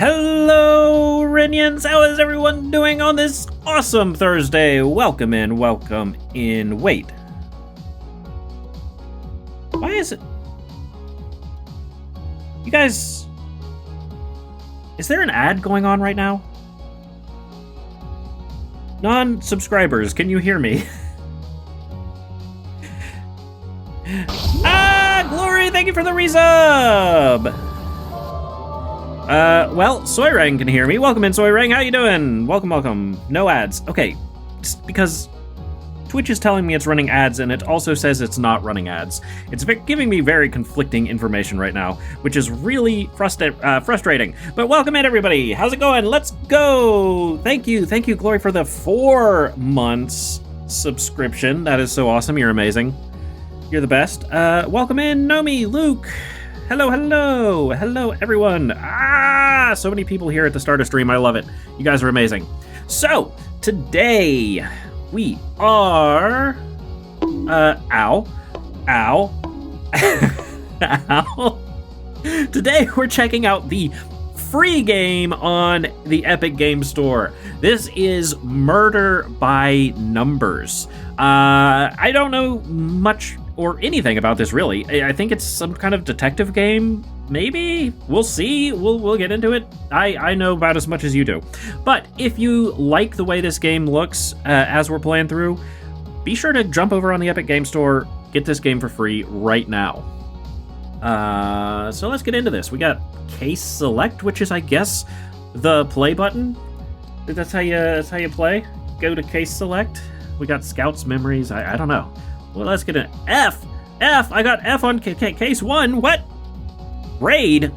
Hello, Rinians! How is everyone doing on this awesome Thursday? Welcome in, welcome in. Wait. Why is it... You guys... Is there an ad going on right now? Non-subscribers, can you hear me? Glory, thank you for the resub! Well, Soyrang can hear me. Welcome in, Soyrang. How you doing? Welcome. No ads. Okay, just because Twitch is telling me it's running ads, and it also says it's not running ads. It's giving me very conflicting information right now, which is really frustrating. But welcome in, everybody. How's it going? Let's go. Thank you, Glory, for the 4 months subscription. That is so awesome. You're amazing. You're the best. Welcome in, Nomi, Luke. Hello, everyone. So many people here at the start of stream. I love it. You guys are amazing. So, today we are... Ow. Today we're checking out the free game on the Epic Game Store. This is Murder by Numbers. I don't know much or anything about this, really. I think it's some kind of detective game, maybe? We'll see. We'll get into it. I know about as much as you do. But if you like the way this game looks as we're playing through, be sure to jump over on the Epic Game Store, get this game for free right now. So let's get into this. We got Case Select, which is, I guess, the play button. That's how you play. Go to Case Select. We got Scout's Memories. I don't know. Well, let's get an F. I got F on case 1. What? Raid?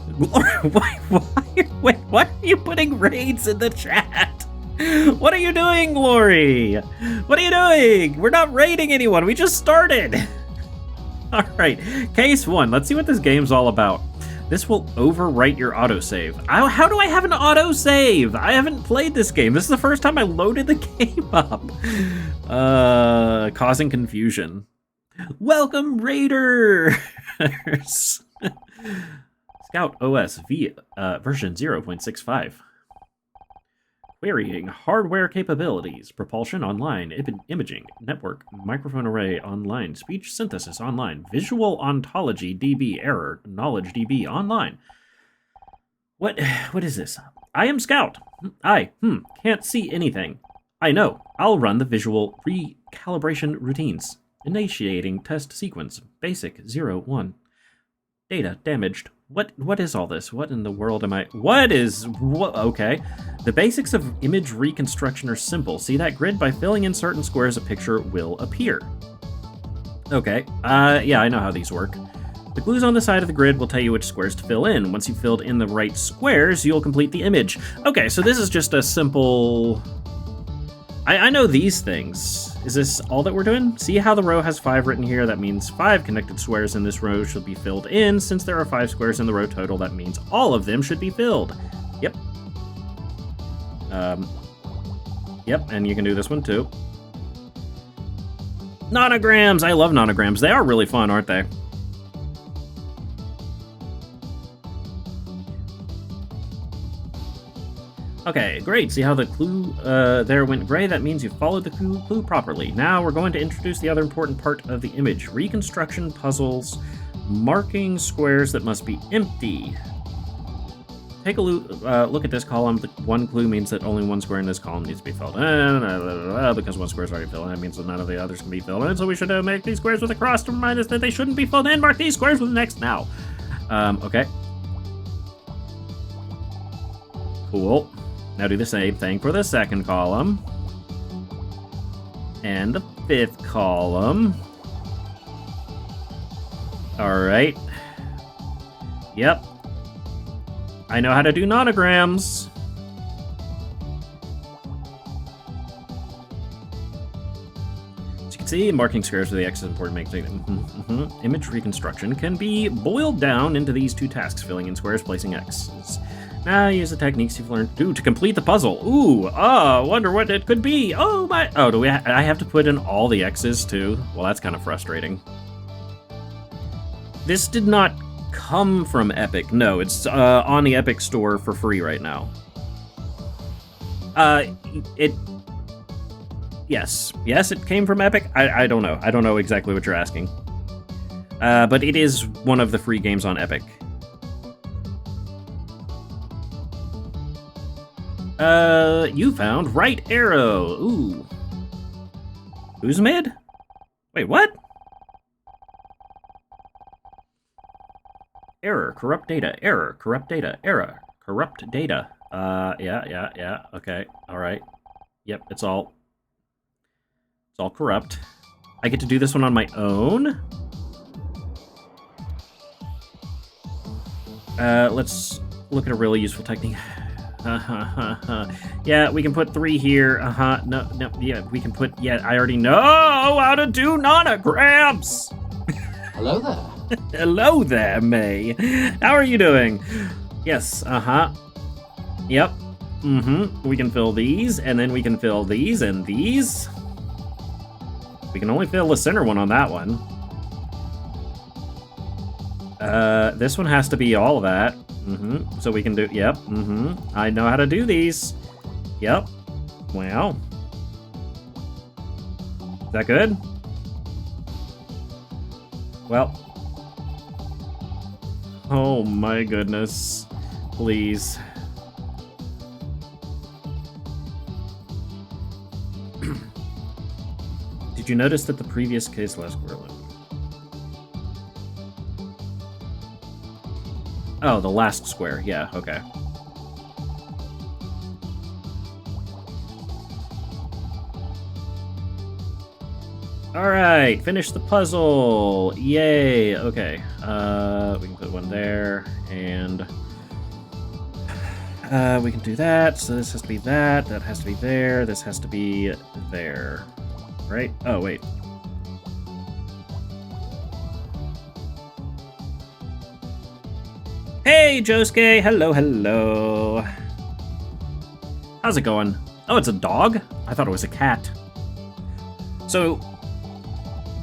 Wait, why are you putting raids in the chat? What are you doing, Glory? What are you doing? We're not raiding anyone. We just started. All right, case 1. Let's see what this game's all about. This will overwrite your autosave. How do I have an autosave? I haven't played this game. This is the first time I loaded the game up. Causing confusion. Welcome, Raiders! Scout OS version 0.65. Querying hardware capabilities, propulsion online, imaging, network, microphone array online, speech synthesis online, visual ontology DB error, knowledge DB online. What is this? I am Scout. Can't see anything. I know. I'll run the visual recalibration routines. Initiating test sequence. Basic 01. Data damaged. What is all this? What in the world am I... Okay. The basics of image reconstruction are simple. See that grid? By filling in certain squares, a picture will appear. Okay. Yeah, I know how these work. The glues on the side of the grid will tell you which squares to fill in. Once you've filled in the right squares, you'll complete the image. Okay, so this is just a simple... I know these things. Is this all that we're doing? See how the row has 5 written here? That means 5 connected squares in this row should be filled in. Since there are 5 squares in the row total, that means all of them should be filled. Yep. Yep, and you can do this one too. Nonograms! I love nonograms. They are really fun, aren't they? Okay, great. See how the clue there went gray? That means you followed the clue properly. Now we're going to introduce the other important part of the image. Reconstruction puzzles, marking squares that must be empty. Take a look at this column. The 1 clue means that only 1 square in this column needs to be filled in. Because 1 square is already filled in, that means that none of the others can be filled in. So we should make these squares with a cross to remind us that they shouldn't be filled in. Mark these squares with an X now. Okay. Cool. Now do the same thing for the 2nd column. And the 5th column. Alright. Yep. I know how to do nonograms. As you can see, marking squares with the X is important to make Image reconstruction can be boiled down into these 2 tasks, filling in squares, placing X's. Now use the techniques you've learned to complete the puzzle. Ooh, wonder what it could be. Oh my, I have to put in all the X's too? Well, that's kind of frustrating. This did not come from Epic. No, it's on the Epic store for free right now. Yes, it came from Epic. I don't know. I don't know exactly what you're asking. But it is one of the free games on Epic. You found right arrow. Ooh. Who's mid? Wait, what? Error, corrupt data, error, corrupt data, error, corrupt data. Yeah, okay, alright. Yep, it's all corrupt. I get to do this one on my own? Let's look at a really useful technique. Yeah, we can put 3 here. No, yeah, we can put, yeah, I already know how to do nanograms! Hello there. Hello there, May. How are you doing? Yes, Yep. We can fill these, and then we can fill these and these. We can only fill the center one on that one. This one has to be all of that. So we can do, yep, I know how to do these. Yep. Wow. Is that good? Well. Oh my goodness. Please. Did you notice that the previous case last quarter? Oh, the last square. Yeah, okay. Alright, finish the puzzle. Yay, okay. We can put one there, and we can do that. So this has to be that has to be there, this has to be there. Right? Oh, wait. Hey, Josuke! Hello. How's it going? Oh, it's a dog? I thought it was a cat. So,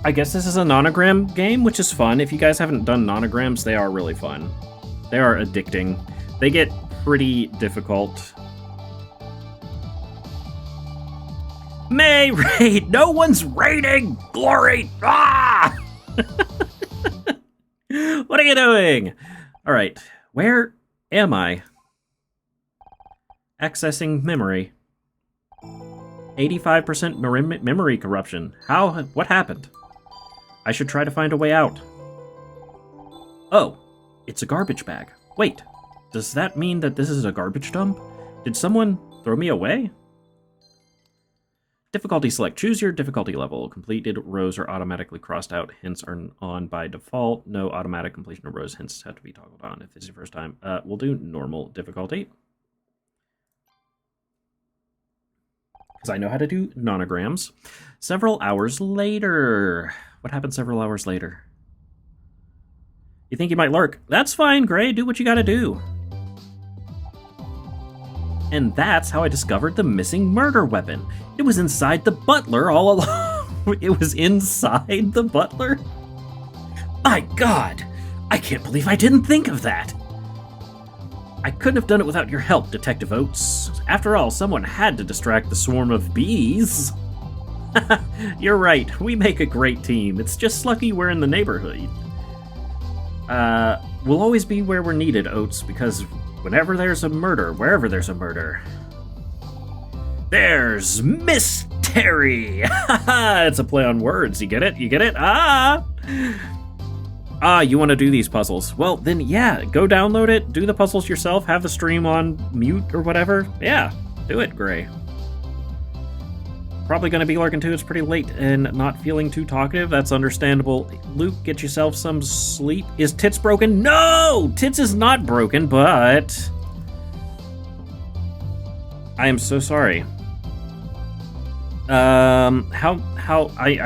I guess this is a nonogram game, which is fun. If you guys haven't done nonograms, they are really fun. They are addicting. They get pretty difficult. May raid! No one's raiding! Glory! Ah! What are you doing? Alright, where am I? Accessing memory. 85% memory corruption. What happened? I should try to find a way out. Oh, it's a garbage bag. Wait, does that mean that this is a garbage dump? Did someone throw me away? Difficulty select. Choose your difficulty level. Completed rows are automatically crossed out, hence are on by default. No automatic completion of rows, hence have to be toggled on if this is your first time. We'll do normal difficulty. Because I know how to do nonograms. Several hours later. What happened several hours later? You think you might lurk? That's fine, Gray. Do what you gotta do. And that's how I discovered the missing murder weapon. It was inside the butler all along. It was inside the butler? My God! I can't believe I didn't think of that! I couldn't have done it without your help, Detective Oates. After all, someone had to distract the swarm of bees. You're right, we make a great team. It's just lucky we're in the neighborhood. We'll always be where we're needed, Oates, because whenever there's a murder, wherever there's a murder, there's mystery! It's a play on words, you get it? You get it? You want to do these puzzles? Well, then yeah, go download it, do the puzzles yourself, have the stream on mute or whatever. Yeah, do it, Gray. Probably gonna be lurking too, it's pretty late and not feeling too talkative, that's understandable. Luke, get yourself some sleep. Is Tits broken? No! Tits is not broken, but I am so sorry. I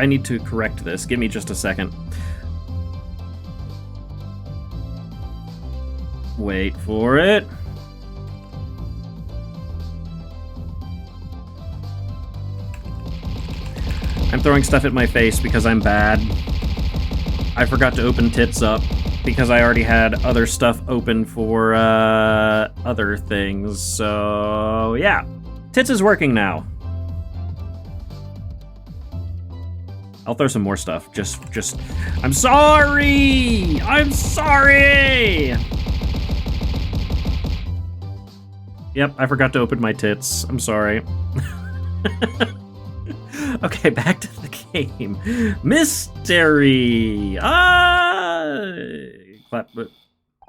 need to correct this. Give me just a second. Wait for it. I'm throwing stuff at my face because I'm bad. I forgot to open Tits up. because I already had other stuff open for other things. So yeah, Tits is working now. I'll throw some more stuff. Just, I'm sorry! I'm sorry! Yep, I forgot to open my tits. I'm sorry. Okay, back to the game. Mystery! Clap.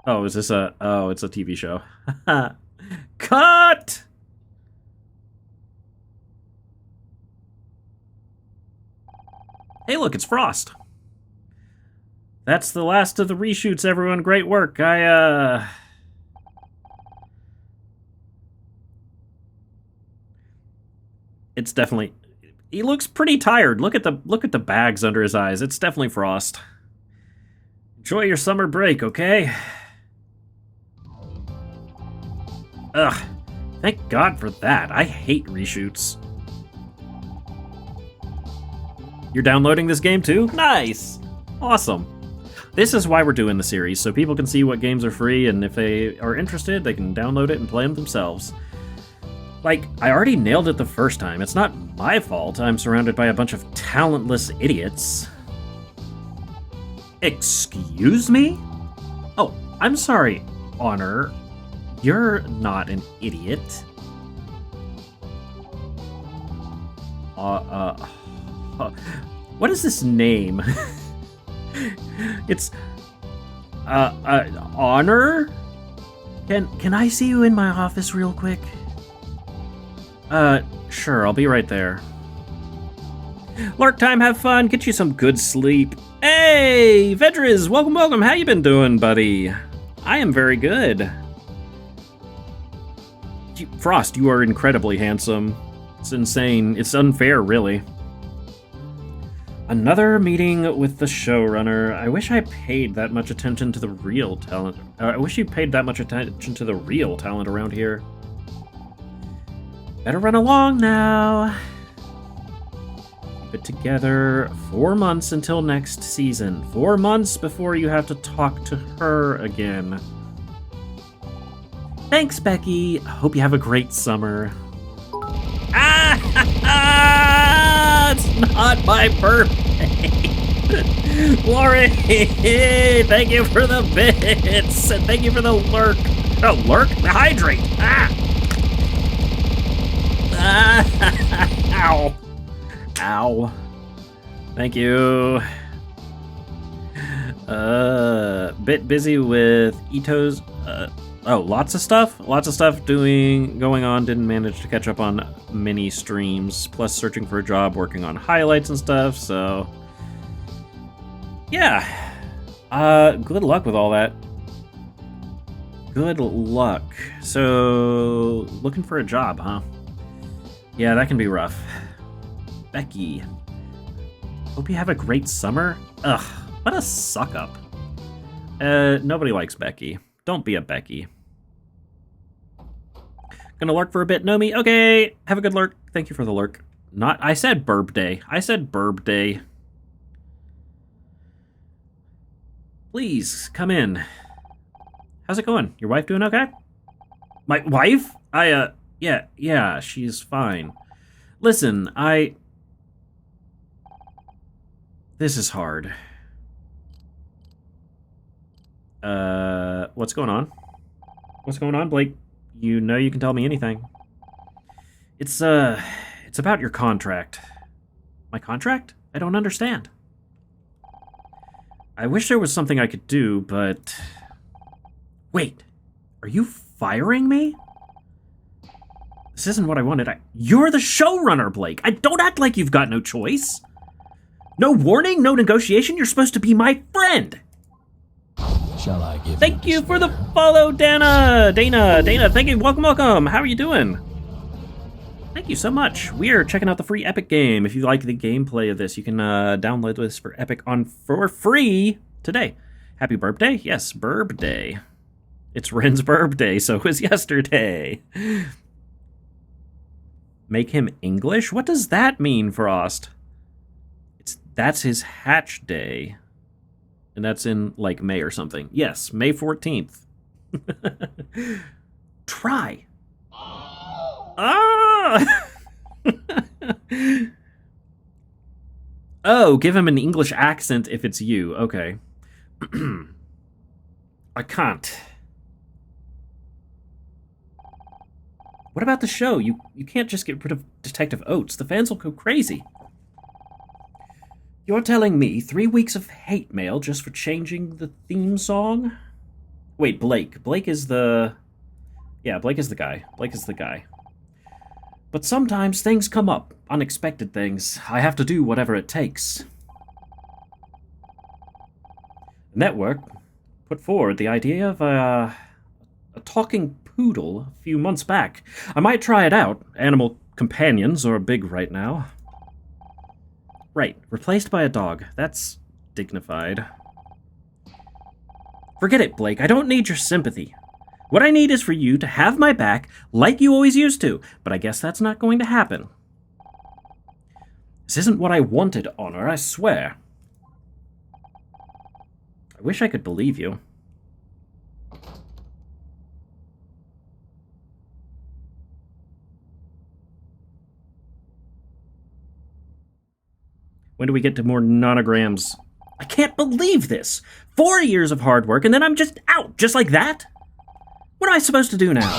Oh, is this a... Oh, it's a TV show. Cut! Hey, look, it's Frost. That's the last of the reshoots, everyone. Great work. It's definitely... He looks pretty tired. Look at the bags under his eyes. It's definitely Frost. Enjoy your summer break, okay? Ugh. Thank God for that. I hate reshoots. You're downloading this game too? Nice! Awesome. This is why we're doing the series, so people can see what games are free, and if they are interested, they can download it and play them themselves. Like, I already nailed it the first time. It's not my fault. I'm surrounded by a bunch of talentless idiots. Excuse me? Oh, I'm sorry, Honor. You're not an idiot. What is this name? It's Honor? Can I see you in my office real quick? Sure, I'll be right there. Lurk time, have fun, get you some good sleep. Hey, Vedriz, welcome. How you been doing, buddy? I am very good. Frost, you are incredibly handsome. It's insane. It's unfair, really. Another meeting with the showrunner. I wish I paid that much attention to the real talent. I wish you paid that much attention to the real talent around here. Better run along now. Keep it together. 4 months until next season. 4 months before you have to talk to her again. Thanks, Becky. Hope you have a great summer. It's not my birthday. Lori, thank you for the bits. And thank you for the lurk. Oh, lurk? Hydrate. Ow. Ow. Thank you. Bit busy with Ito's, lots of stuff going on. Didn't manage to catch up on many streams, plus searching for a job, working on highlights and stuff, so yeah. Good luck with all that. Good luck. So, looking for a job, huh? Yeah, that can be rough. Becky. Hope you have a great summer. Ugh, what a suck-up. Nobody likes Becky. Don't be a Becky. Gonna lurk for a bit, Nomi? Okay, have a good lurk. Thank you for the lurk. I said burb day. Please, come in. How's it going? Your wife doing okay? My wife? Yeah, she's fine. Listen, this is hard. What's going on? What's going on, Blake? You know you can tell me anything. It's about your contract. My contract? I don't understand. I wish there was something I could do, but... Wait, are you firing me? This isn't what I wanted. You're the showrunner, Blake. Don't act like you've got no choice. No warning, no negotiation. You're supposed to be my friend. Shall I give Thank you for the follow, Dana, thank you. Welcome. How are you doing? Thank you so much. We are checking out the free Epic game. If you like the gameplay of this, you can download this for Epic for free today. Happy Burb Day? Yes, Burb Day. It's Ren's Burb Day, so it was yesterday. Make him English? What does that mean, Frost? That's his hatch day. And that's in, like, May or something. Yes, May 14th. Try. Ah! Oh, give him an English accent if it's you. Okay. I can't. What about the show? You can't just get rid of Detective Oates. The fans will go crazy. You're telling me 3 weeks of hate mail just for changing the theme song? Wait, Blake. Blake is the... Yeah, Blake is the guy. Blake is the guy. But sometimes things come up. Unexpected things. I have to do whatever it takes. The network put forward the idea of a talking poodle a few months back. I might try it out. Animal companions are big right now. Right, replaced by a dog. That's dignified. Forget it, Blake. I don't need your sympathy. What I need is for you to have my back like you always used to, but I guess that's not going to happen. This isn't what I wanted, Honor, I swear. I wish I could believe you. When do we get to more nonograms? I can't believe this! 4 years of hard work and then I'm just out, just like that? What am I supposed to do now?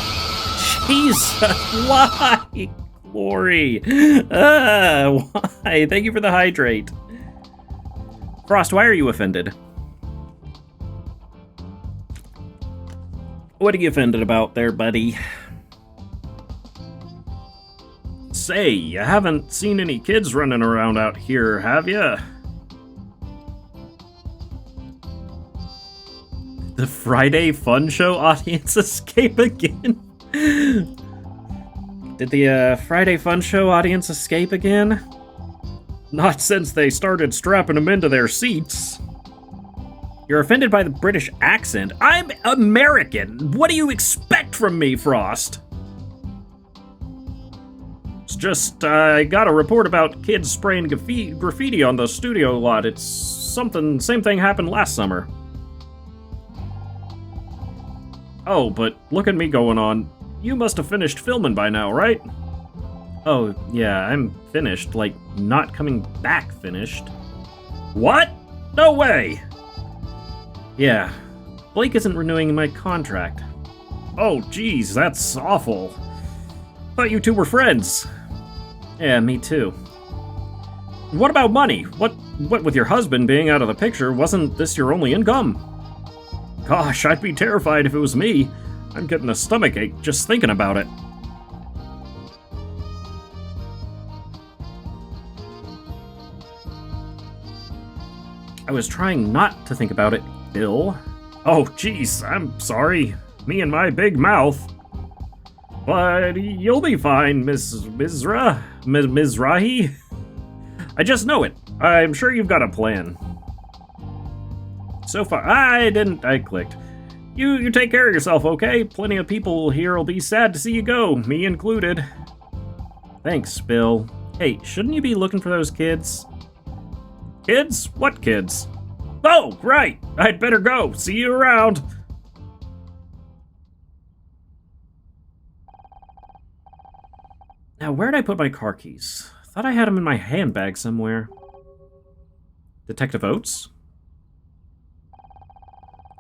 Jesus, why? Glory. Why? Thank you for the hydrate. Frost, why are you offended? What are you offended about there, buddy? Say, you haven't seen any kids running around out here, have you? The Friday Fun Show audience escape again? Did the Friday Fun Show audience escape again? Not since they started strapping them into their seats. You're offended by the British accent? I'm American! What do you expect from me, Frost? It's just, I got a report about kids spraying graffiti on the studio lot. It's something, same thing happened last summer. Oh, but look at me going on. You must have finished filming by now, right? Oh, yeah, I'm finished. Like, not coming back finished. What? No way! Yeah, Blake isn't renewing my contract. Oh, geez, that's awful. Thought you two were friends. Yeah, me too. What about money? What with your husband being out of the picture, wasn't this your only income? Gosh, I'd be terrified if it was me. I'm getting a stomachache just thinking about it. I was trying not to think about it, Bill. Oh, geez, I'm sorry. Me and my big mouth. But you'll be fine, Miss Mizrahi. I just know it. I'm sure you've got a plan. So far, I clicked. You take care of yourself, okay? Plenty of people here will be sad to see you go, me included. Thanks, Bill. Hey, shouldn't you be looking for those kids? Kids? What kids? Oh, right! I'd better go. See you around. Now, where'd I put my car keys? Thought I had them in my handbag somewhere. Detective Oates?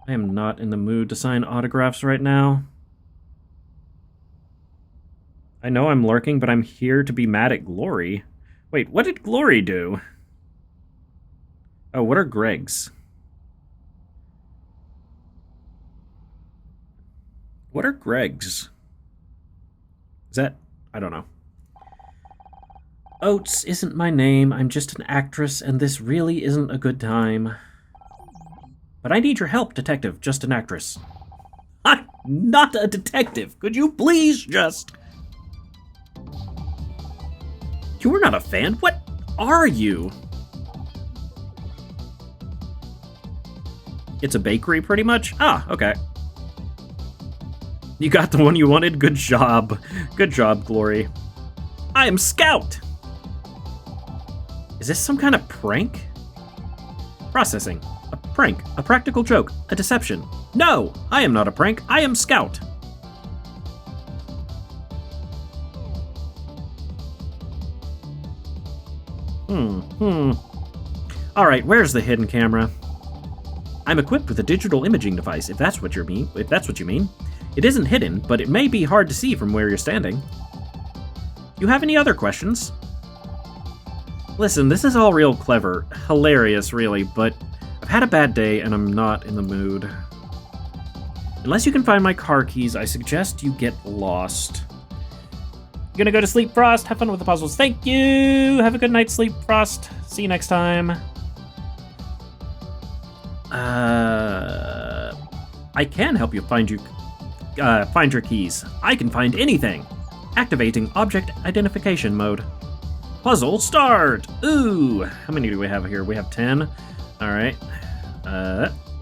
I am not in the mood to sign autographs right now. I know I'm lurking, but I'm here to be mad at Glory. Wait, what did Glory do? Oh, what are Greg's? What are Greg's? Is that... I don't know. Oates isn't my name, I'm just an actress, and this really isn't a good time. But I need your help, detective, just an actress. I'm not a detective. Could you please just... You're not a fan? What are you? It's a bakery, pretty much? Ah, okay. You got the one you wanted? Good job. Good job, Glory. I am Scout! Is this some kind of prank? Processing. A prank. A practical joke. A deception. No! I am not a prank. I am Scout. Alright, where's the hidden camera? I'm equipped with a digital imaging device, if that's what you mean. It isn't hidden, but it may be hard to see from where you're standing. You have any other questions? Listen, this is all real clever. Hilarious, really, but I've had a bad day and I'm not in the mood. Unless you can find my car keys, I suggest you get lost. You gonna go to sleep, Frost? Have fun with the puzzles. Thank you! Have a good night's sleep, Frost. See you next time. I can help you find your keys. I can find anything. Activating object identification mode. Puzzle start! Ooh! How many do we have here? We have 10. Alright.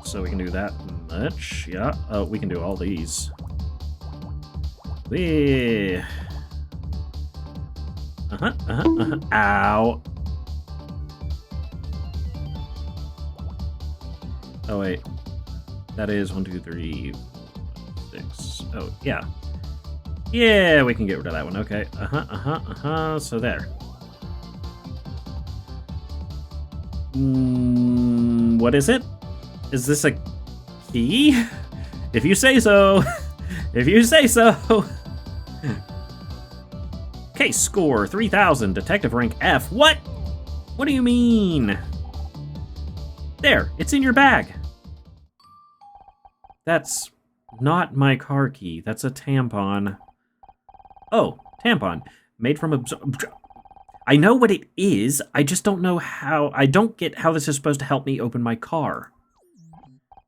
So we can do that much. Yeah. Oh, we can do all these. Whee! Ow! Oh, wait. That is 1, 2, 3, 6. Oh, yeah. Yeah, we can get rid of that one. Okay. So there. What is it? Is this a key? If you say so. If you say so. Case score 3000. Detective rank F. What? What do you mean? There, it's in your bag. That's not my car key. That's a tampon. Oh, tampon. Made from I know what it is. I just don't know how. I don't get how this is supposed to help me open my car.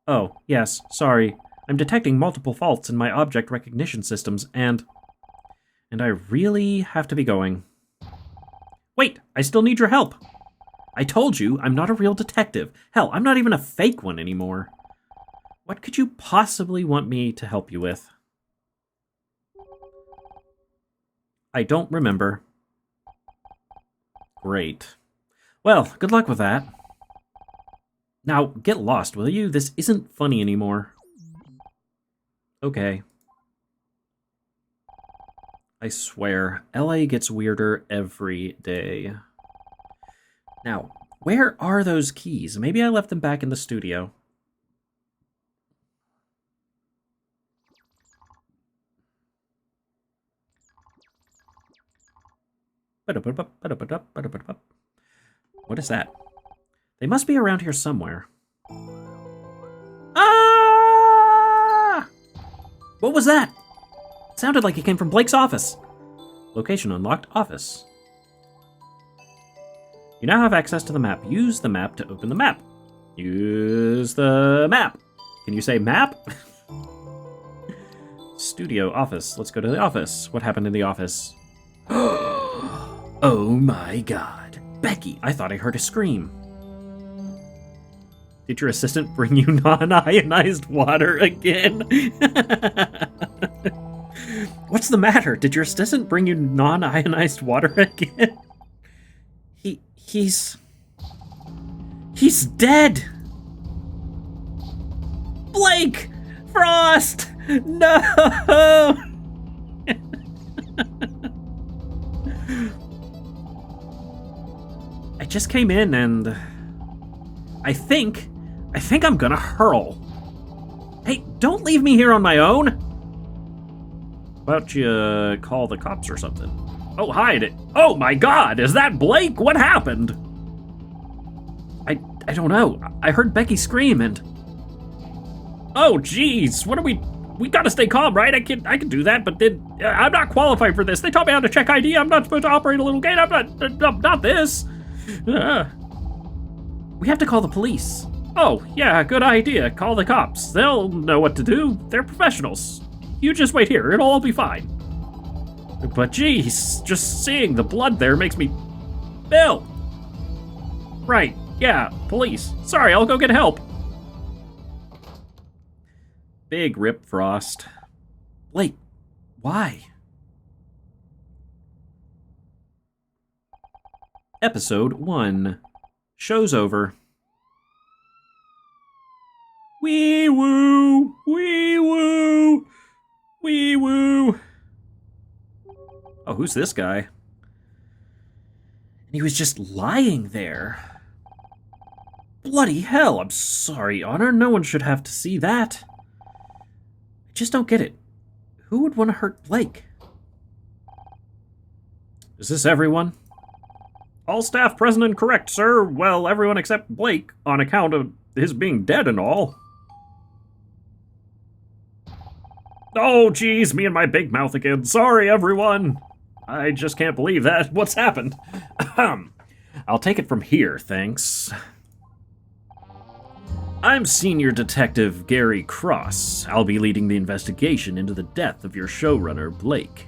Oh, yes, sorry. I'm detecting multiple faults in my object recognition systems, and I really have to be going. Wait, I still need your help. I told you, I'm not a real detective. Hell, I'm not even a fake one anymore. What could you possibly want me to help you with? I don't remember. Great. Well, good luck with that. Now, get lost, will you? This isn't funny anymore. Okay. I swear, LA gets weirder every day. Now, where are those keys? Maybe I left them back in the studio. What is that? They must be around here somewhere. Ah! What was that? It sounded like it came from Blake's office. Location unlocked, office. You now have access to the map. Use the map to open the map. Use the map. Can you say map? Studio, office. Let's go to the office. What happened in the office? Oh my god. Becky, I thought I heard a scream. Did your assistant bring you non-ionized water again? What's the matter? Did your assistant bring you non-ionized water again? He's dead! Blake! Frost! No! I just came in and I think I'm gonna hurl. Hey, don't leave me here on my own. How about you call the cops or something? Oh, hide. Oh my god, is that Blake? What happened? I don't know. I heard Becky scream and... Oh, jeez, what are we gotta stay calm, right? I can do that, but I'm not qualified for this. They taught me how to check ID. I'm not supposed to operate a little gate. I'm not this. We have to call the police. Oh, yeah, good idea. Call the cops. They'll know what to do. They're professionals. You just wait here. It'll all be fine. But geez, just seeing the blood there makes me... Bill! Right, yeah, police. Sorry, I'll go get help. Big rip, Frost. Blake, why? Episode 1. Show's over. Wee woo! Wee woo! Wee woo! Oh, who's this guy? And he was just lying there. Bloody hell, I'm sorry, Honor. No one should have to see that. I just don't get it. Who would want to hurt Blake? Is this everyone? All staff present and correct, sir. Well, everyone except Blake, on account of his being dead and all. Oh, geez, me and my big mouth again. Sorry, everyone. I just can't believe that. What's happened? I'll take it from here, thanks. I'm Senior Detective Gary Cross. I'll be leading the investigation into the death of your showrunner, Blake.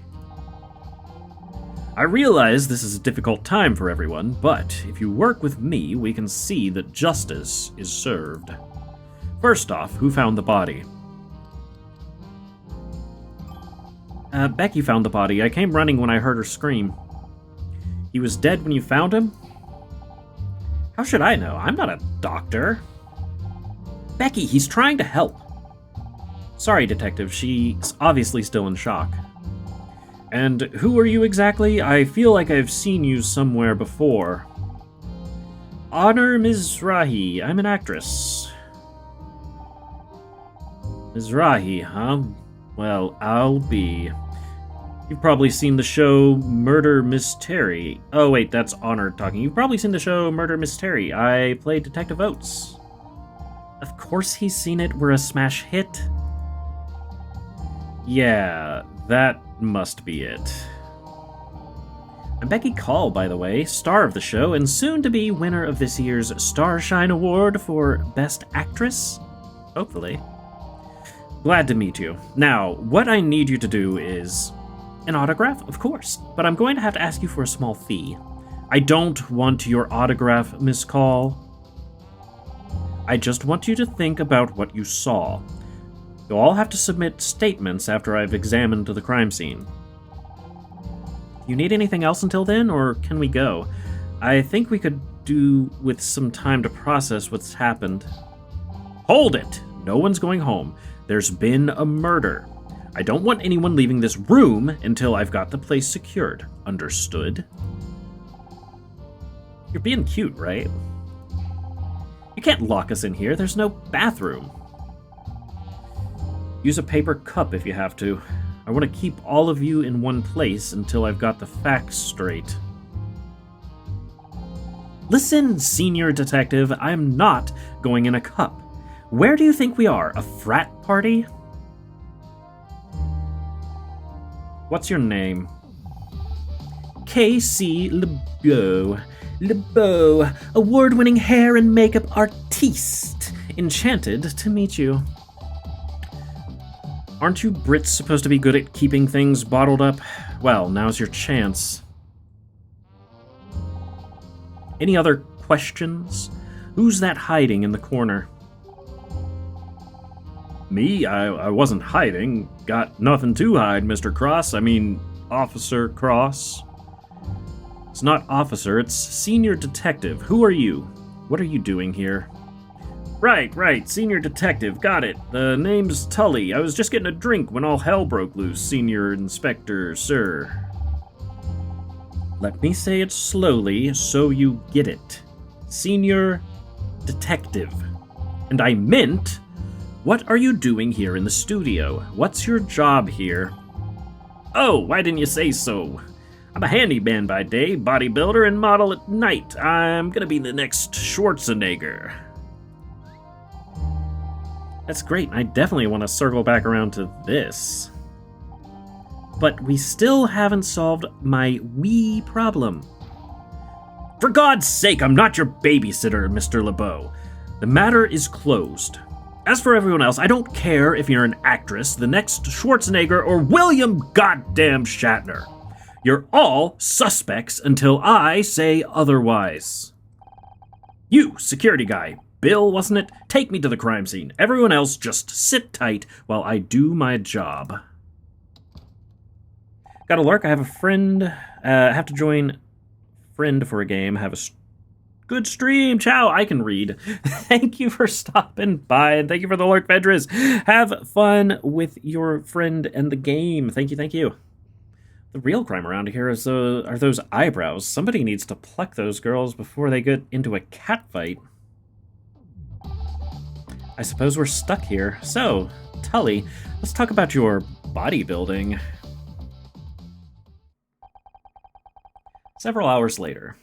I realize this is a difficult time for everyone, but if you work with me, we can see that justice is served. First off, who found the body? Becky found the body. I came running when I heard her scream. He was dead when you found him? How should I know? I'm not a doctor. Becky, he's trying to help. Sorry, Detective. She's obviously still in shock. And who are you exactly? I feel like I've seen you somewhere before. Honor Mizrahi. I'm an actress. Mizrahi, huh? Well, I'll be. You've probably seen the show Murder Mystery. Oh, wait, that's Honor talking. You've probably seen the show Murder Mystery. I played Detective Oates. Of course he's seen it. We're a smash hit. Yeah, that must be it. I'm Becky Call, by the way, star of the show, and soon-to-be winner of this year's Starshine Award for Best Actress? Hopefully. Glad to meet you. Now, what I need you to do is... an autograph, of course, but I'm going to have to ask you for a small fee. I don't want your autograph, Miss Call. I just want you to think about what you saw. You'll all have to submit statements after I've examined the crime scene. You need anything else until then, or can we go? I think we could do with some time to process what's happened. Hold it! No one's going home. There's been a murder. I don't want anyone leaving this room until I've got the place secured. Understood? You're being cute, right? You can't lock us in here. There's no bathroom. Use a paper cup if you have to. I want to keep all of you in one place until I've got the facts straight. Listen, Senior Detective, I'm not going in a cup. Where do you think we are? A frat party? What's your name? K.C. LeBeau. LeBeau, award-winning hair and makeup artiste. Enchanted to meet you. Aren't you Brits supposed to be good at keeping things bottled up? Well, now's your chance. Any other questions? Who's that hiding in the corner? Me? I wasn't hiding. Got nothing to hide, Mr. Cross. I mean, Officer Cross. It's not officer, it's Senior Detective. Who are you? What are you doing here? Right, Senior Detective, got it. The name's Tully. I was just getting a drink when all hell broke loose, Senior Inspector, sir. Let me say it slowly so you get it. Senior Detective. And I meant, what are you doing here in the studio? What's your job here? Oh, why didn't you say so? I'm a handyman by day, bodybuilder, and model at night. I'm gonna be the next Schwarzenegger. That's great. I definitely want to circle back around to this. But we still haven't solved my wee problem. For God's sake, I'm not your babysitter, Mr. LeBeau. The matter is closed. As for everyone else, I don't care if you're an actress, the next Schwarzenegger, or William Goddamn Shatner. You're all suspects until I say otherwise. You, security guy. Bill, wasn't it? Take me to the crime scene. Everyone else just sit tight while I do my job. Got a lurk. I have a friend. Have to join friend for a game. Have a Good stream. Ciao. I can read. Thank you for stopping by, and thank you for the lurk, Vedras. Have fun with your friend and the game. Thank you, thank you. The real crime around here is are those eyebrows. Somebody needs to pluck those girls before they get into a cat fight. I suppose we're stuck here. So, Tully, let's talk about your bodybuilding. Several hours later.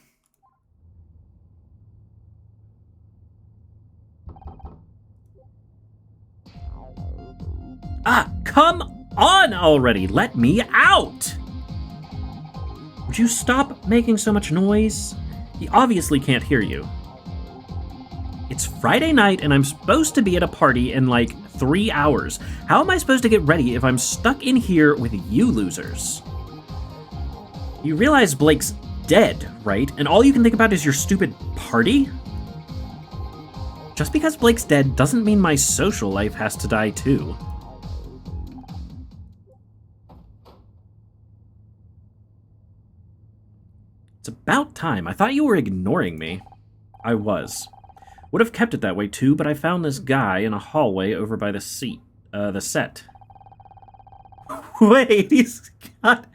Ah, come on already! Let me out! Would you stop making so much noise? He obviously can't hear you. It's Friday night and I'm supposed to be at a party in like 3 hours. How am I supposed to get ready if I'm stuck in here with you losers? You realize Blake's dead, right? And all you can think about is your stupid party? Just because Blake's dead doesn't mean my social life has to die too. It's about time. I thought you were ignoring me. I was. Would have kept it that way too, but I found this guy in a hallway over by the set. Wait, he's got...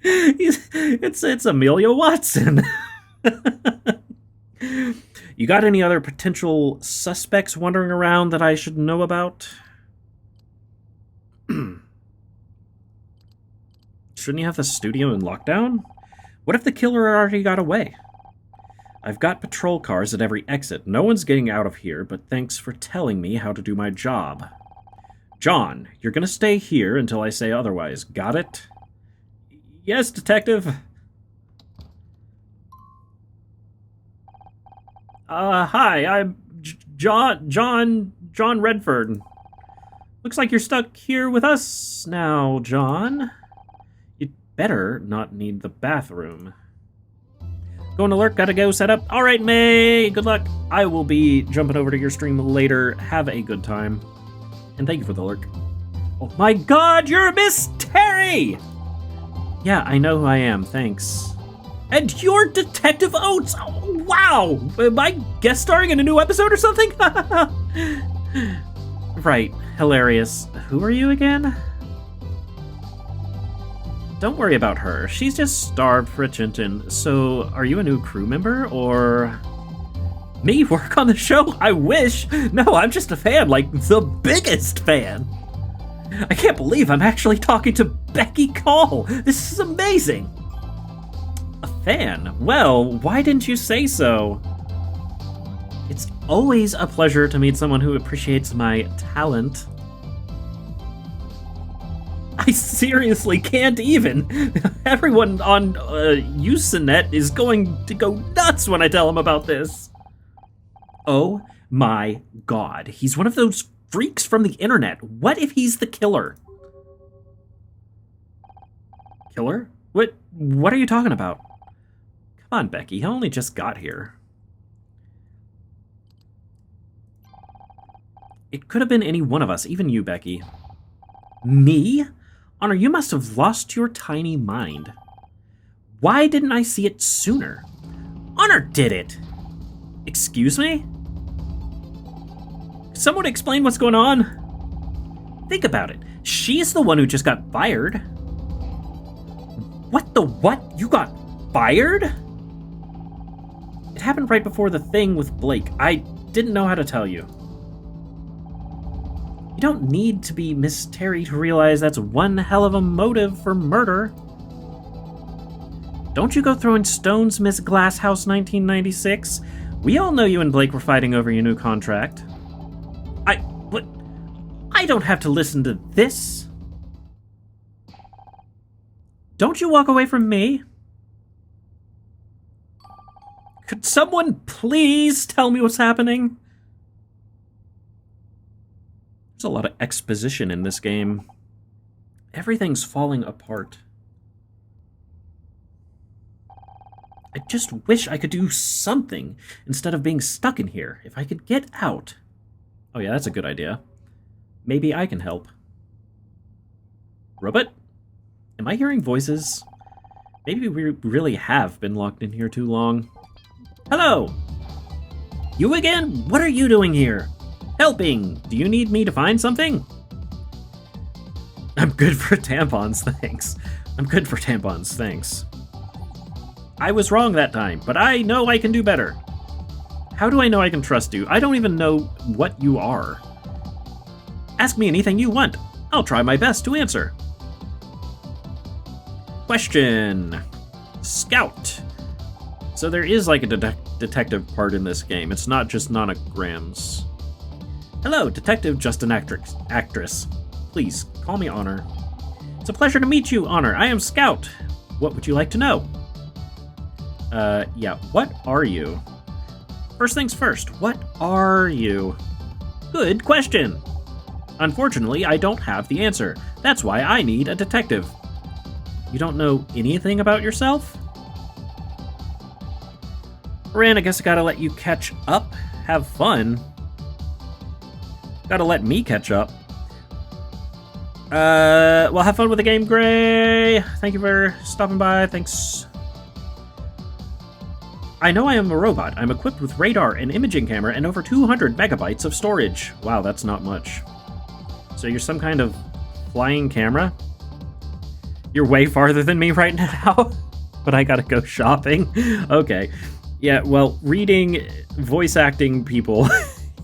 It's Amelia Watson. You got any other potential suspects wandering around that I should know about? Shouldn't you have the studio in lockdown? What if the killer already got away? I've got patrol cars at every exit. No one's getting out of here, but thanks for telling me how to do my job. John, you're gonna stay here until I say otherwise. Got it? Yes, detective. Hi, I'm John Redford. Looks like you're stuck here with us now, John. You'd better not need the bathroom. Going to lurk, gotta go set up. All right, May, good luck. I will be jumping over to your stream later. Have a good time. And thank you for the lurk. Oh my god, you're Miss Terry! Yeah, I know who I am, thanks. And you're Detective Oates! Oh, wow! Am I guest starring in a new episode or something? Right, hilarious. Who are you again? Don't worry about her. She's just starved for attention. So, are you a new crew member, or... Me work on the show? I wish! No, I'm just a fan, like, the biggest fan! I can't believe I'm actually talking to Becky Call! This is amazing! A fan? Well, why didn't you say so? It's always a pleasure to meet someone who appreciates my talent. I seriously can't even. Everyone on Usenet is going to go nuts when I tell them about this. Oh my god, he's one of those freaks from the internet. What if he's the killer? Killer? What are you talking about? Come on, Becky, he only just got here. It could have been any one of us, even you, Becky. Me? Honor, you must have lost your tiny mind. Why didn't I see it sooner? Honor did it! Excuse me? Someone explain what's going on? Think about it. She's the one who just got fired. What the what? You got fired? It happened right before the thing with Blake. I didn't know how to tell you. You don't need to be Miss Terry to realize that's one hell of a motive for murder. Don't you go throwing stones, Miss Glasshouse 1996. We all know you and Blake were fighting over your new contract. What? I don't have to listen to this. Don't you walk away from me? Could someone please tell me what's happening? There's a lot of exposition in this game. Everything's falling apart. I just wish I could do something instead of being stuck in here. If I could get out. Oh yeah, that's a good idea. Maybe I can help. Robot? Am I hearing voices? Maybe we really have been locked in here too long. Hello! You again? What are you doing here? Helping! Do you need me to find something? I'm good for tampons, thanks. I'm good for tampons, thanks. I was wrong that time, but I know I can do better. How do I know I can trust you? I don't even know what you are. Ask me anything you want. I'll try my best to answer. Question. Scout. So there is like a detective part in this game. It's not just nanograms. Hello, Detective Justin Actress. Please, call me Honor. It's a pleasure to meet you, Honor. I am Scout. What would you like to know? Yeah, what are you? First things first, what are you? Good question. Unfortunately, I don't have the answer. That's why I need a detective. You don't know anything about yourself? Ran, I guess I gotta let you catch up. Have fun. Gotta let me catch up. Well, have fun with the game, Gray. Thank you for stopping by. Thanks. I know I am a robot. I'm equipped with radar, an imaging camera, and over 200 megabytes of storage. Wow, that's not much. So you're some kind of flying camera? You're way farther than me right now, but I gotta go shopping. Okay. Yeah, well, reading voice acting people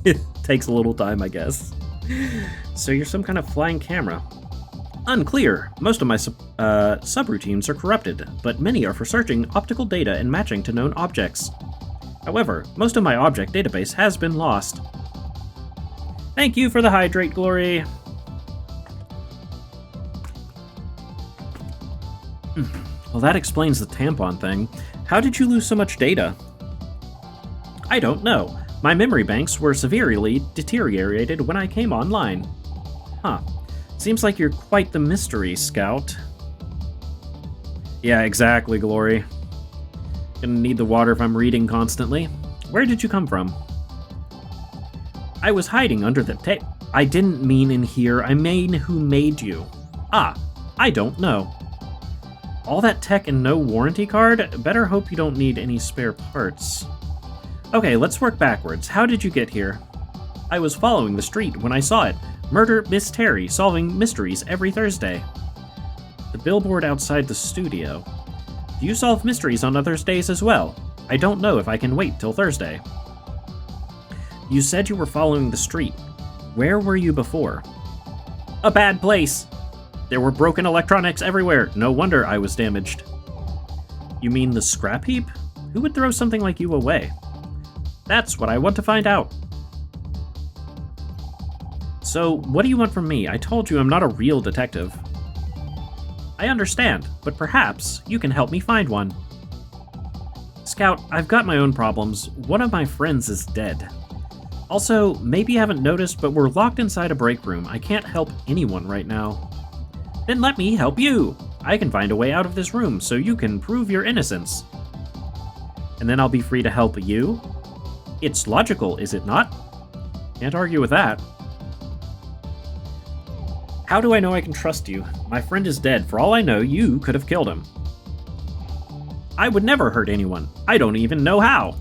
it takes a little time, I guess. So you're some kind of flying camera. Unclear. Most of my subroutines are corrupted, but many are for searching optical data and matching to known objects. However, most of my object database has been lost. Thank you for the hydrate, Glory. Well, that explains the tampon thing. How did you lose so much data? I don't know. My memory banks were severely deteriorated when I came online. Huh. Seems like you're quite the mystery, Scout. Yeah, exactly, Glory. Gonna need the water if I'm reading constantly. Where did you come from? I was hiding under the tape. I didn't mean in here, I mean who made you. Ah, I don't know. All that tech and no warranty card? Better hope you don't need any spare parts. Okay, let's work backwards. How did you get here? I was following the street when I saw it. Murder Miss Terry, solving mysteries every Thursday. The billboard outside the studio. Do you solve mysteries on other days as well? I don't know if I can wait till Thursday. You said you were following the street. Where were you before? A bad place. There were broken electronics everywhere. No wonder I was damaged. You mean the scrap heap? Who would throw something like you away? That's what I want to find out. So, what do you want from me? I told you I'm not a real detective. I understand, but perhaps you can help me find one. Scout, I've got my own problems. One of my friends is dead. Also, maybe you haven't noticed, but we're locked inside a break room. I can't help anyone right now. Then let me help you. I can find a way out of this room so you can prove your innocence. And then I'll be free to help you? It's logical, is it not? Can't argue with that. How do I know I can trust you? My friend is dead. For all I know, you could have killed him. I would never hurt anyone. I don't even know how.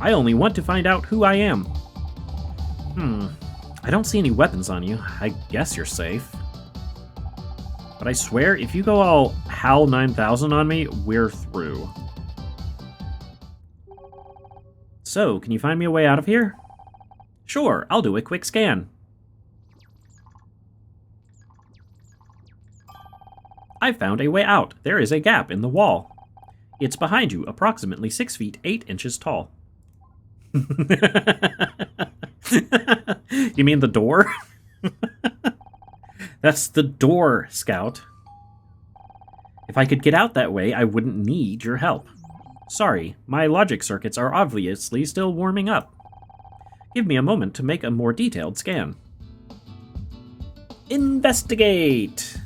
I only want to find out who I am. I don't see any weapons on you. I guess you're safe. But I swear, if you go all HAL 9000 on me, we're through. So, can you find me a way out of here? Sure, I'll do a quick scan. I found a way out. There is a gap in the wall. It's behind you, approximately 6 feet 8 inches tall. You mean the door? That's the door, Scout. If I could get out that way, I wouldn't need your help. Sorry, my logic circuits are obviously still warming up. Give me a moment to make a more detailed scan. Investigate!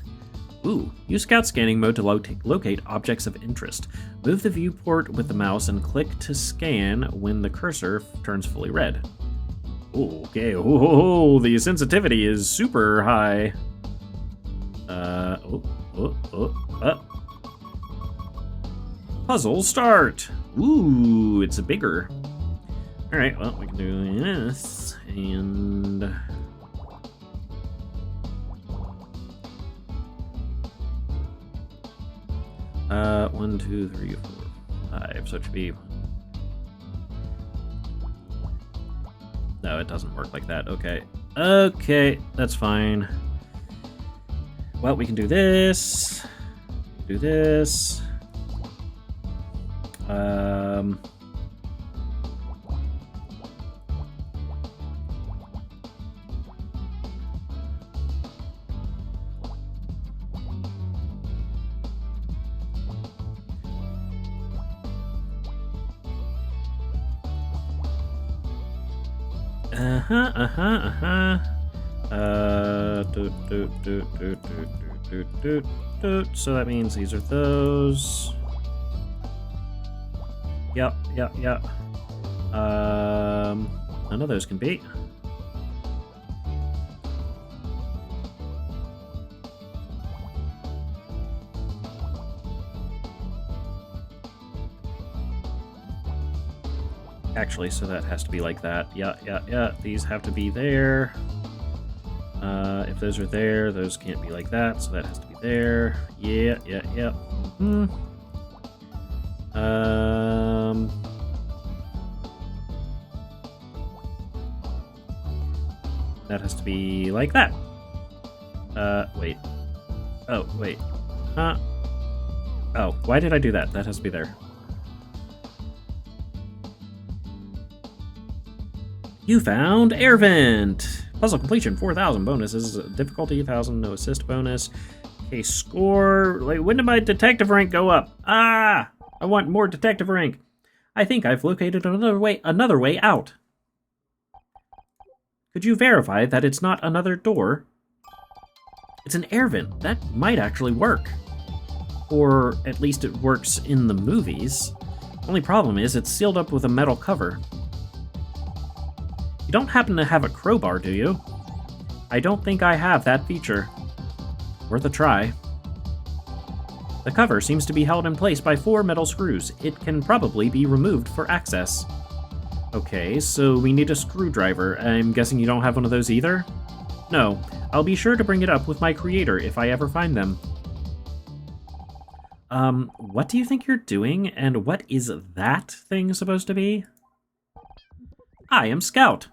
Ooh, use Scout scanning mode to locate objects of interest. Move the viewport with the mouse and click to scan when the cursor turns fully red. Ooh, okay, the sensitivity is super high. Puzzle start! Ooh, it's bigger. Alright, well, we can do this, and... One, two, three, four, five, so it should be... No, it doesn't work like that, okay. Okay, that's fine. Well, we can do this. Do this. So that means these are those. Yep. None of those can be. Actually, so that has to be like that. Yeah. These have to be there. If those are there, those can't be like that, so that has to be there. Yeah. That has to be like that. Wait. Oh, wait. Huh? Oh, why did I do that? That has to be there. You found air vent. Puzzle completion 4,000 bonuses. Difficulty 1,000. No assist bonus. Okay, score. Like, when did my detective rank go up? Ah! I want more detective rank. I think I've located another way out. Could you verify that it's not another door? It's an air vent. That might actually work. Or at least it works in the movies. Only problem is it's sealed up with a metal cover. You don't happen to have a crowbar, do you? I don't think I have that feature. Worth a try. The cover seems to be held in place by 4 metal screws. It can probably be removed for access. Okay, so we need a screwdriver. I'm guessing you don't have one of those either? No, I'll be sure to bring it up with my creator if I ever find them. What do you think you're doing, and what is that thing supposed to be? I am Scout.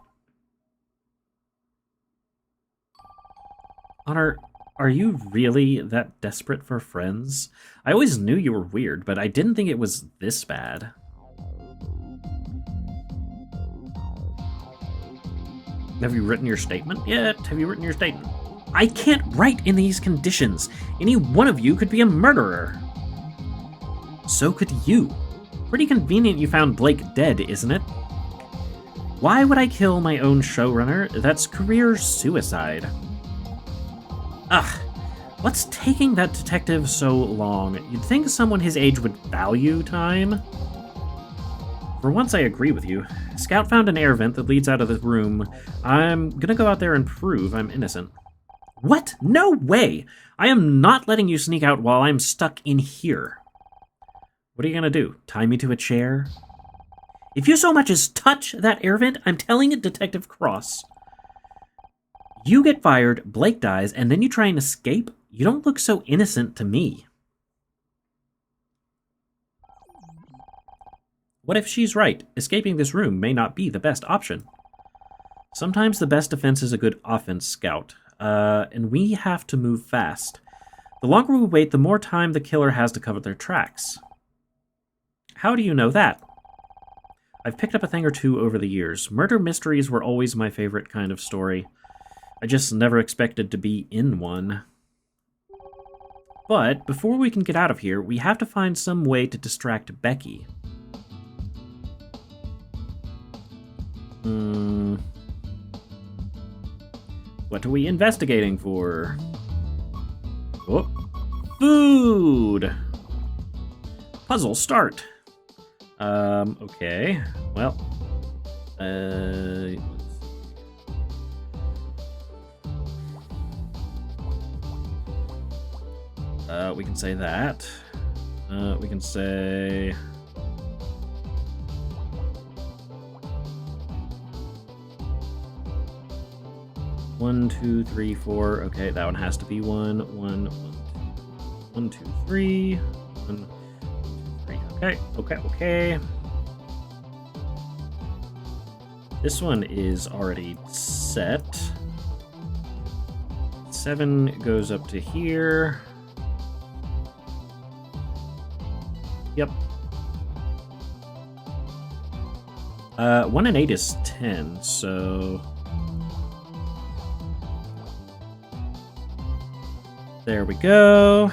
Honor, are you really that desperate for friends? I always knew you were weird, but I didn't think it was this bad. Have you written your statement yet? Have you written your statement? I can't write in these conditions. Any one of you could be a murderer. So could you. Pretty convenient you found Blake dead, isn't it? Why would I kill my own showrunner? That's career suicide. Ugh, what's taking that detective so long? You'd think someone his age would value time. For once I agree with you. Scout found an air vent that leads out of the room. I'm gonna go out there and prove I'm innocent. What? No way! I am not letting you sneak out while I'm stuck in here. What are you gonna do? Tie me to a chair? If you so much as touch that air vent, I'm telling it Detective Cross. You get fired, Blake dies, and then you try and escape? You don't look so innocent to me. What if she's right? Escaping this room may not be the best option. Sometimes the best defense is a good offense, Scout. And we have to move fast. The longer we wait, the more time the killer has to cover their tracks. How do you know that? I've picked up a thing or two over the years. Murder mysteries were always my favorite kind of story. I just never expected to be in one. But before we can get out of here, we have to find some way to distract Becky. What are we investigating for? Oh, food! Puzzle start. Okay. Well, we can say that. We can say... One, two, three, four. Okay, that one has to be one. One, two, three. One, two, three. Okay. This one is already set. 7 goes up to here. Yep. 1 and 8 is 10, so... There we go.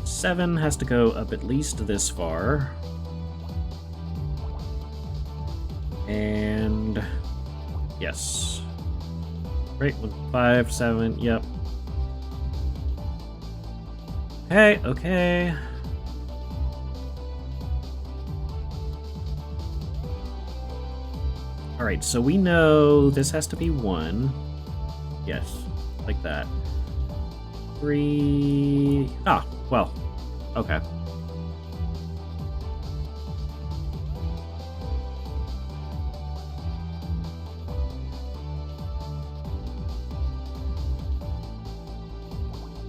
Seven has to go up at least this far. And yes. Right, 5, 7, yep. Okay. Alright, so we know this has to be 1. Yes, like that. 3... Ah, well, okay.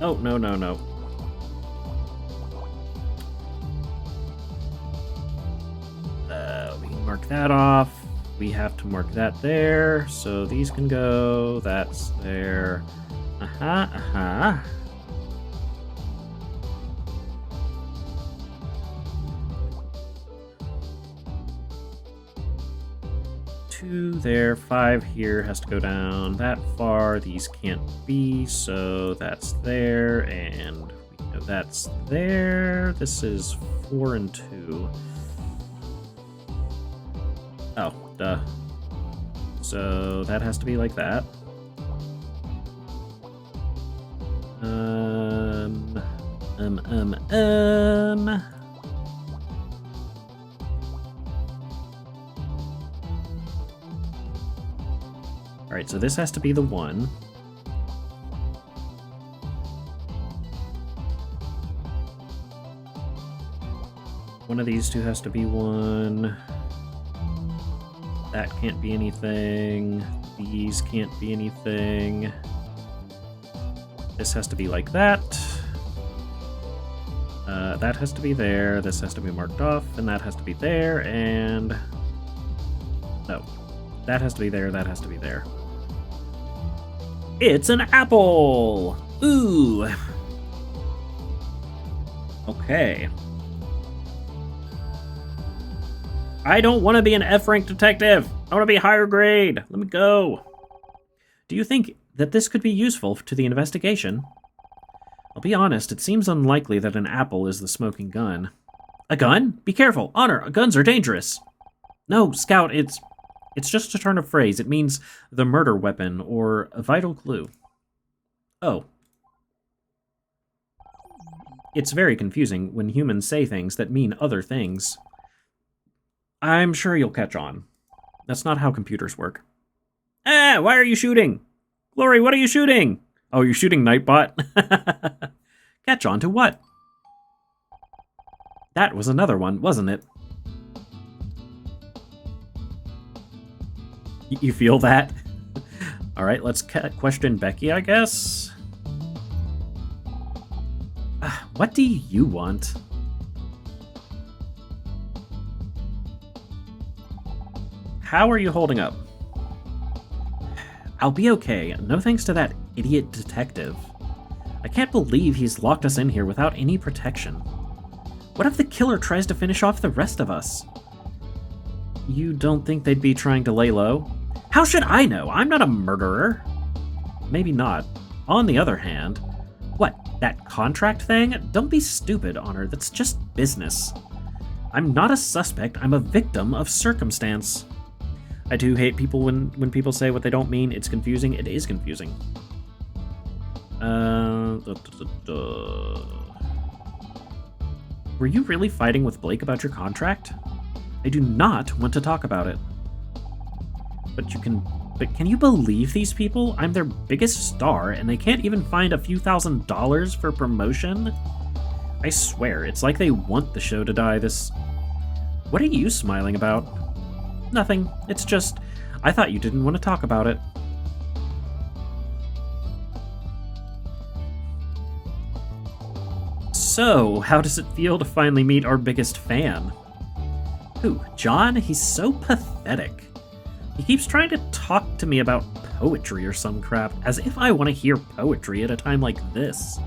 Oh, no. We can mark that off. We have to mark that there, so these can go, that's there. Two there, 5 here has to go down that far. These can't be, so that's there, and we know that's there. This is 4 and 2. Oh, duh. So that has to be like that. Alright, so this has to be the 1. One of these two has to be 1. That can't be anything. These can't be anything. This has to be like that. That has to be there. This has to be marked off, and that has to be there, and... No. That has to be there, that has to be there. It's an apple! Ooh! Okay. I don't want to be an F-rank detective. I want to be higher grade. Let me go. Do you think that this could be useful to the investigation? I'll be honest, it seems unlikely that an apple is the smoking gun. A gun? Be careful. Honor, guns are dangerous. No, Scout, it's just a turn of phrase. It means the murder weapon or a vital clue. Oh. It's very confusing when humans say things that mean other things. I'm sure you'll catch on. That's not how computers work. Ah, why are you shooting? Glory, what are you shooting? Oh, you're shooting Nightbot? Catch on to what? That was another one, wasn't it? You feel that? Alright, let's question Becky, I guess. What do you want? How are you holding up? I'll be okay, no thanks to that idiot detective. I can't believe he's locked us in here without any protection. What if the killer tries to finish off the rest of us? You don't think they'd be trying to lay low? How should I know? I'm not a murderer. Maybe not. On the other hand, what, that contract thing? Don't be stupid, Honor, that's just business. I'm not a suspect, I'm a victim of circumstance. I do hate people when people say what they don't mean. It's confusing. It is confusing. Were you really fighting with Blake about your contract? I do not want to talk about it. But can you believe these people? I'm their biggest star, and they can't even find a few $1,000s for promotion? I swear, it's like they want the show to die this... What are you smiling about? Nothing. It's just, I thought you didn't want to talk about it. So, how does it feel to finally meet our biggest fan? Who, John? He's so pathetic. He keeps trying to talk to me about poetry or some crap, as if I want to hear poetry at a time like this.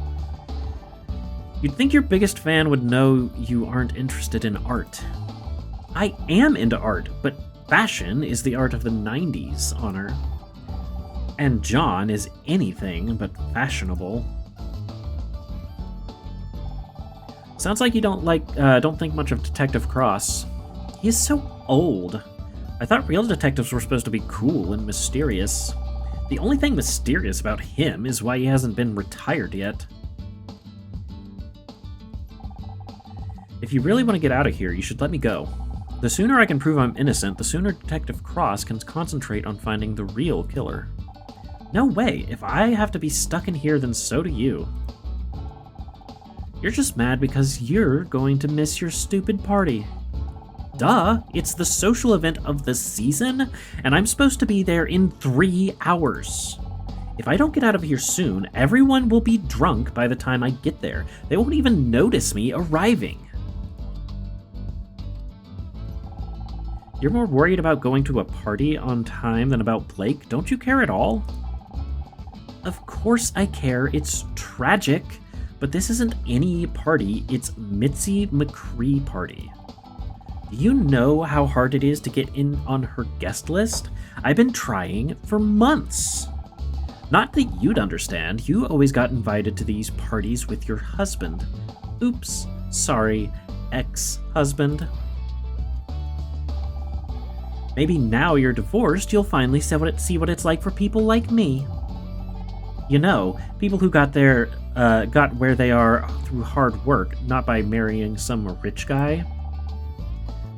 You'd think your biggest fan would know you aren't interested in art. I am into art, but fashion is the art of the 90s, Honor. And John is anything but fashionable. Sounds like you don't think much of Detective Cross. He is so old. I thought real detectives were supposed to be cool and mysterious. The only thing mysterious about him is why he hasn't been retired yet. If you really want to get out of here, you should let me go. The sooner I can prove I'm innocent, the sooner Detective Cross can concentrate on finding the real killer. No way, if I have to be stuck in here, then so do you. You're just mad because you're going to miss your stupid party. Duh, it's the social event of the season, and I'm supposed to be there in 3 hours. If I don't get out of here soon, everyone will be drunk by the time I get there. They won't even notice me arriving. You're more worried about going to a party on time than about Blake? Don't you care at all? Of course I care. It's tragic. But this isn't any party. It's Mitzi McCree party. Do you know how hard it is to get in on her guest list? I've been trying for months. Not that you'd understand. You always got invited to these parties with your husband. Oops. Sorry. Ex-husband. Maybe now you're divorced, you'll finally see what it's like for people like me. You know, people who got where they are through hard work, not by marrying some rich guy.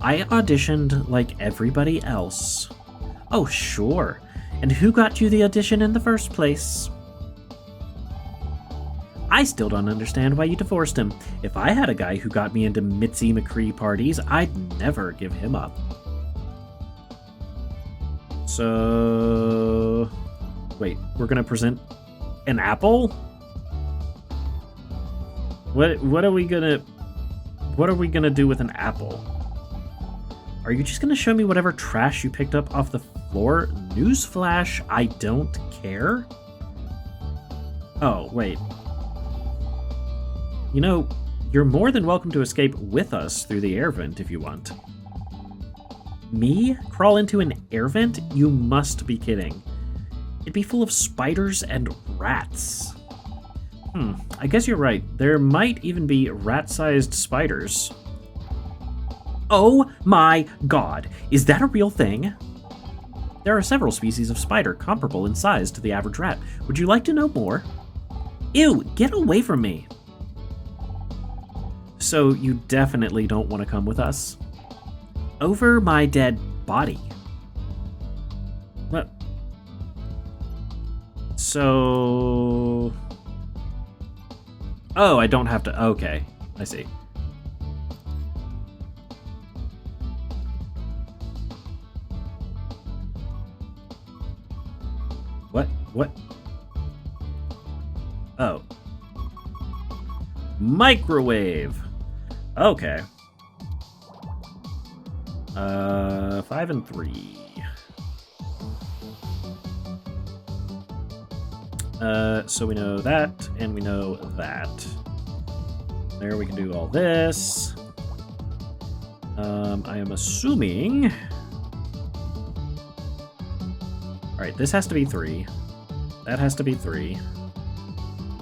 I auditioned like everybody else. Oh, sure. And who got you the audition in the first place? I still don't understand why you divorced him. If I had a guy who got me into Mitzi McCree parties, I'd never give him up. So... Wait, we're gonna present an apple? What are we gonna do with an apple? Are you just gonna show me whatever trash you picked up off the floor? Newsflash, I don't care. Oh, wait. You know, you're more than welcome to escape with us through the air vent if you want. Me? Crawl into an air vent? You must be kidding. It'd be full of spiders and rats. I guess you're right. There might even be rat-sized spiders. Oh my god, is that a real thing? There are several species of spider comparable in size to the average rat. Would you like to know more? Ew, get away from me. So you definitely don't want to come with us? Over my dead body. What? So... Oh, I don't have to... Okay, I see. What? Oh. Microwave! Okay. 5 and 3. So we know that, and we know that. There, we can do all this. I am assuming... Alright, this has to be 3. That has to be 3.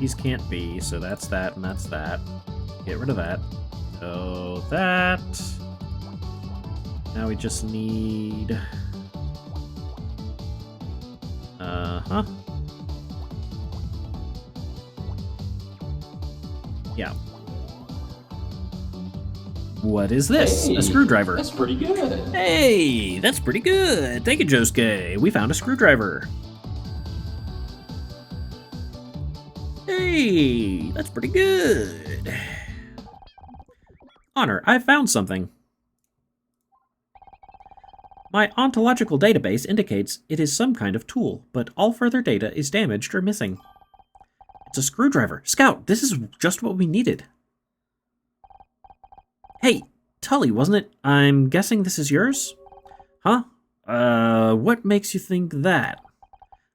These can't be, so that's that, and that's that. Get rid of that. So that... Now we just need... Yeah. What is this? Hey, A screwdriver. That's pretty good. Hey, that's pretty good. Thank you, Josuke. We found a screwdriver. Hey, that's pretty good. Honor, I found something. My ontological database indicates it is some kind of tool, but all further data is damaged or missing. It's a screwdriver. Scout, this is just what we needed. Hey, Tully, wasn't it? I'm guessing this is yours? Huh? What makes you think that?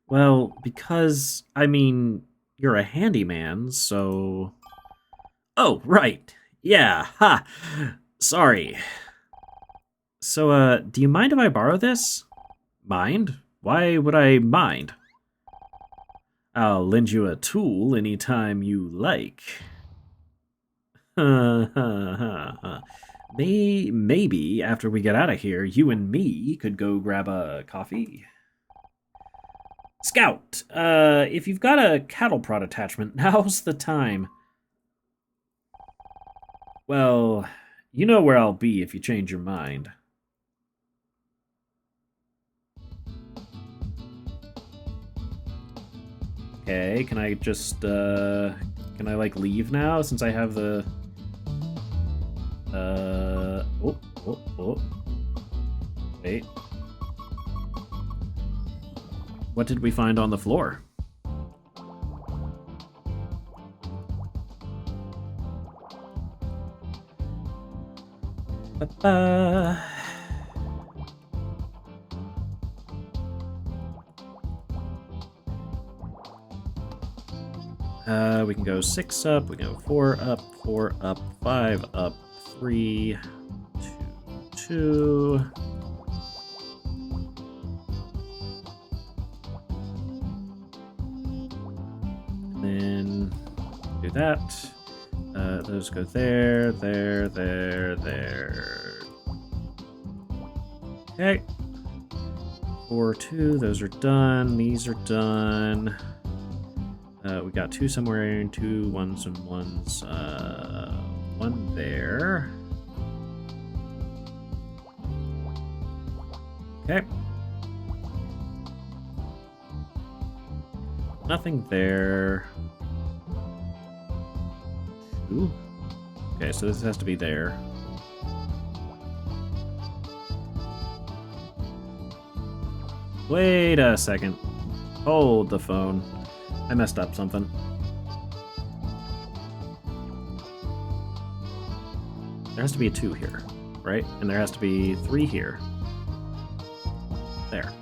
Well, because, I mean, you're a handyman, so... Oh, right. Yeah, ha! Sorry. So, do you mind if I borrow this? Mind? Why would I mind? I'll lend you a tool anytime you like. Maybe after we get out of here, you and me could go grab a coffee. Scout, if you've got a cattle prod attachment, now's the time. Well, you know where I'll be if you change your mind. Okay, can I just, can I, like, leave now since I have the... Wait. What did we find on the floor? Ba-ba. We can go 6 up, we can go 4 up, 5 up, 3, 2, 2. And then do that. Those go there, there, there, there. Okay. 4, 2, those are done. These are done. We got 2 somewhere, 2 ones and ones. 1 there. Okay. Nothing there. 2. Okay, so this has to be there. Wait a second. Hold the phone. I messed up something. There has to be a 2 here, right? And there has to be 3 here. There.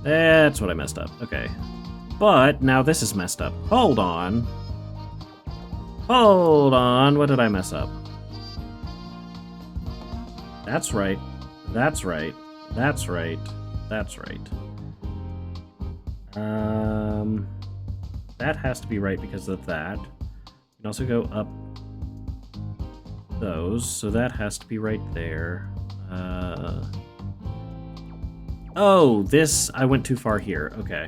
That's what I messed up. Okay. But now this is messed up. Hold on. Hold on. What did I mess up? That's right. That's right. That's right. That's right. That has to be right because of that. You can also go up those, so that has to be right there. Oh, this, I went too far here. Okay.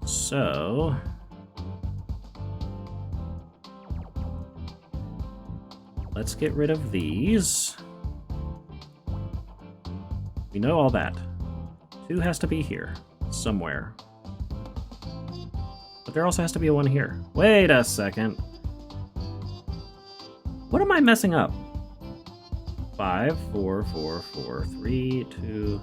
So... let's get rid of these. We know all that. 2 has to be here, somewhere. But there also has to be a 1 here. Wait a second. What am I messing up? 5, 4, 4, 4, 3, 2...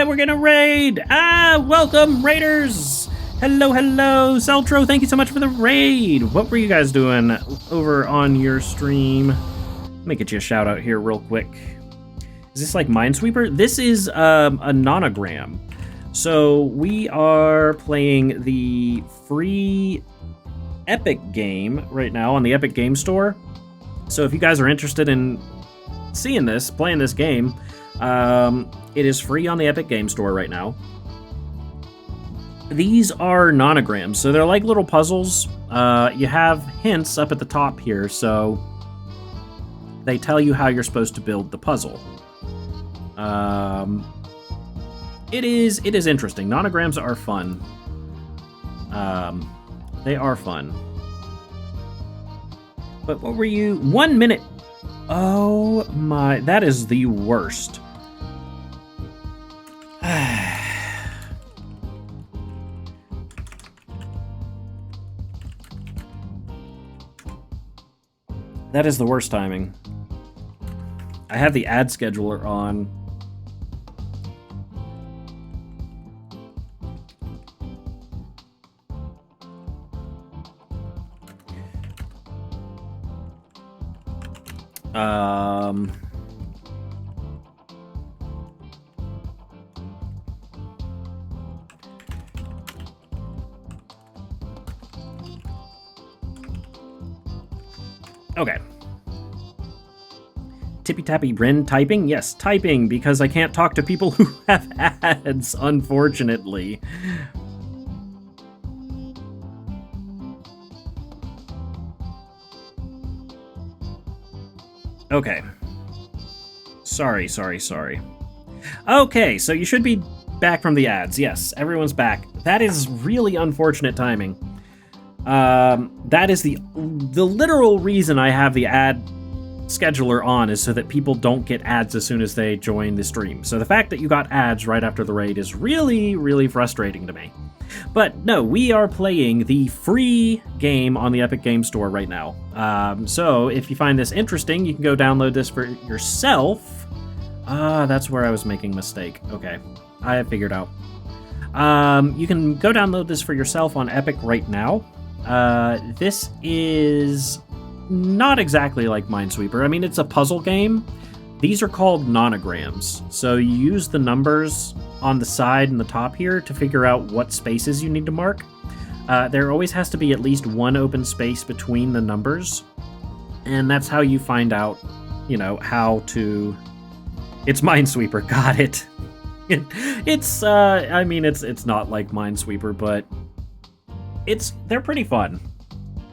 we're gonna raid! Welcome, raiders! Hello, hello! Celtro, thank you so much for the raid! What were you guys doing over on your stream? Let me get you a shout out here real quick. Is this like Minesweeper? This is a nonogram. So we are playing the free Epic game right now on the Epic Game Store. So if you guys are interested in seeing this, playing this game, it is free on the Epic Game Store right now. These are nonograms, so they're like little puzzles. You have hints up at the top here, so they tell you how you're supposed to build the puzzle. It is interesting. Nonograms are fun. They are fun. But what were you? 1 minute. Oh my, that is the worst. That is the worst timing. I have the ad scheduler on. Okay. Tippy Tappy Ren typing? Yes, typing, because I can't talk to people who have ads, unfortunately. Okay. Sorry. Okay, so you should be back from the ads. Yes, everyone's back. That is really unfortunate timing. That is the literal reason I have the ad scheduler on, is so that people don't get ads as soon as they join the stream. So the fact that you got ads right after the raid is really, really frustrating to me. But no, we are playing the free game on the Epic Game Store right now. So if you find this interesting, you can go download this for yourself. That's where I was making a mistake. Okay, I have figured out. You can go download this for yourself on Epic right now. This is not exactly like Minesweeper. I mean, it's a puzzle game. These are called nonograms. So you use the numbers on the side and the top here to figure out what spaces you need to mark. There always has to be at least one open space between the numbers. And that's how you find out, you know, how to... It's Minesweeper, got it. I mean, it's not like Minesweeper, but they're pretty fun.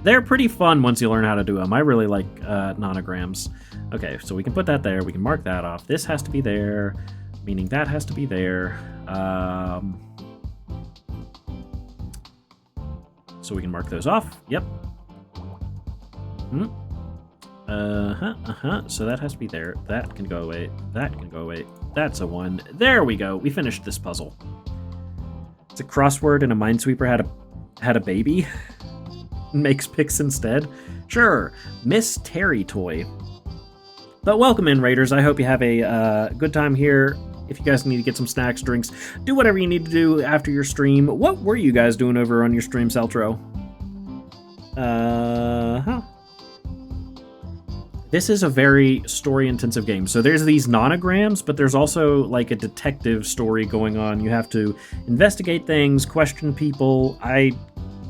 They're pretty fun once you learn how to do them. I really like nonograms. Okay, so we can put that there. We can mark that off. This has to be there, meaning that has to be there. So we can mark those off. Yep. So that has to be there. That can go away. That can go away. That's a 1. There we go. We finished this puzzle. It's a crossword and a Minesweeper had a baby. Makes picks instead. Sure, Miss Terry toy. But welcome in, Raiders. I hope you have a good time here. If you guys need to get some snacks, drinks, do whatever you need to do after your stream. What were you guys doing over on your stream, Celtro? This is a very story-intensive game. So there's these nonograms, but there's also like a detective story going on. You have to investigate things, question people. I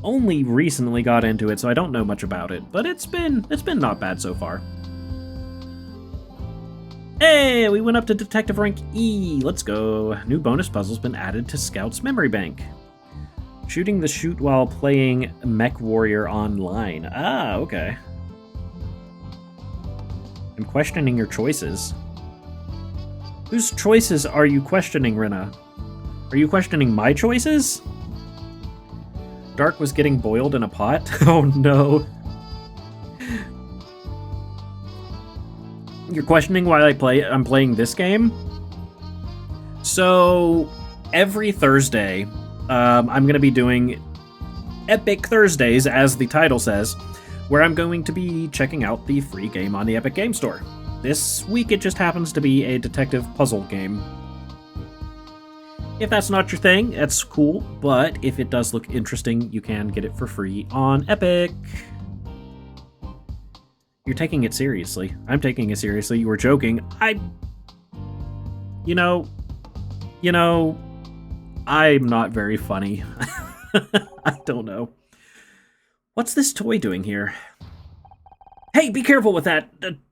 only recently got into it, so I don't know much about it, but it's been not bad so far. Hey, we went up to Detective Rank E. Let's go. New bonus puzzle's been added to Scout's Memory Bank. Shooting the chute while playing Mech Warrior online. Ah, okay. I'm questioning your choices. Whose choices are you questioning, Rena? Are you questioning my choices? Dark was getting boiled in a pot? Oh no. You're questioning why I'm playing this game? So, every Thursday, I'm going to be doing Epic Thursdays, as the title says, where I'm going to be checking out the free game on the Epic Game Store. This week it just happens to be a detective puzzle game. If that's not your thing, that's cool, but if it does look interesting, you can get it for free on Epic. You're taking it seriously. I'm taking it seriously. You were joking. You know, I'm not very funny. I don't know. What's this toy doing here? Hey, be careful with that.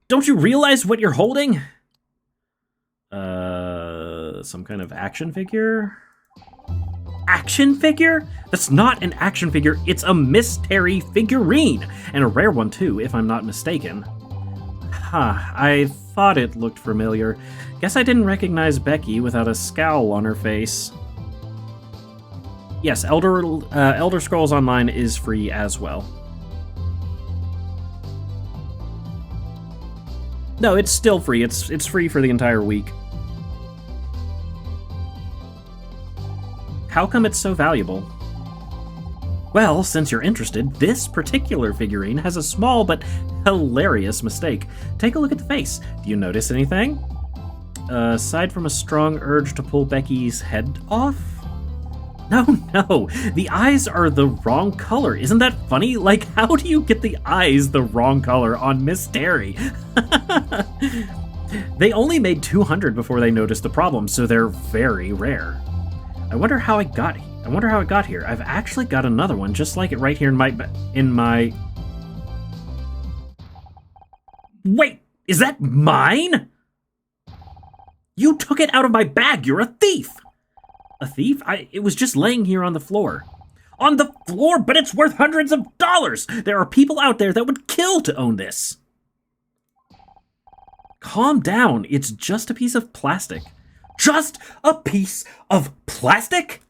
Don't you realize what you're holding? Some kind of action figure? Action figure? That's not an action figure, it's a Miss Terry figurine, and a rare one too, if I'm not mistaken. I thought it looked familiar. Guess I didn't recognize Becky without a scowl on her face. Yes, Elder Scrolls Online is free as well. No, it's still free. It's free for the entire week. How come it's so valuable? Well, since you're interested, this particular figurine has a small but hilarious mistake. Take a look at the face. Do you notice anything? Aside from a strong urge to pull Becky's head off? No, the eyes are the wrong color. Isn't that funny? Like, how do you get the eyes the wrong color on Miss Terry? They only made 200 before they noticed the problem, so they're very rare. I wonder how it got here. I've actually got another one just like it right here in my... Wait, is that mine? You took it out of my bag. You're a thief. A thief? It was just laying here on the floor. On the floor? But it's worth hundreds of dollars! There are people out there that would kill to own this. Calm down. It's just a piece of plastic. Just a piece of plastic?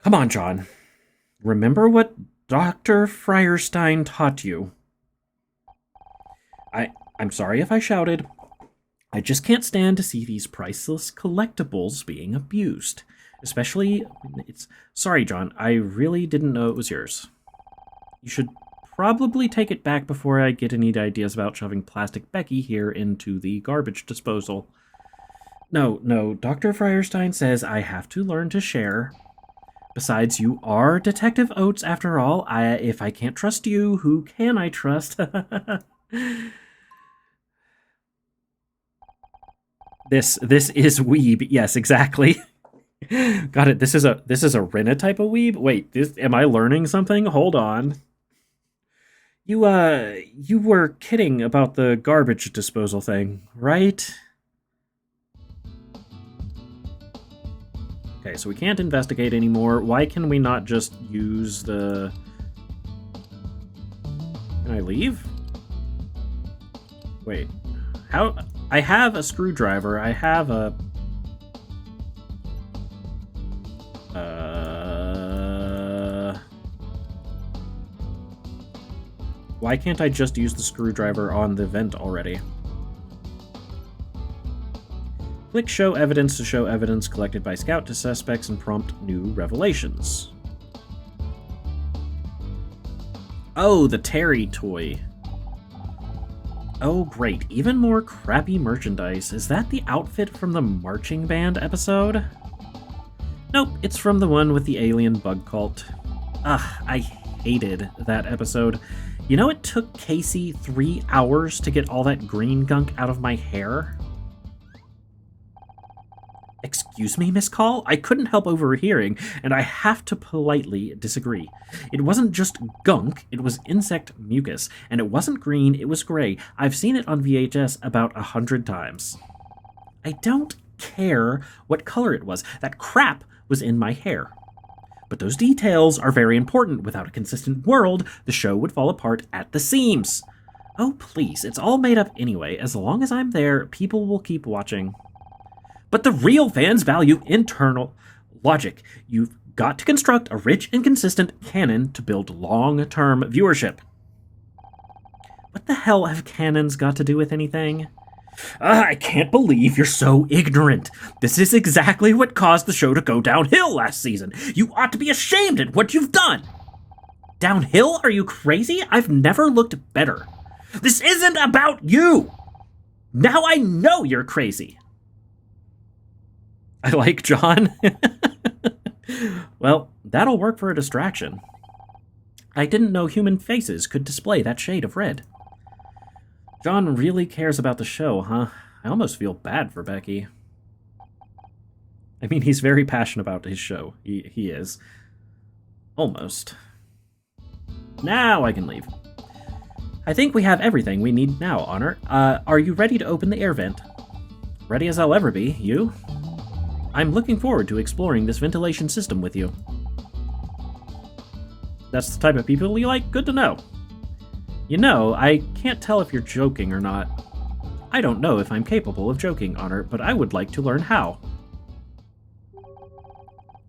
Come on, John. Remember what Dr. Feuerstein taught you. I'm sorry if I shouted. I just can't stand to see these priceless collectibles being abused. Especially when it's... Sorry, John. I really didn't know it was yours. You should probably take it back before I get any ideas about shoving Plastic Becky here into the garbage disposal. No. Dr. Feuerstein says I have to learn to share. Besides, you are Detective Oates after all. If I can't trust you, who can I trust? This is weeb. Yes, exactly. Got it. This is a Rena type of weeb. Wait, am I learning something? Hold on. You were kidding about the garbage disposal thing, right? Okay, so we can't investigate anymore. Why can we not just use the... Can I leave? Wait. How... I have a screwdriver. I have a... Why can't I just use the screwdriver on the vent already? Click Show Evidence to show evidence collected by Scout to suspects and prompt new revelations. Oh, the Terry toy. Oh, great. Even more crappy merchandise. Is that the outfit from the marching band episode? Nope, it's from the one with the alien bug cult. I hated that episode. You know it took Casey 3 hours to get all that green gunk out of my hair? Excuse me, Miss Call? I couldn't help overhearing, and I have to politely disagree. It wasn't just gunk, it was insect mucus, and it wasn't green, it was gray. I've seen it on VHS about 100 times. I don't care what color it was. That crap was in my hair. But those details are very important. Without a consistent world, the show would fall apart at the seams. Oh, please, it's all made up anyway. As long as I'm there, people will keep watching. But the real fans value internal logic. You've got to construct a rich and consistent canon to build long-term viewership. What the hell have canons got to do with anything? I can't believe you're so ignorant. This is exactly what caused the show to go downhill last season. You ought to be ashamed at what you've done. Downhill? Are you crazy? I've never looked better. This isn't about you. Now I know you're crazy. I like John. Well, that'll work for a distraction. I didn't know human faces could display that shade of red. John really cares about the show, huh? I almost feel bad for Becky. I mean, he's very passionate about his show. He is. Almost. Now I can leave. I think we have everything we need now, Honor. Are you ready to open the air vent? Ready as I'll ever be. You? I'm looking forward to exploring this ventilation system with you. That's the type of people you like? Good to know. You know, I can't tell if you're joking or not. I don't know if I'm capable of joking, Honor, but I would like to learn how.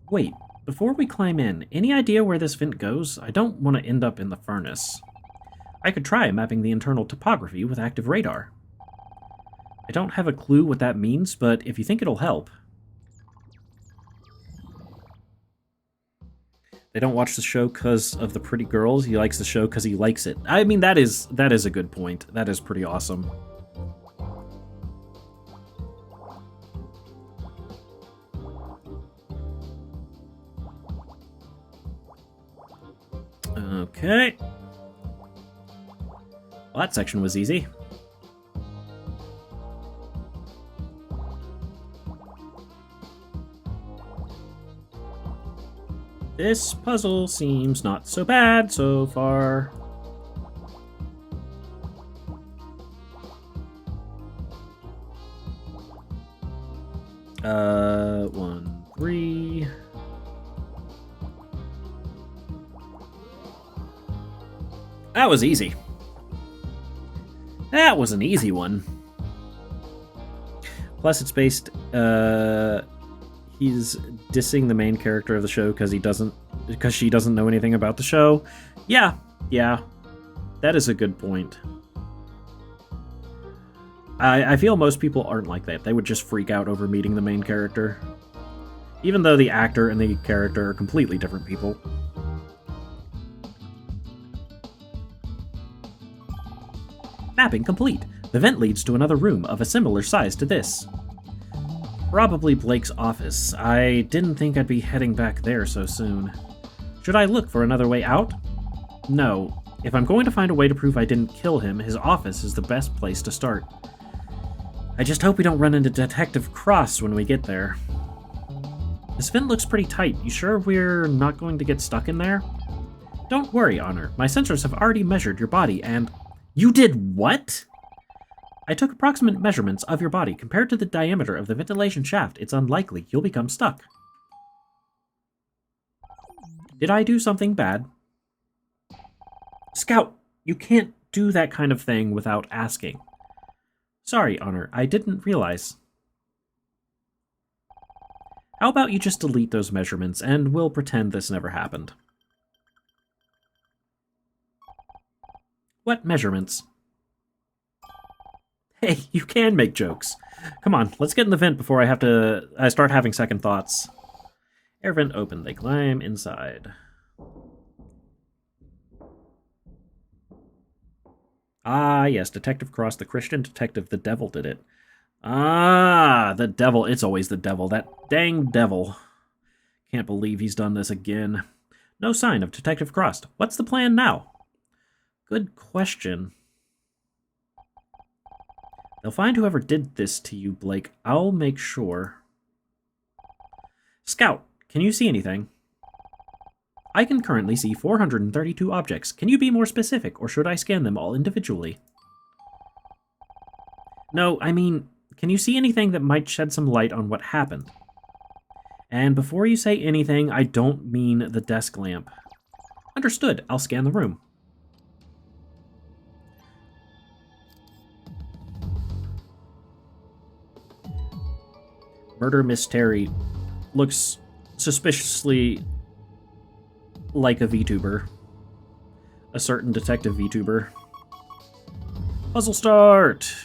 Wait, before we climb in, any idea where this vent goes? I don't want to end up in the furnace. I could try mapping the internal topography with active radar. I don't have a clue what that means, but if you think it'll help. They don't watch the show because of the pretty girls. He likes the show because he likes it. I mean, that is a good point. That is pretty awesome. Okay. Well, that section was easy. This puzzle seems not so bad so far. One, three. That was easy. That was an easy one. Plus, it's based, he's dissing the main character of the show because she doesn't know anything about the show. Yeah, that is a good point. I feel most people aren't like that. They would just freak out over meeting the main character, even though the actor and the character are completely different people. Mapping complete. The vent leads to another room of a similar size to this. Probably Blake's office. I didn't think I'd be heading back there so soon. Should I look for another way out? No. If I'm going to find a way to prove I didn't kill him, his office is the best place to start. I just hope we don't run into Detective Cross when we get there. This vent looks pretty tight. You sure we're not going to get stuck in there? Don't worry, Honor. My sensors have already measured your body and... You did what? I took approximate measurements of your body. Compared to the diameter of the ventilation shaft, it's unlikely you'll become stuck. Did I do something bad? Scout, you can't do that kind of thing without asking. Sorry, Honor, I didn't realize. How about you just delete those measurements and we'll pretend this never happened. What measurements? Hey, you can make jokes. Come on, let's get in the vent before I start having second thoughts. Air vent open. They climb inside. Ah, yes, Detective Cross, the Christian detective, the devil did it. Ah, the devil. It's always the devil. That dang devil. Can't believe he's done this again. No sign of Detective Cross. What's the plan now? Good question. They'll find whoever did this to you, Blake. I'll make sure. Scout, can you see anything? I can currently see 432 objects. Can you be more specific, or should I scan them all individually? No, I mean, can you see anything that might shed some light on what happened? And before you say anything, I don't mean the desk lamp. Understood. I'll scan the room. Murder Mystery looks suspiciously like a VTuber. A certain detective VTuber. Puzzle start!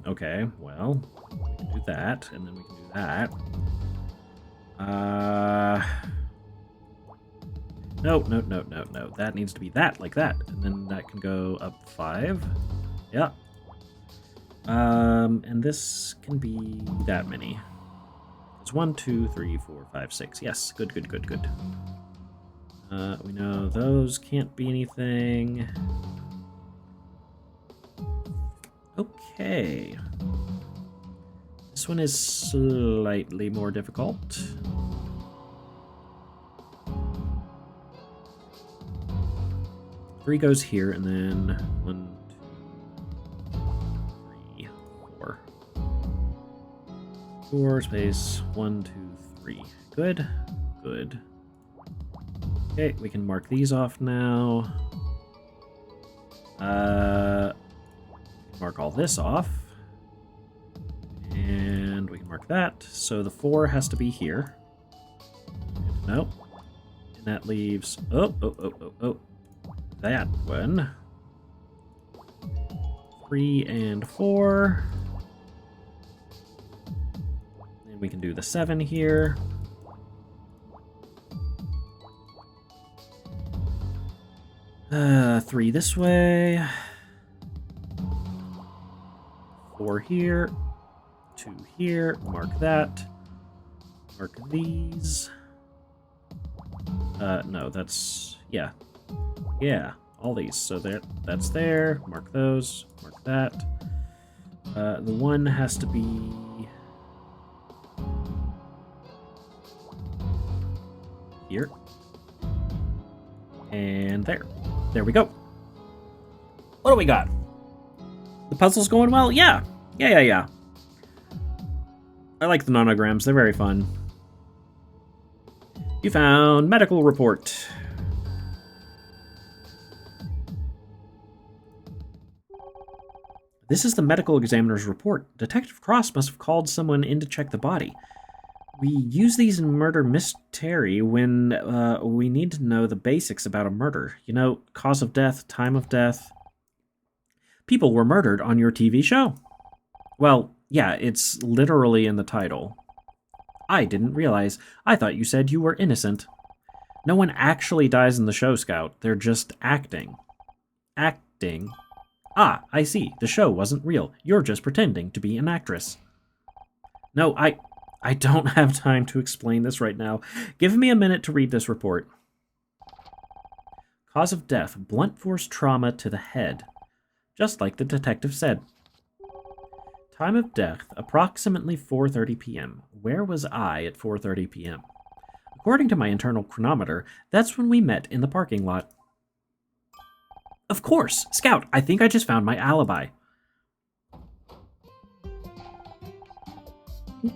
Okay, well, we can do that, and then we can do that. No. That needs to be that, like that. And then that can go up 5. Yeah. And this can be that many. It's 1, 2, 3, 4, 5, 6. Yes, good. We know those can't be anything. Okay. This one is slightly more difficult. Three goes here, and then 1, 2, 3, 4. 4 space 1, 2, 3. Good. Good. Okay, we can mark these off now. Mark all this off. And we can mark that. So the 4 has to be here. Nope. And that leaves... Oh. That one. 3 and 4. And we can do the 7 here. Three this way. 4 here. 2 here. Mark that. Mark these. No, that's... Yeah. Yeah, all these. So that's there. Mark those. Mark that. The 1 has to be... here. And there. There we go. What do we got? The puzzle's going well? Yeah. Yeah. I like the nonograms. They're very fun. You found medical report. This is the medical examiner's report. Detective Cross must have called someone in to check the body. We use these in murder mystery when we need to know the basics about a murder. You know, cause of death, time of death. People were murdered on your TV show. Well, yeah, it's literally in the title. I didn't realize. I thought you said you were innocent. No one actually dies in the show, Scout. They're just acting. Acting? Ah, I see. The show wasn't real. You're just pretending to be an actress. No, I don't have time to explain this right now. Give me a minute to read this report. Cause of death, blunt force trauma to the head. Just like the detective said. Time of death, approximately 4:30 p.m. Where was I at 4:30 p.m.? According to my internal chronometer, that's when we met in the parking lot. Of course! Scout, I think I just found my alibi.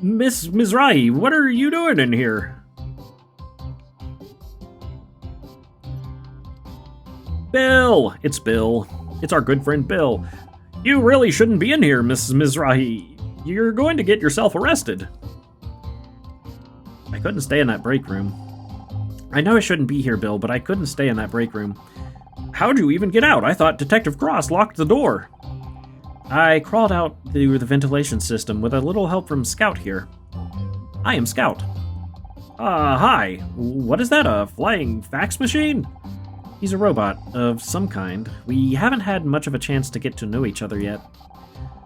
Miss Mizrahi, what are you doing in here? Bill! It's Bill. It's our good friend Bill. You really shouldn't be in here, Mrs. Mizrahi. You're going to get yourself arrested. I couldn't stay in that break room. I know I shouldn't be here, Bill, but I couldn't stay in that break room. How'd you even get out? I thought Detective Cross locked the door. I crawled out through the ventilation system with a little help from Scout here. I am Scout. Hi. What is that, a flying fax machine? He's a robot of some kind. We haven't had much of a chance to get to know each other yet.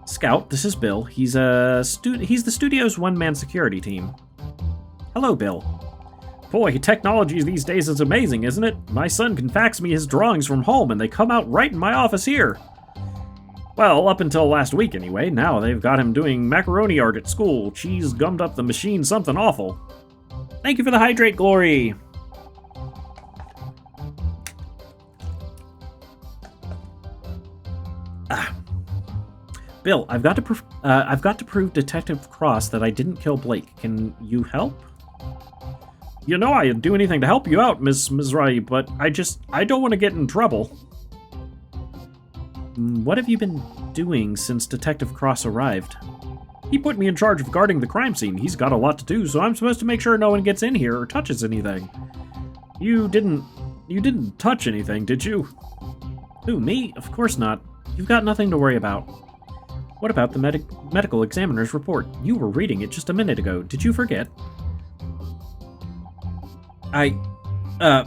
Scout, this is Bill. He's the studio's one-man security team. Hello, Bill. Boy, technology these days is amazing, isn't it? My son can fax me his drawings from home and they come out right in my office here. Well, up until last week anyway. Now they've got him doing macaroni art at school. Cheese gummed up the machine something awful. Thank you for the hydrate, Glory. Bill, I've got to prove Detective Cross that I didn't kill Blake. Can you help? You know I'd do anything to help you out, Miss Mizrahi, but I don't want to get in trouble. What have you been doing since Detective Cross arrived? He put me in charge of guarding the crime scene. He's got a lot to do, so I'm supposed to make sure no one gets in here or touches anything. You didn't touch anything, did you? Who, me? Of course not. You've got nothing to worry about. What about the medical examiner's report? You were reading it just a minute ago. Did you forget? The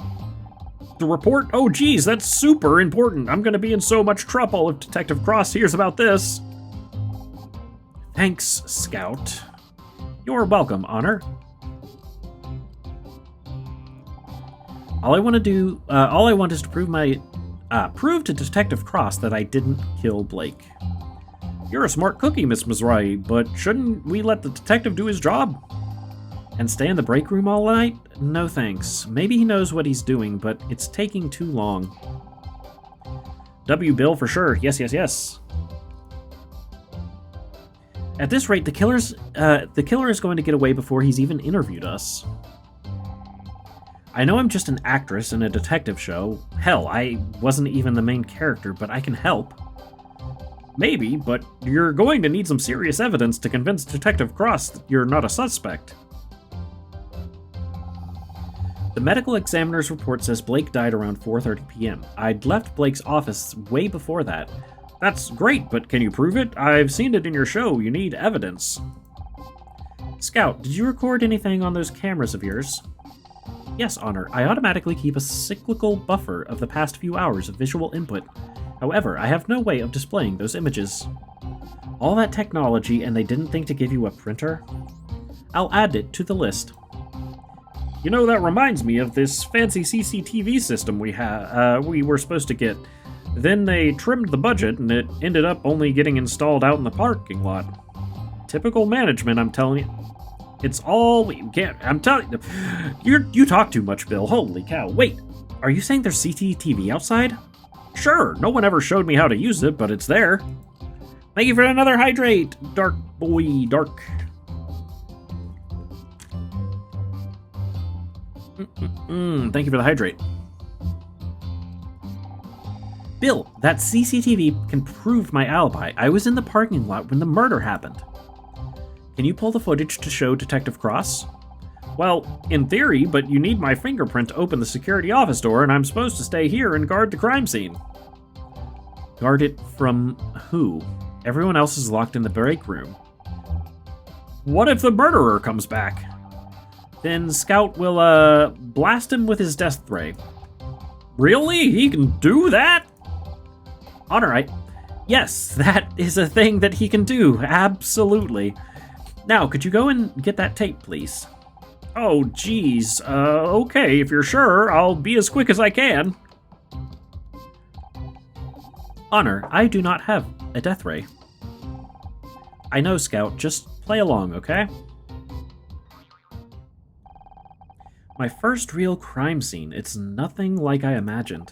report? Oh, geez, that's super important. I'm gonna be in so much trouble if Detective Cross hears about this. Thanks, Scout. You're welcome, Honor. All I want is to prove to Detective Cross that I didn't kill Blake. You're a smart cookie, Miss Mizrahi, but shouldn't we let the detective do his job? And stay in the break room all night? No thanks. Maybe he knows what he's doing, but it's taking too long. W. Bill for sure. Yes, yes, yes. At this rate, the killer is going to get away before he's even interviewed us. I know I'm just an actress in a detective show. Hell, I wasn't even the main character, but I can help. Maybe, but you're going to need some serious evidence to convince Detective Cross that you're not a suspect. The medical examiner's report says Blake died around 4:30 p.m. I'd left Blake's office way before that. That's great, but can you prove it? I've seen it in your show. You need evidence. Scout, did you record anything on those cameras of yours? Yes, Honor. I automatically keep a cyclical buffer of the past few hours of visual input. However, I have no way of displaying those images. All that technology and they didn't think to give you a printer? I'll add it to the list. You know, that reminds me of this fancy CCTV system we were supposed to get. Then they trimmed the budget and it ended up only getting installed out in the parking lot. Typical management, I'm telling you. It's all we get. I'm telling you. You talk too much, Bill. Holy cow. Wait, are you saying there's CCTV outside? Sure, no one ever showed me how to use it, but it's there. Thank you for another hydrate, Dark Boy Dark. Thank you for the hydrate. Bill, that CCTV can prove my alibi. I was in the parking lot when the murder happened. Can you pull the footage to show Detective Cross? Well, in theory, but you need my fingerprint to open the security office door, and I'm supposed to stay here and guard the crime scene. Guard it from who? Everyone else is locked in the break room. What if the murderer comes back? Then Scout will, blast him with his death ray. Really? He can do that? Honor, yes, that is a thing that he can do, absolutely. Now, could you go and get that tape, please? Oh, geez. Okay, if you're sure, I'll be as quick as I can. Honor, I do not have a death ray. I know, Scout. Just play along, okay? My first real crime scene. It's nothing like I imagined.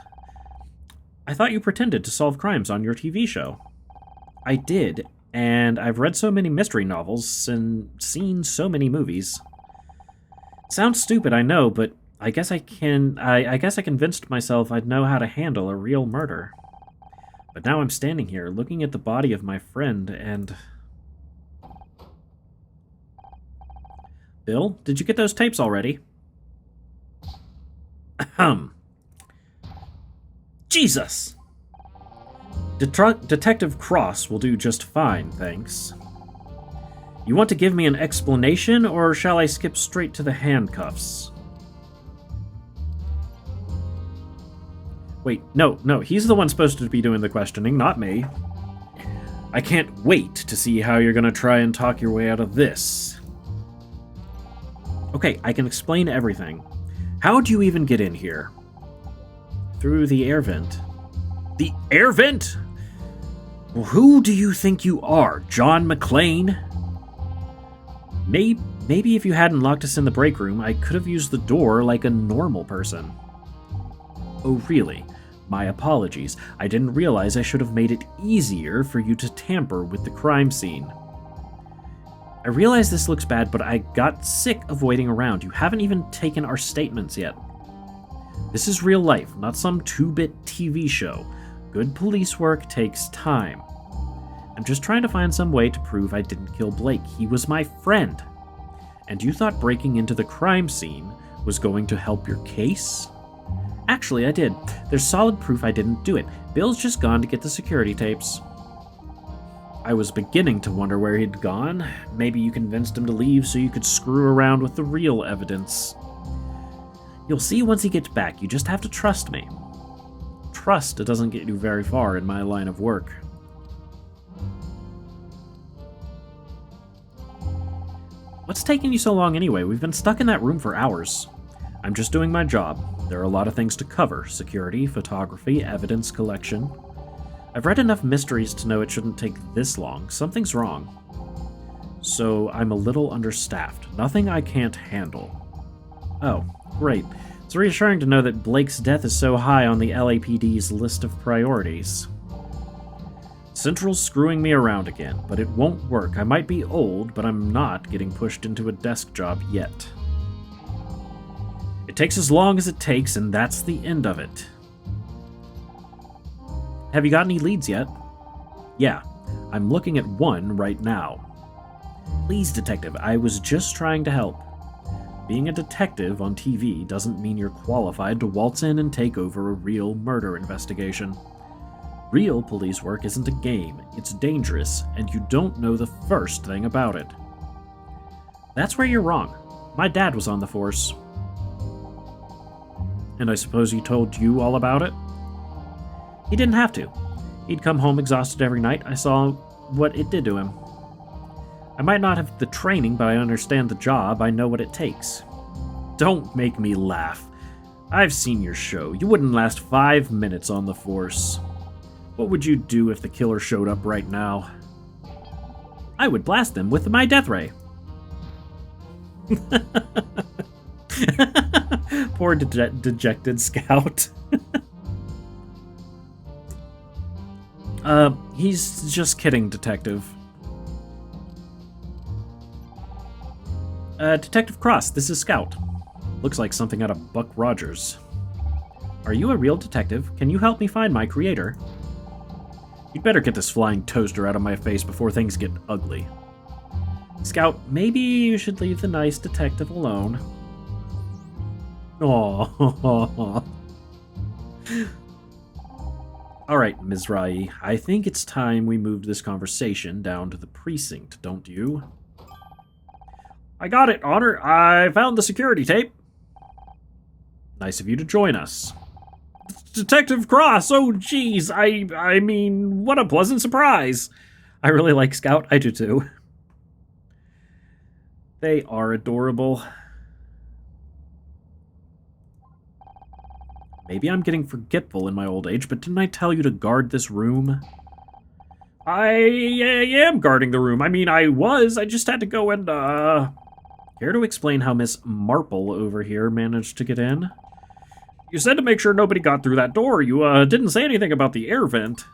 I thought you pretended to solve crimes on your TV show. I did, and I've read so many mystery novels and seen so many movies. Sounds stupid, I know, but I guess I convinced myself I'd know how to handle a real murder. But now I'm standing here looking at the body of my friend and... Bill, did you get those tapes already? Ahem. Jesus! Detective Cross will do just fine, thanks. You want to give me an explanation, or shall I skip straight to the handcuffs? Wait, no, he's the one supposed to be doing the questioning, not me. I can't wait to see how you're gonna try and talk your way out of this. Okay, I can explain everything. How'd you even get in here? Through the air vent. The air vent? Well, who do you think you are, John McClane? Maybe if you hadn't locked us in the break room, I could have used the door like a normal person. Oh, really? My apologies. I didn't realize I should have made it easier for you to tamper with the crime scene. I realize this looks bad, but I got sick of waiting around. You haven't even taken our statements yet. This is real life, not some 2-bit TV show. Good police work takes time. I'm just trying to find some way to prove I didn't kill Blake. He was my friend. And you thought breaking into the crime scene was going to help your case? Actually, I did. There's solid proof I didn't do it. Bill's just gone to get the security tapes. I was beginning to wonder where he'd gone. Maybe you convinced him to leave so you could screw around with the real evidence. You'll see once he gets back. You just have to trust me. Trust doesn't get you very far in my line of work. What's taking you so long anyway? We've been stuck in that room for hours. I'm just doing my job. There are a lot of things to cover. Security, photography, evidence collection. I've read enough mysteries to know it shouldn't take this long. Something's wrong. So I'm a little understaffed. Nothing I can't handle. Oh, great. It's reassuring to know that Blake's death is so high on the LAPD's list of priorities. Central's screwing me around again, but it won't work. I might be old, but I'm not getting pushed into a desk job yet. It takes as long as it takes, and that's the end of it. Have you got any leads yet? Yeah, I'm looking at one right now. Please, detective, I was just trying to help. Being a detective on TV doesn't mean you're qualified to waltz in and take over a real murder investigation. Real police work isn't a game, it's dangerous, and you don't know the first thing about it. That's where you're wrong. My dad was on the force. And I suppose he told you all about it? He didn't have to. He'd come home exhausted every night. I saw what it did to him. I might not have the training, but I understand the job. I know what it takes. Don't make me laugh. I've seen your show. You wouldn't last 5 minutes on the force. What would you do if the killer showed up right now? I would blast them with my death ray. Poor dejected scout. He's just kidding, detective. Detective Cross, this is Scout. Looks like something out of Buck Rogers. Are you a real detective? Can you help me find my creator? You'd better get this flying toaster out of my face before things get ugly. Scout, maybe you should leave the nice detective alone. Aww. Alright, Ms. Rai, I think it's time we moved this conversation down to the precinct, don't you? I got it, Honor. I found the security tape. Nice of you to join us. Detective Cross, oh geez, I mean, what a pleasant surprise. I really like Scout, I do too. They are adorable. Maybe I'm getting forgetful in my old age, but didn't I tell you to guard this room? I am guarding the room. I mean, I just had to go and, Care to explain how Miss Marple over here managed to get in? You said to make sure nobody got through that door. You, didn't say anything about the air vent.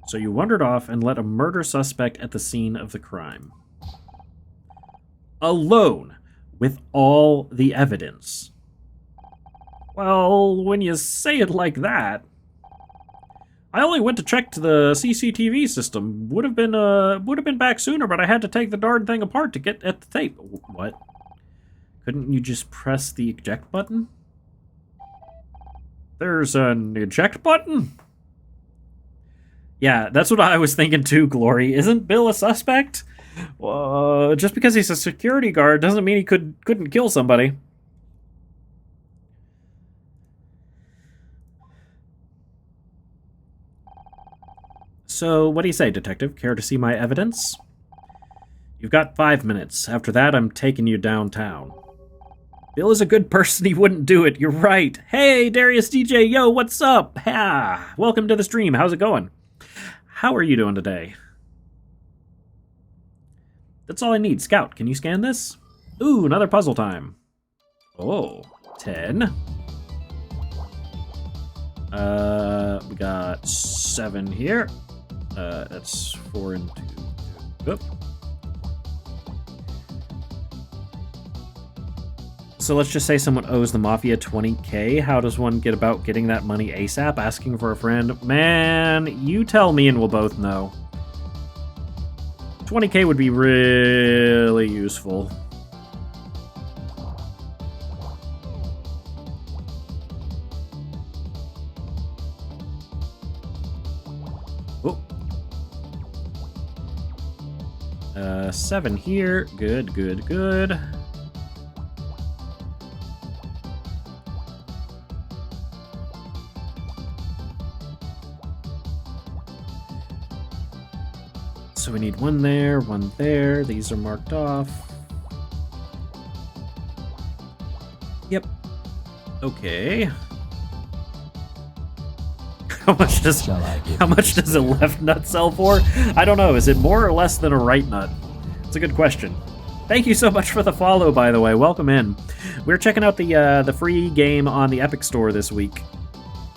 So you wandered off and let a murder suspect at the scene of the crime. Alone, with all the evidence. Well, when you say it like that... I only went to check to the CCTV system. Would have been back sooner, but I had to take the darn thing apart to get at the tape. What? Couldn't you just press the eject button? There's an eject button? Yeah, that's what I was thinking too, Glory. Isn't Bill a suspect? Just because he's a security guard doesn't mean he couldn't kill somebody. So, what do you say, Detective? Care to see my evidence? You've got 5 minutes. After that, I'm taking you downtown. Bill is a good person. He wouldn't do it. You're right. Hey, Darius DJ. Yo, what's up? Ha! Welcome to the stream. How's it going? How are you doing today? That's all I need. Scout, can you scan this? Ooh, another puzzle time. Oh, 10. We got 7 here. That's 4 and 2. Oop. So let's just say someone owes the Mafia 20k. How does one get about getting that money ASAP? Asking for a friend? Man, you tell me and we'll both know. 20k would be really useful. Oh. 7 here. Good, good, good. So we need 1 there, 1 there. These are marked off. Yep. Okay. How much does a left nut sell for? I don't know. Is it more or less than a right nut? It's a good question. Thank you so much for the follow, by the way. Welcome in. We're checking out the free game on the Epic Store this week.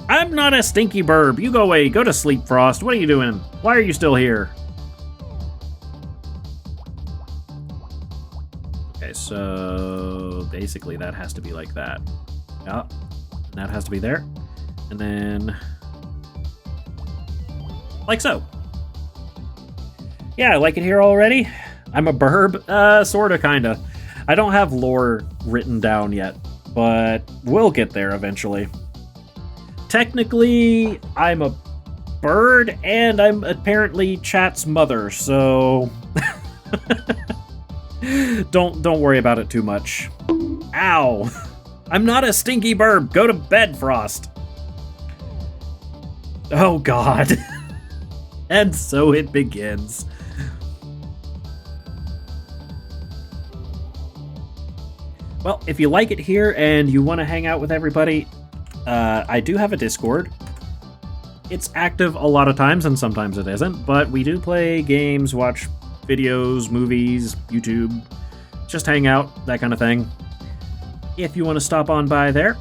I'm not a stinky burb. You go away. Go to sleep, Frost. What are you doing? Why are you still here? Okay, so basically that has to be like that. Yeah, and that has to be there. And then like so. Yeah, I like it here already. I'm a burb, sorta, kinda. I don't have lore written down yet, but we'll get there eventually. Technically, I'm a bird, and I'm apparently Chat's mother, so don't worry about it too much. Ow! I'm not a stinky burb. Go to bed, Frost. Oh God. And so it begins. Well, if you like it here and you want to hang out with everybody, I do have a Discord. It's active a lot of times, and sometimes it isn't, but we do play games, watch videos, movies, YouTube, just hang out, that kind of thing. If you want to stop on by there.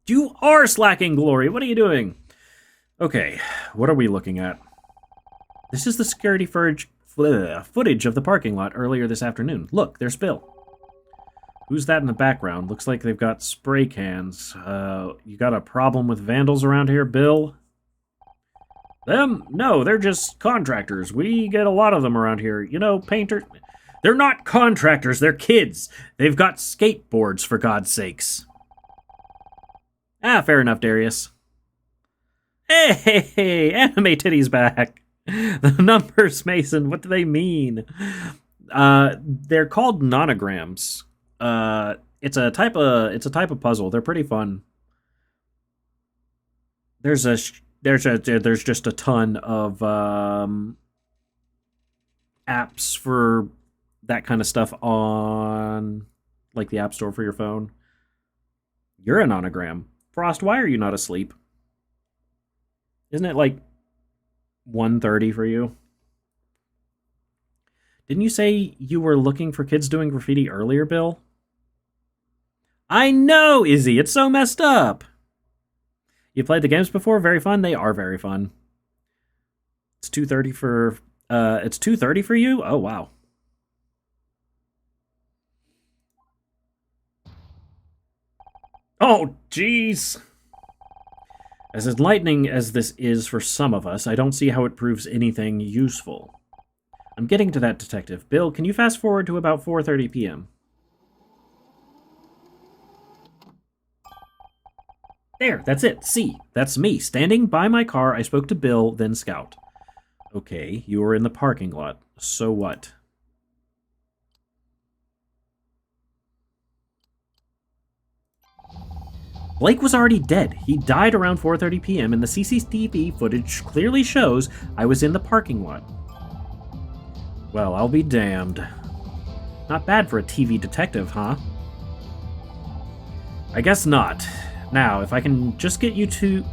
You are slacking, Glory. What are you doing? Okay, what are we looking at? This is the security footage of the parking lot earlier this afternoon. Look, there's Bill. Who's that in the background? Looks like they've got spray cans. You got a problem with vandals around here, Bill? Them? No, they're just contractors. We get a lot of them around here. You know, painters. They're not contractors, they're kids. They've got skateboards, for God's sakes. Ah, fair enough, Darius. Hey, anime titties back. The numbers, Mason, what do they mean? They're called nonograms. It's a type of puzzle. They're pretty fun. There's just a ton of apps for that kind of stuff on like the App Store for your phone. You're a nonogram. Frost, why are you not asleep? Isn't it like 1:30 for you? Didn't you say you were looking for kids doing graffiti earlier, Bill? I know, Izzy. It's so messed up. You played the games before? Very fun. They are very fun. It's 2:30 for. It's 2:30 for you. Oh wow. Oh jeez. As enlightening as this is for some of us, I don't see how it proves anything useful. I'm getting to that, Detective. Bill, can you fast forward to about 4:30 p.m.? There, that's it. See, that's me. Standing by my car, I spoke to Bill, then Scout. Okay, you were in the parking lot. So what? Blake was already dead. He died around 4:30 p.m. and the CCTV footage clearly shows I was in the parking lot. Well, I'll be damned. Not bad for a TV detective, huh? I guess not. Now, if I can just get you to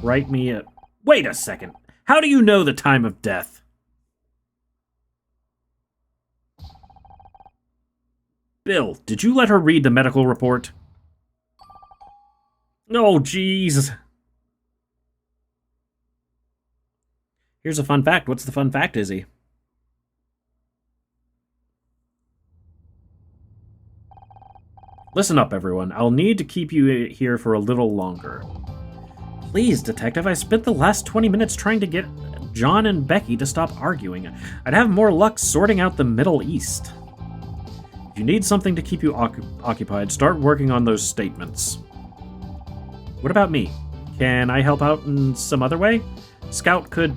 write me a... Wait a second. How do you know the time of death? Bill, did you let her read the medical report? Oh, jeez. Here's a fun fact. What's the fun fact, Izzy? Listen up, everyone. I'll need to keep you here for a little longer. Please, Detective, I spent the last 20 minutes trying to get John and Becky to stop arguing. I'd have more luck sorting out the Middle East. If you need something to keep you occupied, start working on those statements. What about me? Can I help out in some other way? Scout could...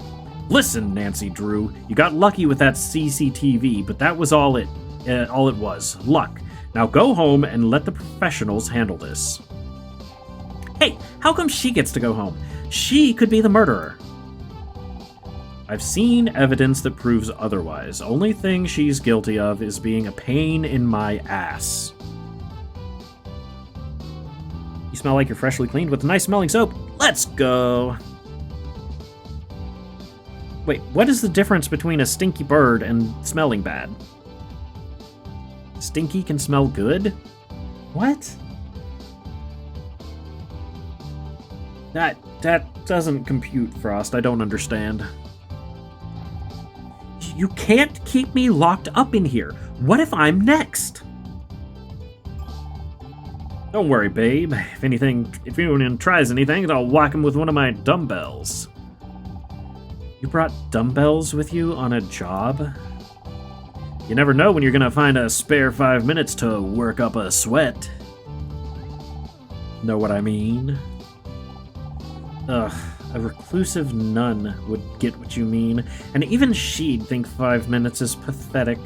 Listen, Nancy Drew, you got lucky with that CCTV, but that was all it was. Luck. Now go home and let the professionals handle this. Hey, how come she gets to go home? She could be the murderer. I've seen evidence that proves otherwise. Only thing she's guilty of is being a pain in my ass. You smell like you're freshly cleaned with a nice smelling soap. Let's go. Wait, what is the difference between a stinky bird and smelling bad? Stinky can smell good? What? That doesn't compute, Frost. I don't understand. You can't keep me locked up in here. What if I'm next? Don't worry, babe. If anyone tries anything, I'll whack him with one of my dumbbells. You brought dumbbells with you on a job? You never know when you're gonna find a spare 5 minutes to work up a sweat. Know what I mean? Ugh, a reclusive nun would get what you mean, and even she'd think 5 minutes is pathetic.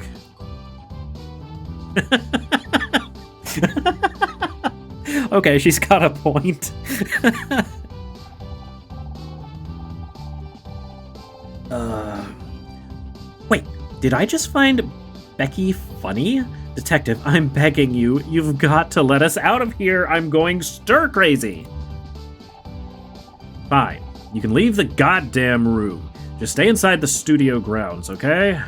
Okay, she's got a point. Wait, did I just find Becky funny? Detective, I'm begging you, you've got to let us out of here. I'm going stir crazy. Fine, you can leave the goddamn room. Just stay inside the studio grounds, okay?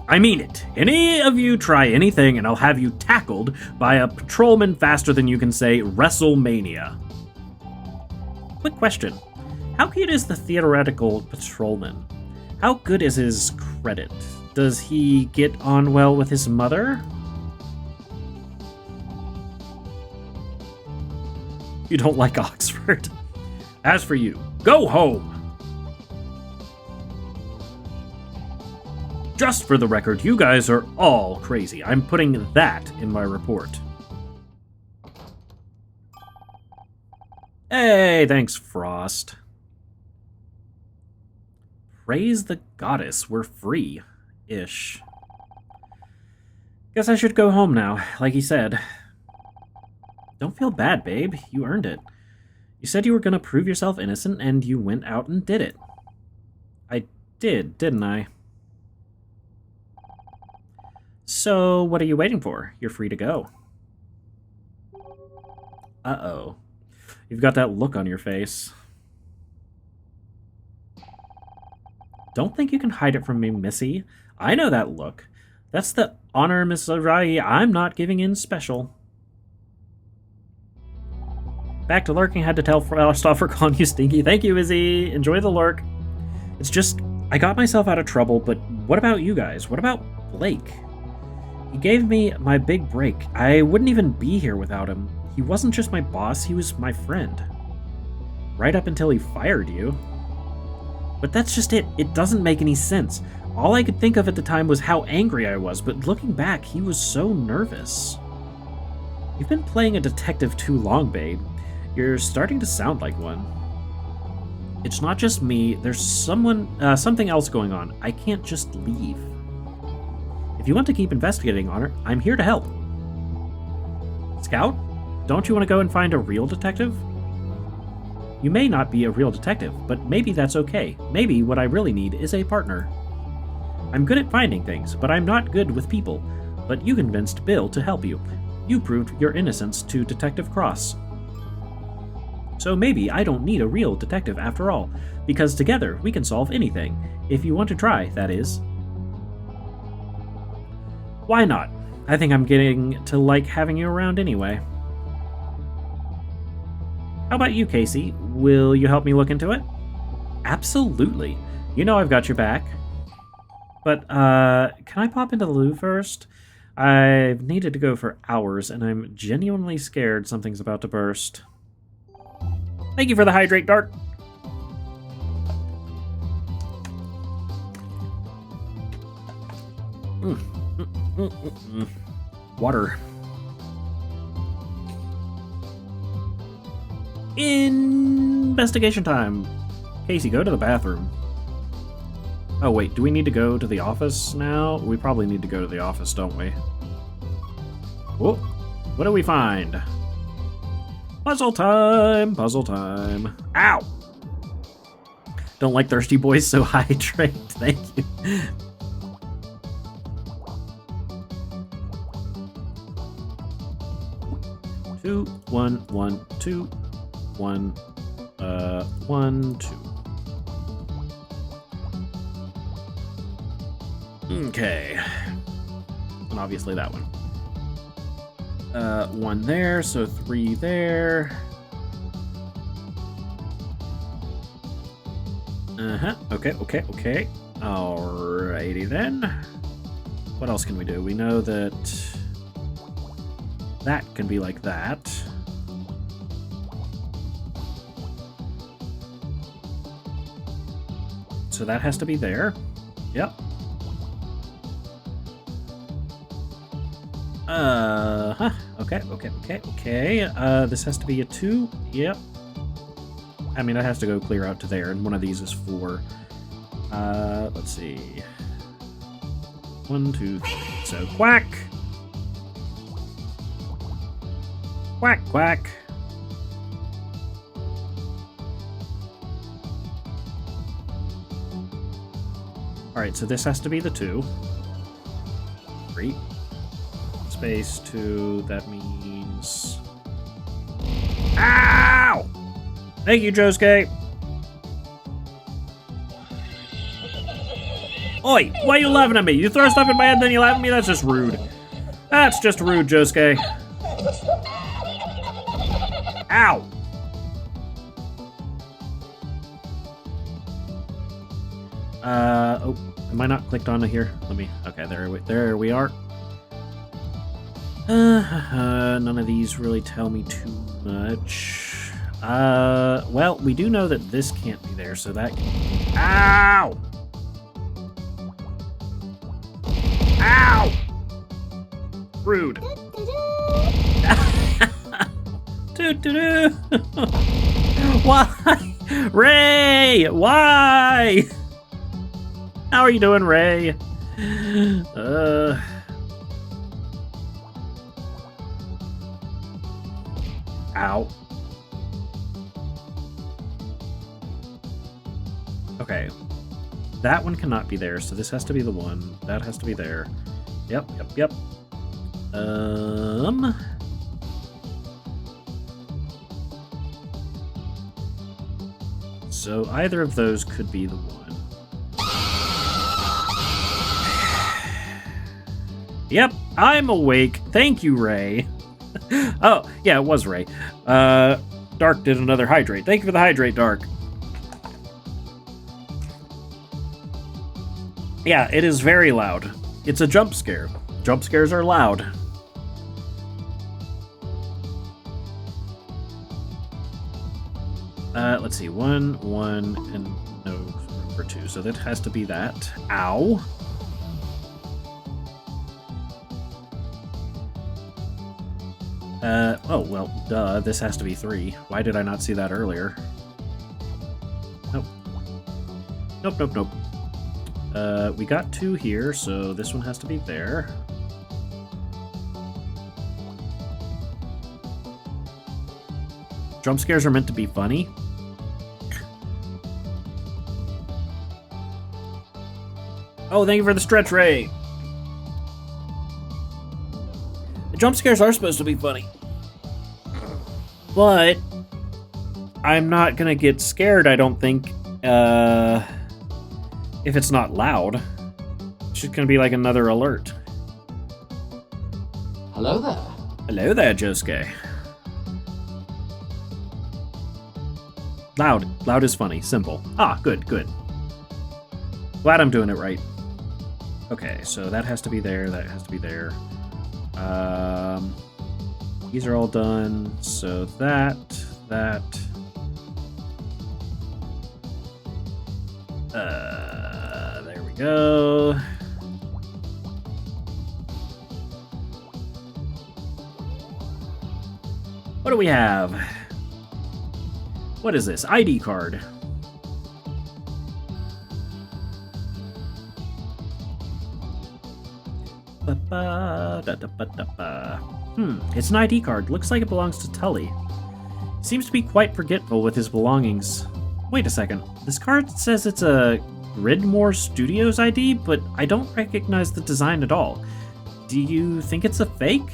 I mean it. Any of you try anything and I'll have you tackled by a patrolman faster than you can say WrestleMania. Quick question. How cute is the theoretical patrolman? How good is his credit? Does he get on well with his mother? You don't like Oxford. As for you, go home! Just for the record, you guys are all crazy. I'm putting that in my report. Hey, thanks, Frost. Praise the goddess, we're free-ish. Guess I should go home now, like he said. Don't feel bad, babe. You earned it. You said you were gonna prove yourself innocent, and you went out and did it. I did, didn't I? So, what are you waiting for? You're free to go. Uh-oh. You've got that look on your face. Don't think you can hide it from me, Missy. I know that look. That's the honor, Miss Arai. I'm not giving in special. Back to lurking. Had to tell Frost off for calling you stinky. Thank you, Izzy. Enjoy the lurk. It's just, I got myself out of trouble, but what about you guys? What about Blake? He gave me my big break. I wouldn't even be here without him. He wasn't just my boss, he was my friend. Right up until he fired you. But that's just it. It doesn't make any sense. All I could think of at the time was how angry I was, but looking back, he was so nervous. You've been playing a detective too long, babe. You're starting to sound like one. It's not just me. There's something else going on. I can't just leave. If you want to keep investigating on her, I'm here to help. Scout, don't you want to go and find a real detective? You may not be a real detective, but maybe that's okay. Maybe what I really need is a partner. I'm good at finding things, but I'm not good with people. But you convinced Bill to help you. You proved your innocence to Detective Cross. So maybe I don't need a real detective after all, because together we can solve anything. If you want to try, that is. Why not? I think I'm getting to like having you around anyway. How about you, Casey? Will you help me look into it? Absolutely. You know I've got your back. But, can I pop into the loo first? I've needed to go for hours, and I'm genuinely scared something's about to burst. Thank you for the hydrate, Dark. Water. Investigation time. Casey, go to the bathroom. Oh wait, do we need to go to the office now? We probably need to go to the office, don't we? Whoa, what do we find? Puzzle time, puzzle time. Ow! Don't like thirsty boys, so hydrate. Thank you. 2, 1, 1, 2, 1, 1, 2. Okay. And obviously that one. 1 there, so 3 there. Okay. Alrighty then. What else can we do? We know that that can be like that. So that has to be there. Yep. Okay. This has to be a 2. Yep. I mean, that has to go clear out to there, and one of these is 4. Let's see. 1, 2, 3. So, quack! Quack, quack. Alright, so this has to be the 2. 3. Space 2, that means... Ow! Thank you, Josuke! Oi! Why are you laughing at me? You throw stuff in my head, then you laugh at me? That's just rude. That's just rude, Josuke. Ow! Oh, am I not clicked onto here? Let me, okay, there we are. None of these really tell me too much. Well, we do know that this can't be there, so that can... Ow! Ow! Rude. Doo-doo-doo. Why? Ray! Why? How are you doing, Ray? Ow. Okay. That one cannot be there, so this has to be the one. That has to be there. Yep. So either of those could be the one. Yep, I'm awake. Thank you, Ray. Oh, yeah, it was Ray. Dark did another hydrate. Thank you for the hydrate, Dark. Yeah, it is very loud. It's a jump scare. Jump scares are loud. Let's see. 1, and no room for 2. So that has to be that. Ow. Oh, well, duh. This has to be 3. Why did I not see that earlier? Nope. We got 2 here, so this one has to be there. Jump scares are meant to be funny. Oh, thank you for the stretch, Ray. The jump scares are supposed to be funny. But I'm not gonna get scared, I don't think, if it's not loud. It's just gonna be like another alert. Hello there. Hello there, Josuke. Loud. Loud is funny. Simple. Ah, good. Glad I'm doing it right. Okay, so that has to be there, that has to be there. These are all done, so that. There we go. What do we have? What is this? ID card. It's an ID card. Looks like it belongs to Tully. Seems to be quite forgetful with his belongings. Wait a second. This card says it's a Gridmore Studios ID, but I don't recognize the design at all. Do you think it's a fake?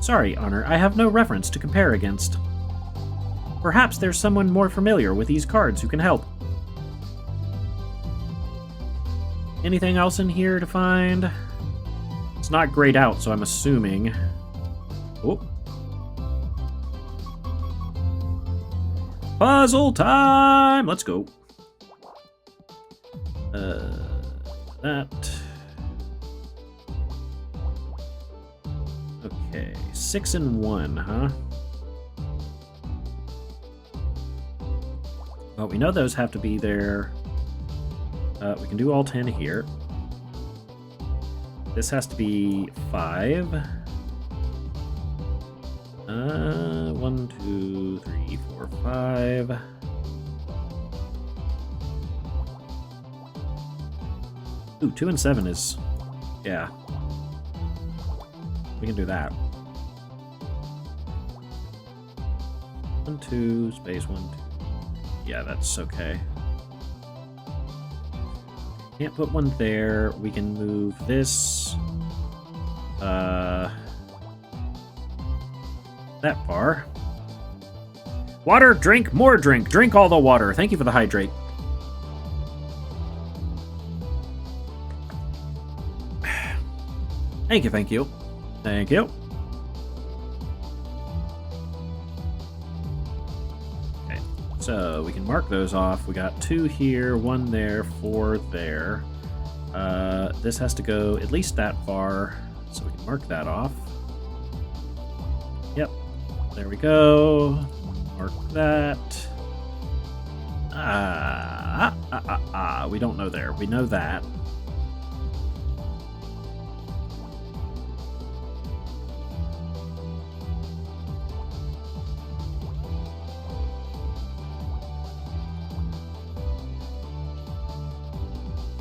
Sorry, Honor, I have no reference to compare against. Perhaps there's someone more familiar with these cards who can help. Anything else in here to find? It's not grayed out, so I'm assuming. Puzzle time! Let's go. That. Okay, 6 and 1, huh? Well, we know those have to be there. We can do all 10 here. This has to be 5. 1, 2, 3, 4, 5. Ooh, 2 and 7 is... yeah. We can do that. 1, 2, space 1, 2. Yeah, that's okay. Can't put one there. We can move this. That far. Water, drink, more drink. Drink all the water. Thank you for the hydrate. Thank you, thank you. Thank you. Okay, so we can mark those off. We got 2 here, 1 there, 4 there. This has to go at least that far, so we can mark that off. Yep, there we go. Mark that. We don't know there. We know that.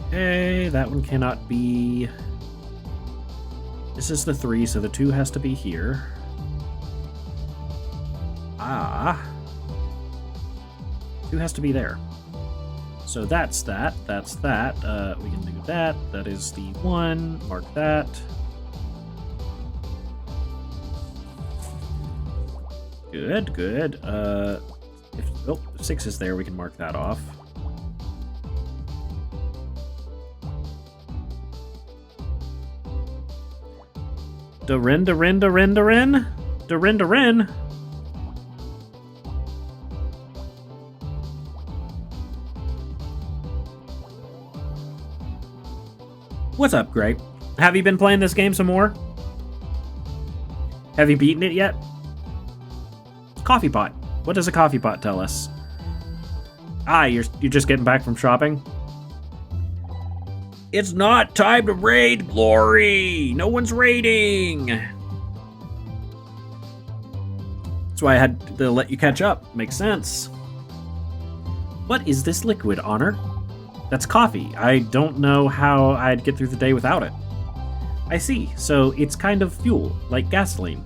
Okay, that one cannot be... This is the 3, so the 2 has to be here. 2 has to be there. So that's that, that's that. We can do that. That is the 1. Mark that. Good, good. If 6 is there, we can mark that off. Darin. What's up, Grape? Have you been playing this game some more? Have you beaten it yet? Coffee pot. What does a coffee pot tell us? You're just getting back from shopping? It's not time to raid, Glory! No one's raiding! That's why I had to let you catch up. Makes sense. What is this liquid, Honor? That's coffee. I don't know how I'd get through the day without it. I see. So it's kind of fuel, like gasoline.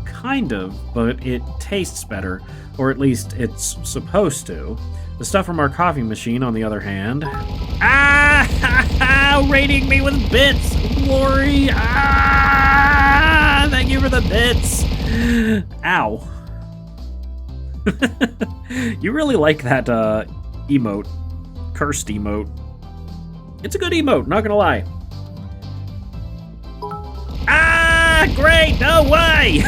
Kind of, but it tastes better. Or at least it's supposed to. The stuff from our coffee machine, on the other hand... Raiding me with bits! Glory! Thank you for the bits! Ow. You really like that, emote. Cursed emote. It's a good emote, not gonna lie. Great! No way!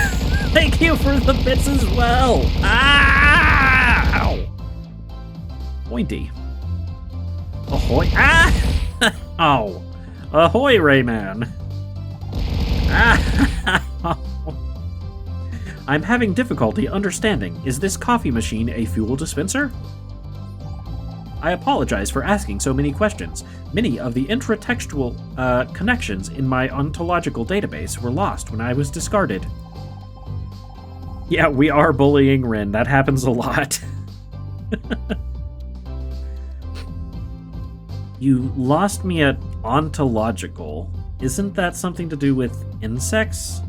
Thank you for the bits as well! Ow! Pointy. Ahoy! Oh! Ahoy, Rayman! I'm having difficulty understanding. Is this coffee machine a fuel dispenser? I apologize for asking so many questions. Many of the intratextual connections in my ontological database were lost when I was discarded. Yeah, we are bullying Rin. That happens a lot. You lost me at ontological. Isn't that something to do with insects?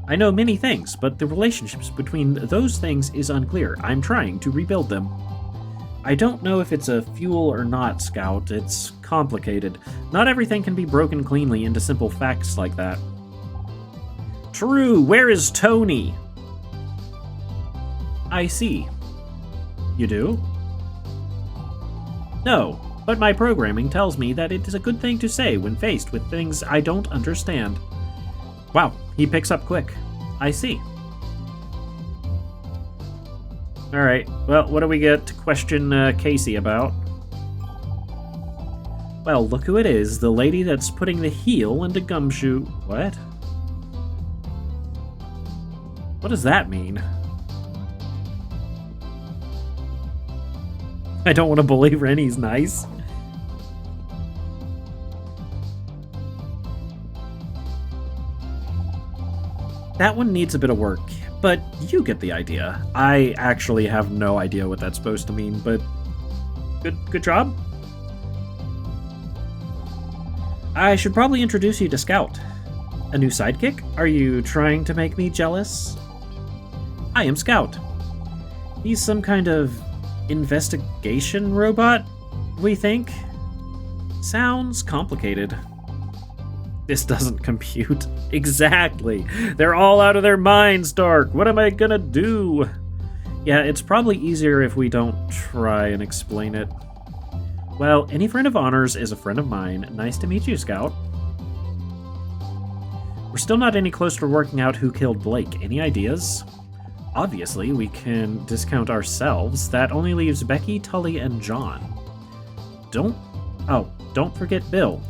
I know many things, but the relationships between those things is unclear. I'm trying to rebuild them. I don't know if it's a fuel or not, Scout. It's complicated. Not everything can be broken cleanly into simple facts like that. True, where is Tony? I see. You do? No, but my programming tells me that it is a good thing to say when faced with things I don't understand. Wow, he picks up quick. I see. Alright, well, what do we get to question Casey about? Well, look who it is. The lady that's putting the heel into Gumshoe. What? What does that mean? I don't want to believe Rennie's nice. That one needs a bit of work, but you get the idea. I actually have no idea what that's supposed to mean, but good job. I should probably introduce you to Scout. A new sidekick? Are you trying to make me jealous? I am Scout. He's some kind of investigation robot, we think. Sounds complicated. This doesn't compute. Exactly. They're all out of their minds, Dark. What am I gonna do? Yeah, it's probably easier if we don't try and explain it. Well, any friend of Honor's is a friend of mine. Nice to meet you, Scout. We're still not any closer to working out who killed Blake. Any ideas? Obviously, we can discount ourselves. That only leaves Becky, Tully, and John. Don't forget Bill.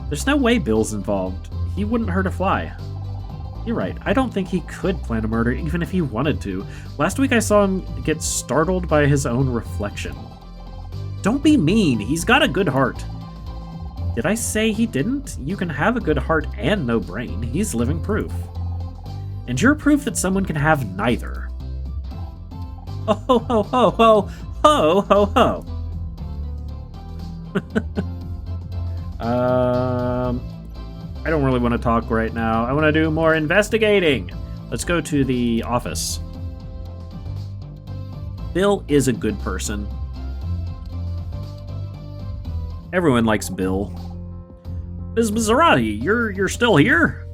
There's no way Bill's involved. He wouldn't hurt a fly. You're right. I don't think he could plan a murder even if he wanted to. Last week I saw him get startled by his own reflection. Don't be mean. He's got a good heart. Did I say he didn't? You can have a good heart and no brain. He's living proof. And you're proof that someone can have neither. Ho ho ho ho ho ho ho ho. I don't really want to talk right now. I want to do more investigating. Let's go to the office. Bill is a good person. Everyone likes Bill. Ms. Maserati, you're still here?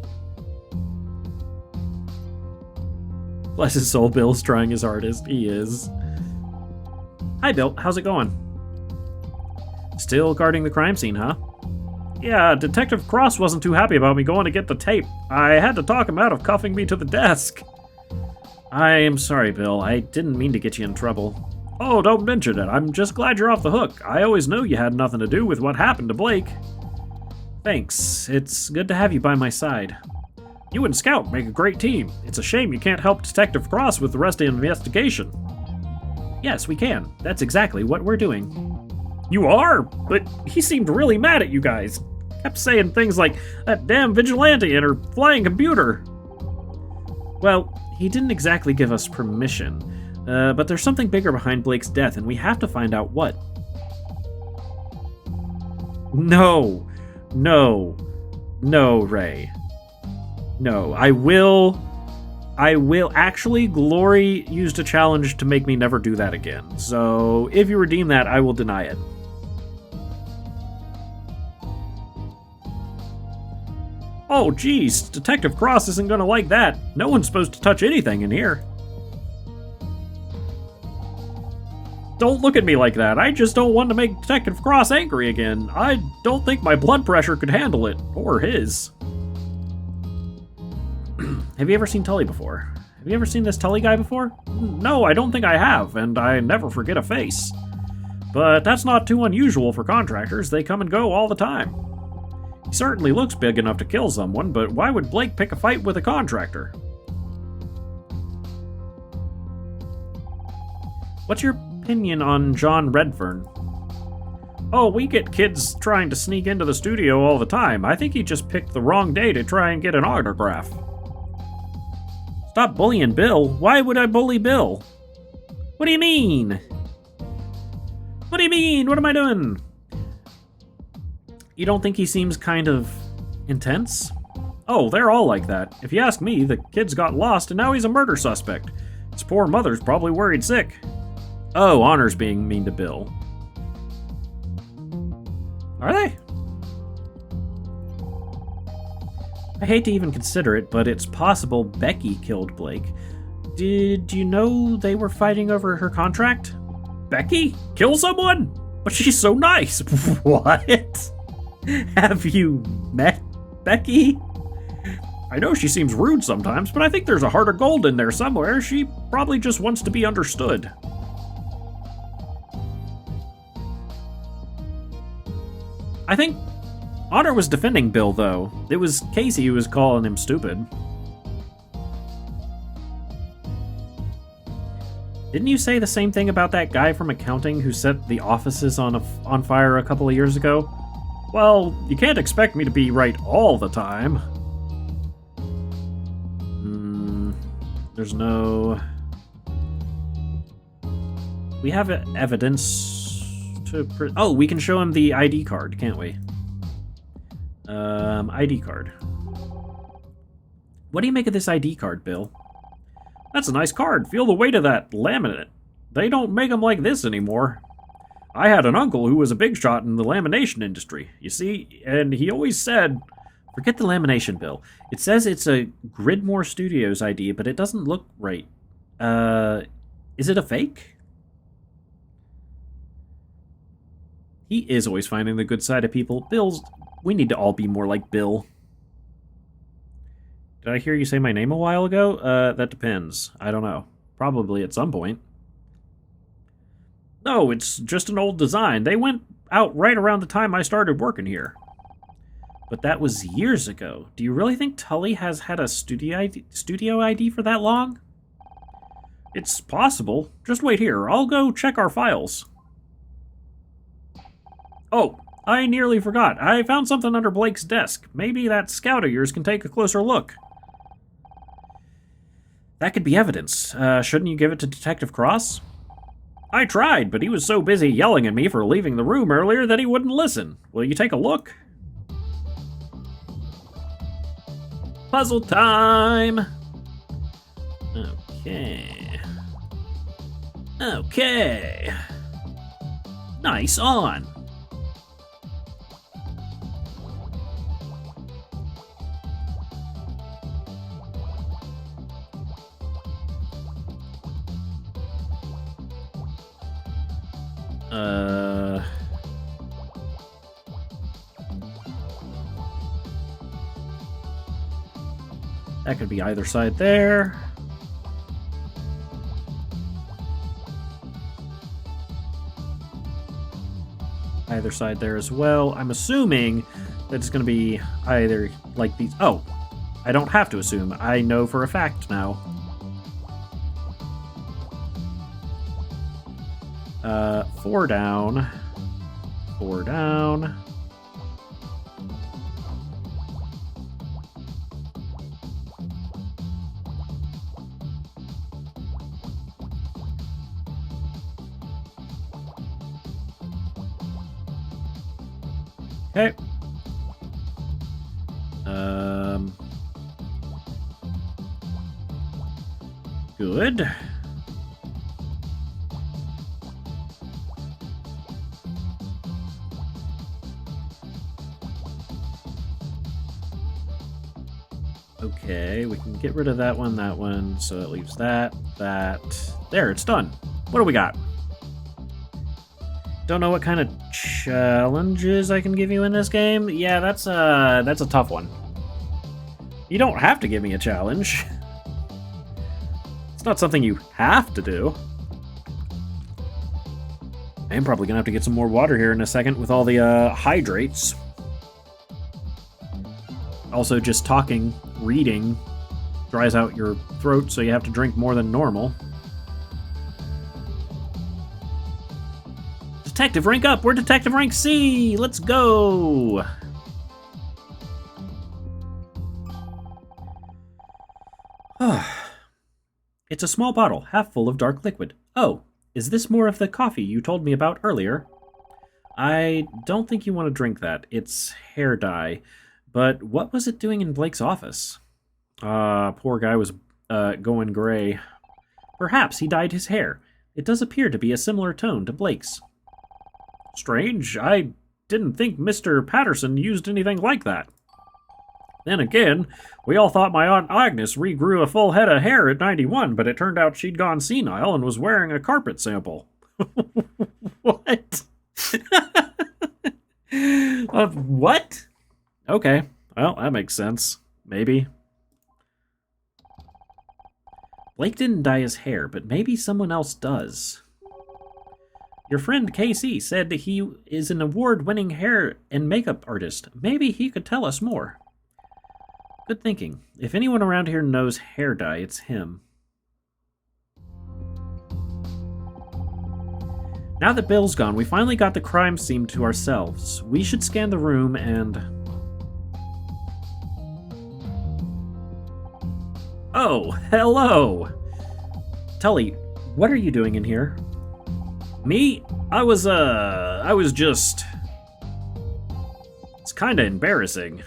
Bless his soul, Bill's trying his hardest. He is. Hi, Bill. How's it going? Still guarding the crime scene, huh? Yeah, Detective Cross wasn't too happy about me going to get the tape. I had to talk him out of cuffing me to the desk. I am sorry, Bill. I didn't mean to get you in trouble. Oh, don't mention it. I'm just glad you're off the hook. I always knew you had nothing to do with what happened to Blake. Thanks. It's good to have you by my side. You and Scout make a great team. It's a shame you can't help Detective Cross with the rest of the investigation. Yes, we can. That's exactly what we're doing. You are? But he seemed really mad at you guys. Kept saying things like, that damn vigilante and her flying computer. Well, he didn't exactly give us permission. But there's something bigger behind Blake's death, and we have to find out what. No, Ray. No, I will. Actually, Glory used a challenge to make me never do that again. So, if you redeem that, I will deny it. Oh, geez, Detective Cross isn't gonna like that. No one's supposed to touch anything in here. Don't look at me like that. I just don't want to make Detective Cross angry again. I don't think my blood pressure could handle it. Or his. Have you ever seen Tully before? Have you ever seen this Tully guy before? No, I don't think I have, and I never forget a face. But that's not too unusual for contractors. They come and go all the time. He certainly looks big enough to kill someone, but why would Blake pick a fight with a contractor? What's your opinion on John Redfern? Oh, we get kids trying to sneak into the studio all the time. I think he just picked the wrong day to try and get an autograph. Stop bullying Bill. Why would I bully Bill? What do you mean? What do you mean? What am I doing? You don't think he seems kind of intense? Oh, they're all like that. If you ask me, the kid's got lost and now he's a murder suspect. His poor mother's probably worried sick. Oh, Honor's being mean to Bill. Are they? I hate to even consider it, but it's possible Becky killed Blake. Did you know they were fighting over her contract? Becky? Kill someone? But she's so nice. What? Have you met Becky? I know she seems rude sometimes, but I think there's a heart of gold in there somewhere. She probably just wants to be understood. I think Otter was defending Bill, though. It was Casey who was calling him stupid. Didn't you say the same thing about that guy from accounting who set the offices on fire a couple of years ago? Well, you can't expect me to be right all the time. There's no... We have evidence to... Oh, we can show him the ID card, can't we? ID card. What do you make of this ID card, Bill? That's a nice card. Feel the weight of that laminate. They don't make them like this anymore. I had an uncle who was a big shot in the lamination industry, you see, and he always said... Forget the lamination, Bill. It says it's a Gridmore Studios ID, but it doesn't look right. Is it a fake? He is always finding the good side of people. We need to all be more like Bill. Did I hear you say my name a while ago? That depends. I don't know. Probably at some point. No, it's just an old design. They went out right around the time I started working here. But that was years ago. Do you really think Tully has had a studio ID for that long? It's possible. Just wait here. I'll go check our files. Oh, I nearly forgot. I found something under Blake's desk. Maybe that scout of yours can take a closer look. That could be evidence. Shouldn't you give it to Detective Cross? I tried, but he was so busy yelling at me for leaving the room earlier that he wouldn't listen. Will you take a look? Puzzle time! Okay. Okay. Nice on. That could be either side there. Either side there as well. I'm assuming that it's going to be either like these. Oh, I don't have to assume. I know for a fact now. 4 down. 4 down. Okay. Good. Okay, we can get rid of that one, so it leaves that. There, it's done. What do we got? Don't know what kind of challenges I can give you in this game. Yeah, that's a tough one. You don't have to give me a challenge. It's not something you have to do. I am probably gonna have to get some more water here in a second with all the hydrates. Also, just talking, reading, dries out your throat, so you have to drink more than normal. Detective rank up! We're Detective rank C! Let's go! It's a small bottle, half full of dark liquid. Oh, is this more of the coffee you told me about earlier? I don't think you want to drink that. It's hair dye. But what was it doing in Blake's office? Poor guy was going gray. Perhaps he dyed his hair. It does appear to be a similar tone to Blake's. Strange. I didn't think Mr. Patterson used anything like that. Then again, we all thought my Aunt Agnes regrew a full head of hair at 91, but it turned out she'd gone senile and was wearing a carpet sample. What? What? Okay. Well, that makes sense. Maybe. Blake didn't dye his hair, but maybe someone else does. Your friend Casey said that he is an award-winning hair and makeup artist. Maybe he could tell us more. Good thinking. If anyone around here knows hair dye, it's him. Now that Bill's gone, we finally got the crime scene to ourselves. We should scan the room and... Oh, hello! Tully, what are you doing in here? Me? I was just... It's kinda embarrassing.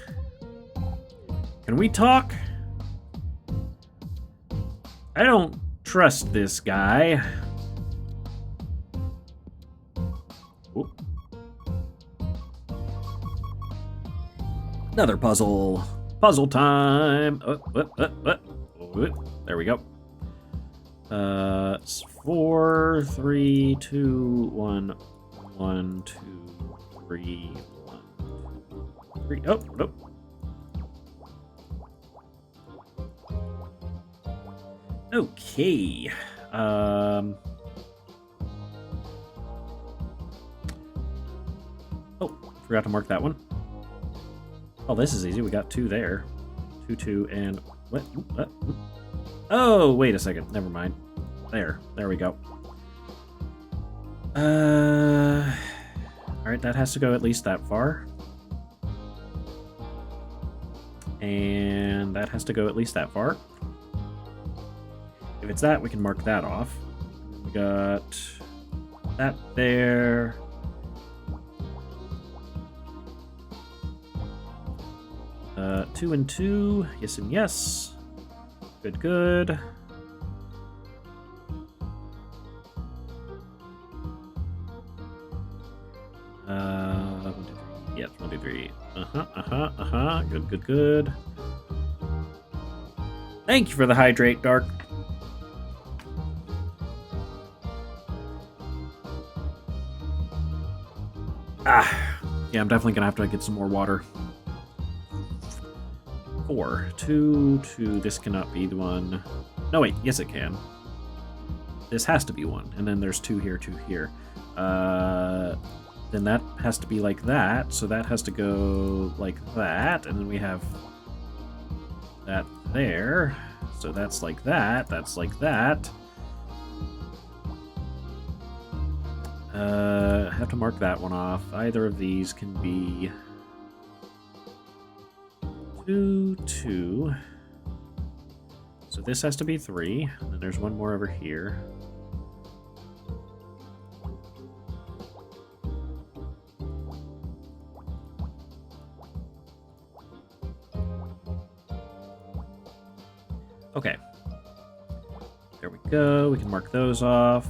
Can we talk? I don't trust this guy. Oop. Another puzzle. Puzzle time. There we go. It's 4, 3, 2, 1, 1, 2, 3, 1, 3. Oh, nope. Okay. Oh, forgot to mark that one. Oh, this is easy. We got 2 there. 2, 2, and what? Oh, wait a second. Never mind. There we go. Alright, that has to go at least that far. And that has to go at least that far. If it's that, we can mark that off. We got that there. Uh, 2 and 2. Yes and yes. Good, good. Yes, 1, 2, 3. Good, good, good. Thank you for the hydrate, Dark. Yeah, I'm definitely gonna have to get some more water. 4, 2, 2. This cannot be the one. No, wait. Yes, it can. This has to be 1, and then there's 2 here, 2 here. Then that has to be like that, so that has to go like that, and then we have that there. So that's like that. That's like that. I have to mark that one off. Either of these can be 2, 2. So this has to be 3. And then there's one more over here. Okay. There we go. We can mark those off.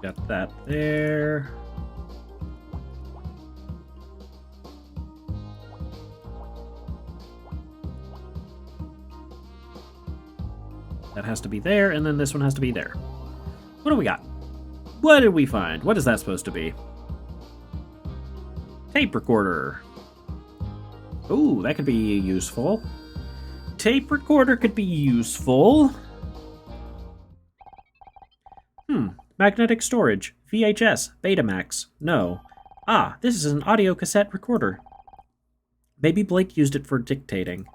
Got that there. That has to be there, and then this one has to be there. What do we got? What did we find? What is that supposed to be? Tape recorder. Ooh, that could be useful. Tape recorder could be useful. Magnetic storage. VHS. Betamax. No. Ah, this is an audio cassette recorder. Maybe Blake used it for dictating.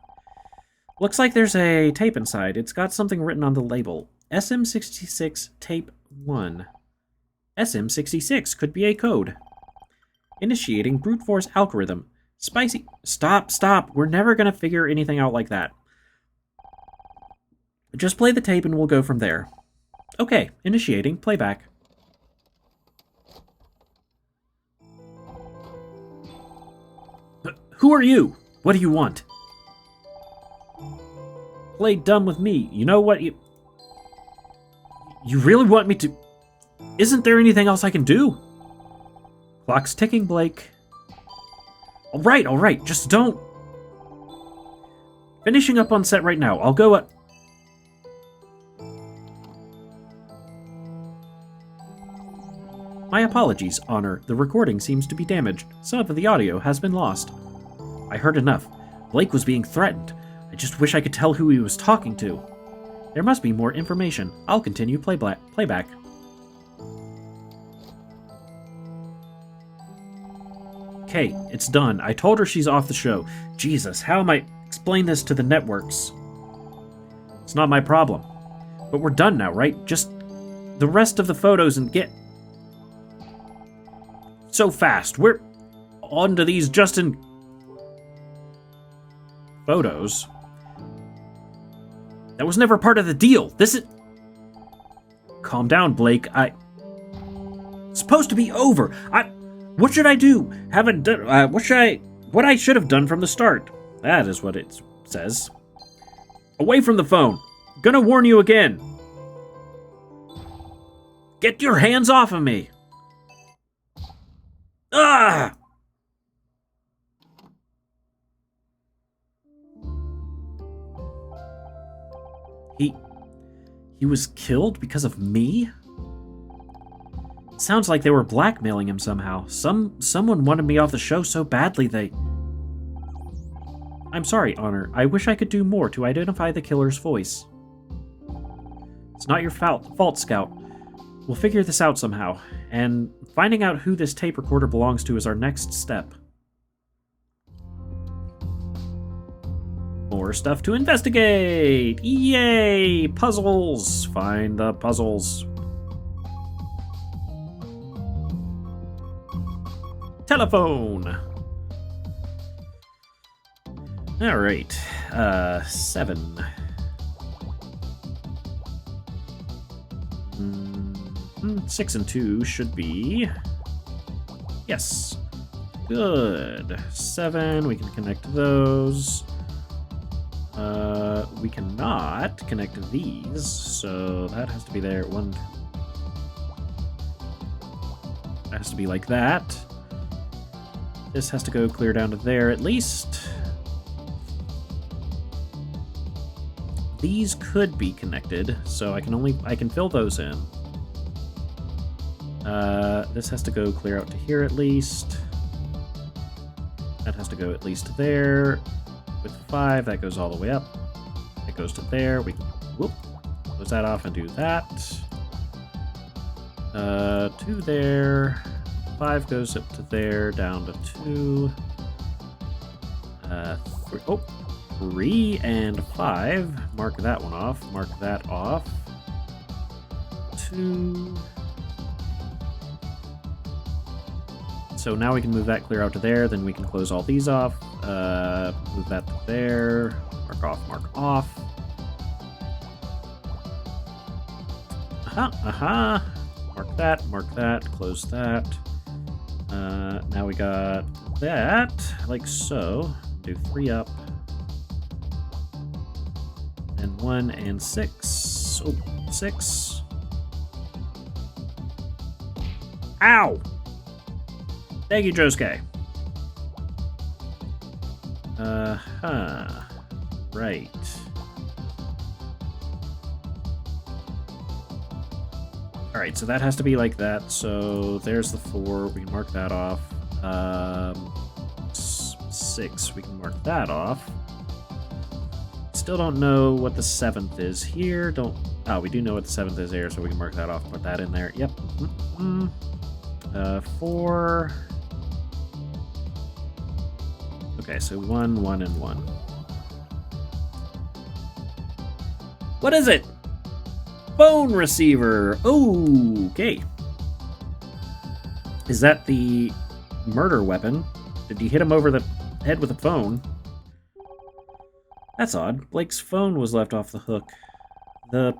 Looks like there's a tape inside. It's got something written on the label. SM66 Tape 1. SM66 could be a code. Initiating brute force algorithm. Spicy. Stop. We're never going to figure anything out like that. Just play the tape and we'll go from there. Okay, initiating playback. Who are you? What do you want? Play dumb with me. You know what? You really want me to... Isn't there anything else I can do? Clock's ticking, Blake. All right. Just don't... Finishing up on set right now. I'll go up... My apologies, Honor. The recording seems to be damaged. Some of the audio has been lost. I heard enough. Blake was being threatened. I just wish I could tell who he was talking to. There must be more information. I'll continue playback. Okay, it's done. I told her she's off the show. Jesus, how am I explain this to the networks? It's not my problem. But we're done now, right? Just the rest of the photos and get... So fast. We're on to these Justin... photos. That was never part of the deal. This is... Calm down, Blake. It's supposed to be over. What should I do? Haven't done... What I should have done from the start. That is what it says. Away from the phone. Gonna warn you again. Get your hands off of me. Ah! He was killed because of me? Sounds like they were blackmailing him somehow. Someone wanted me off the show so badly they... I'm sorry, Honor. I wish I could do more to identify the killer's voice. It's not your fault, Scout. We'll figure this out somehow, and finding out who this tape recorder belongs to is our next step. More stuff to investigate! Yay! Puzzles! Find the puzzles. Telephone! Alright, 7. 6 and 2 should be... Yes. Good. 7, we can connect those. We cannot connect these, so that has to be there. That has to be like that. This has to go clear down to there at least. These could be connected, so I can fill those in. This has to go clear out to here at least. That has to go at least there. With 5, that goes all the way up. It goes to there. We can close that off and do that. 2 there. 5 goes up to there, down to 2. 3 and 5. Mark that one off. Mark that off. 2. So now we can move that clear out to there. Then we can close all these off. Move that to there. Mark off, mark off. Mark that, close that. Now we got that, like so. Do 3 up. And 1 and 6. Oh, 6. Ow! Thank you, Josuke. Right. Alright, so that has to be like that. So there's the 4. We can mark that off. 6. We can mark that off. Still don't know what the 7th is here. We do know what the 7th is here, so we can mark that off and put that in there. Yep. 4. Okay, so 1, 1, and 1. What is it? Phone receiver. Okay. Is that the murder weapon? Did you hit him over the head with a phone? That's odd. Blake's phone was left off the hook. The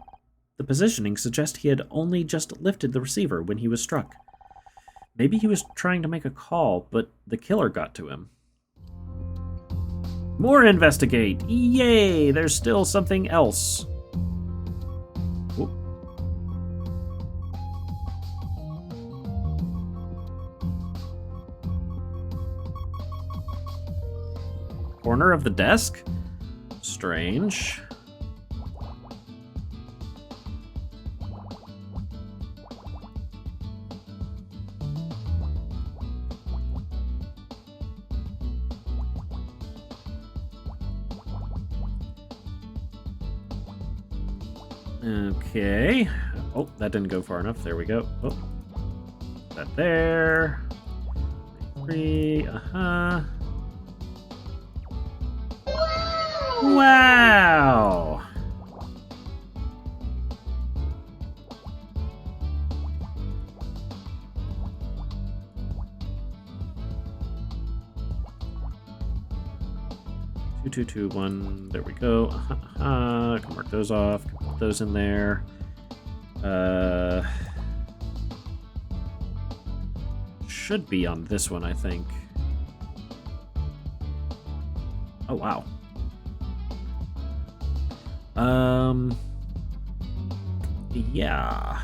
positioning suggests he had only just lifted the receiver when he was struck. Maybe he was trying to make a call, but the killer got to him. More investigate! Yay! There's still something else. Whoop. Corner of the desk? Strange. Okay. Oh, that didn't go far enough. There we go. Oh. That there. 3. Uh-huh. Wow! Two, 2, 1. There we go. I can mark those off. Put those in there. Should be on this one, I think. Oh, wow. Yeah.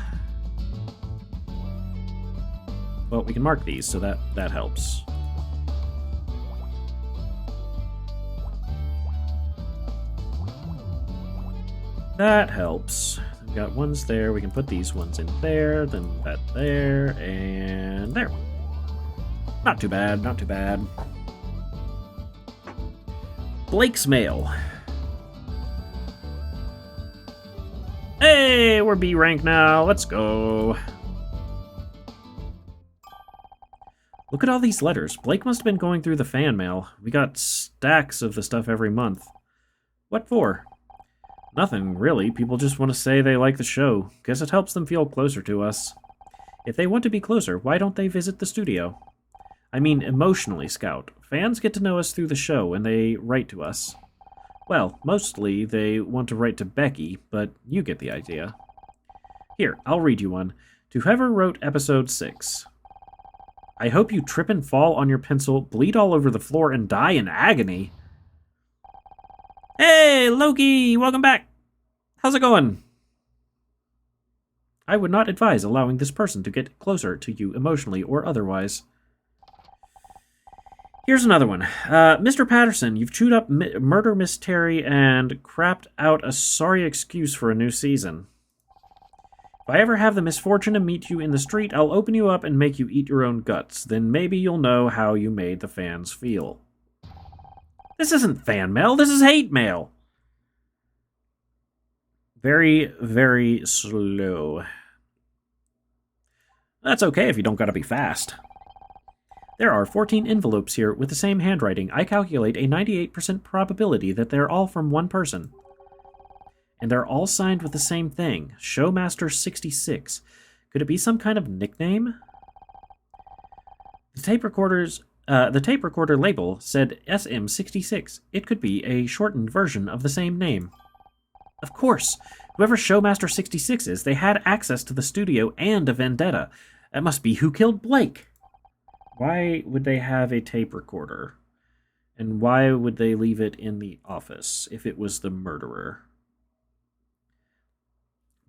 Well, we can mark these, so that helps. That helps. We've got ones there. We can put these ones in there, then that there, and there. Not too bad, not too bad. Blake's mail. Hey, we're B rank now. Let's go. Look at all these letters. Blake must have been going through the fan mail. We got stacks of the stuff every month. What for? Nothing, really. People just want to say they like the show. Guess it helps them feel closer to us. If they want to be closer, why don't they visit the studio? I mean, emotionally, Scout. Fans get to know us through the show, and they write to us. Well, mostly they want to write to Becky, but you get the idea. Here, I'll read you one. To whoever wrote episode 6. I hope you trip and fall on your pencil, bleed all over the floor, and die in agony. Hey, Loki! Welcome back! How's it going? I would not advise allowing this person to get closer to you emotionally or otherwise. Here's another one. Mr. Patterson, you've chewed up Murder Mystery and crapped out a sorry excuse for a new season. If I ever have the misfortune to meet you in the street, I'll open you up and make you eat your own guts. Then maybe you'll know how you made the fans feel. This isn't fan mail, this is hate mail. Very, very slow. That's okay if you don't gotta be fast. There are 14 envelopes here with the same handwriting. I calculate a 98% probability that they're all from one person. And they're all signed with the same thing, Showmaster66. Could it be some kind of nickname? The tape recorder label said SM66. It could be a shortened version of the same name. Of course, whoever Showmaster66 is, they had access to the studio and a vendetta. That must be who killed Blake. Why would they have a tape recorder? And why would they leave it in the office if it was the murderer?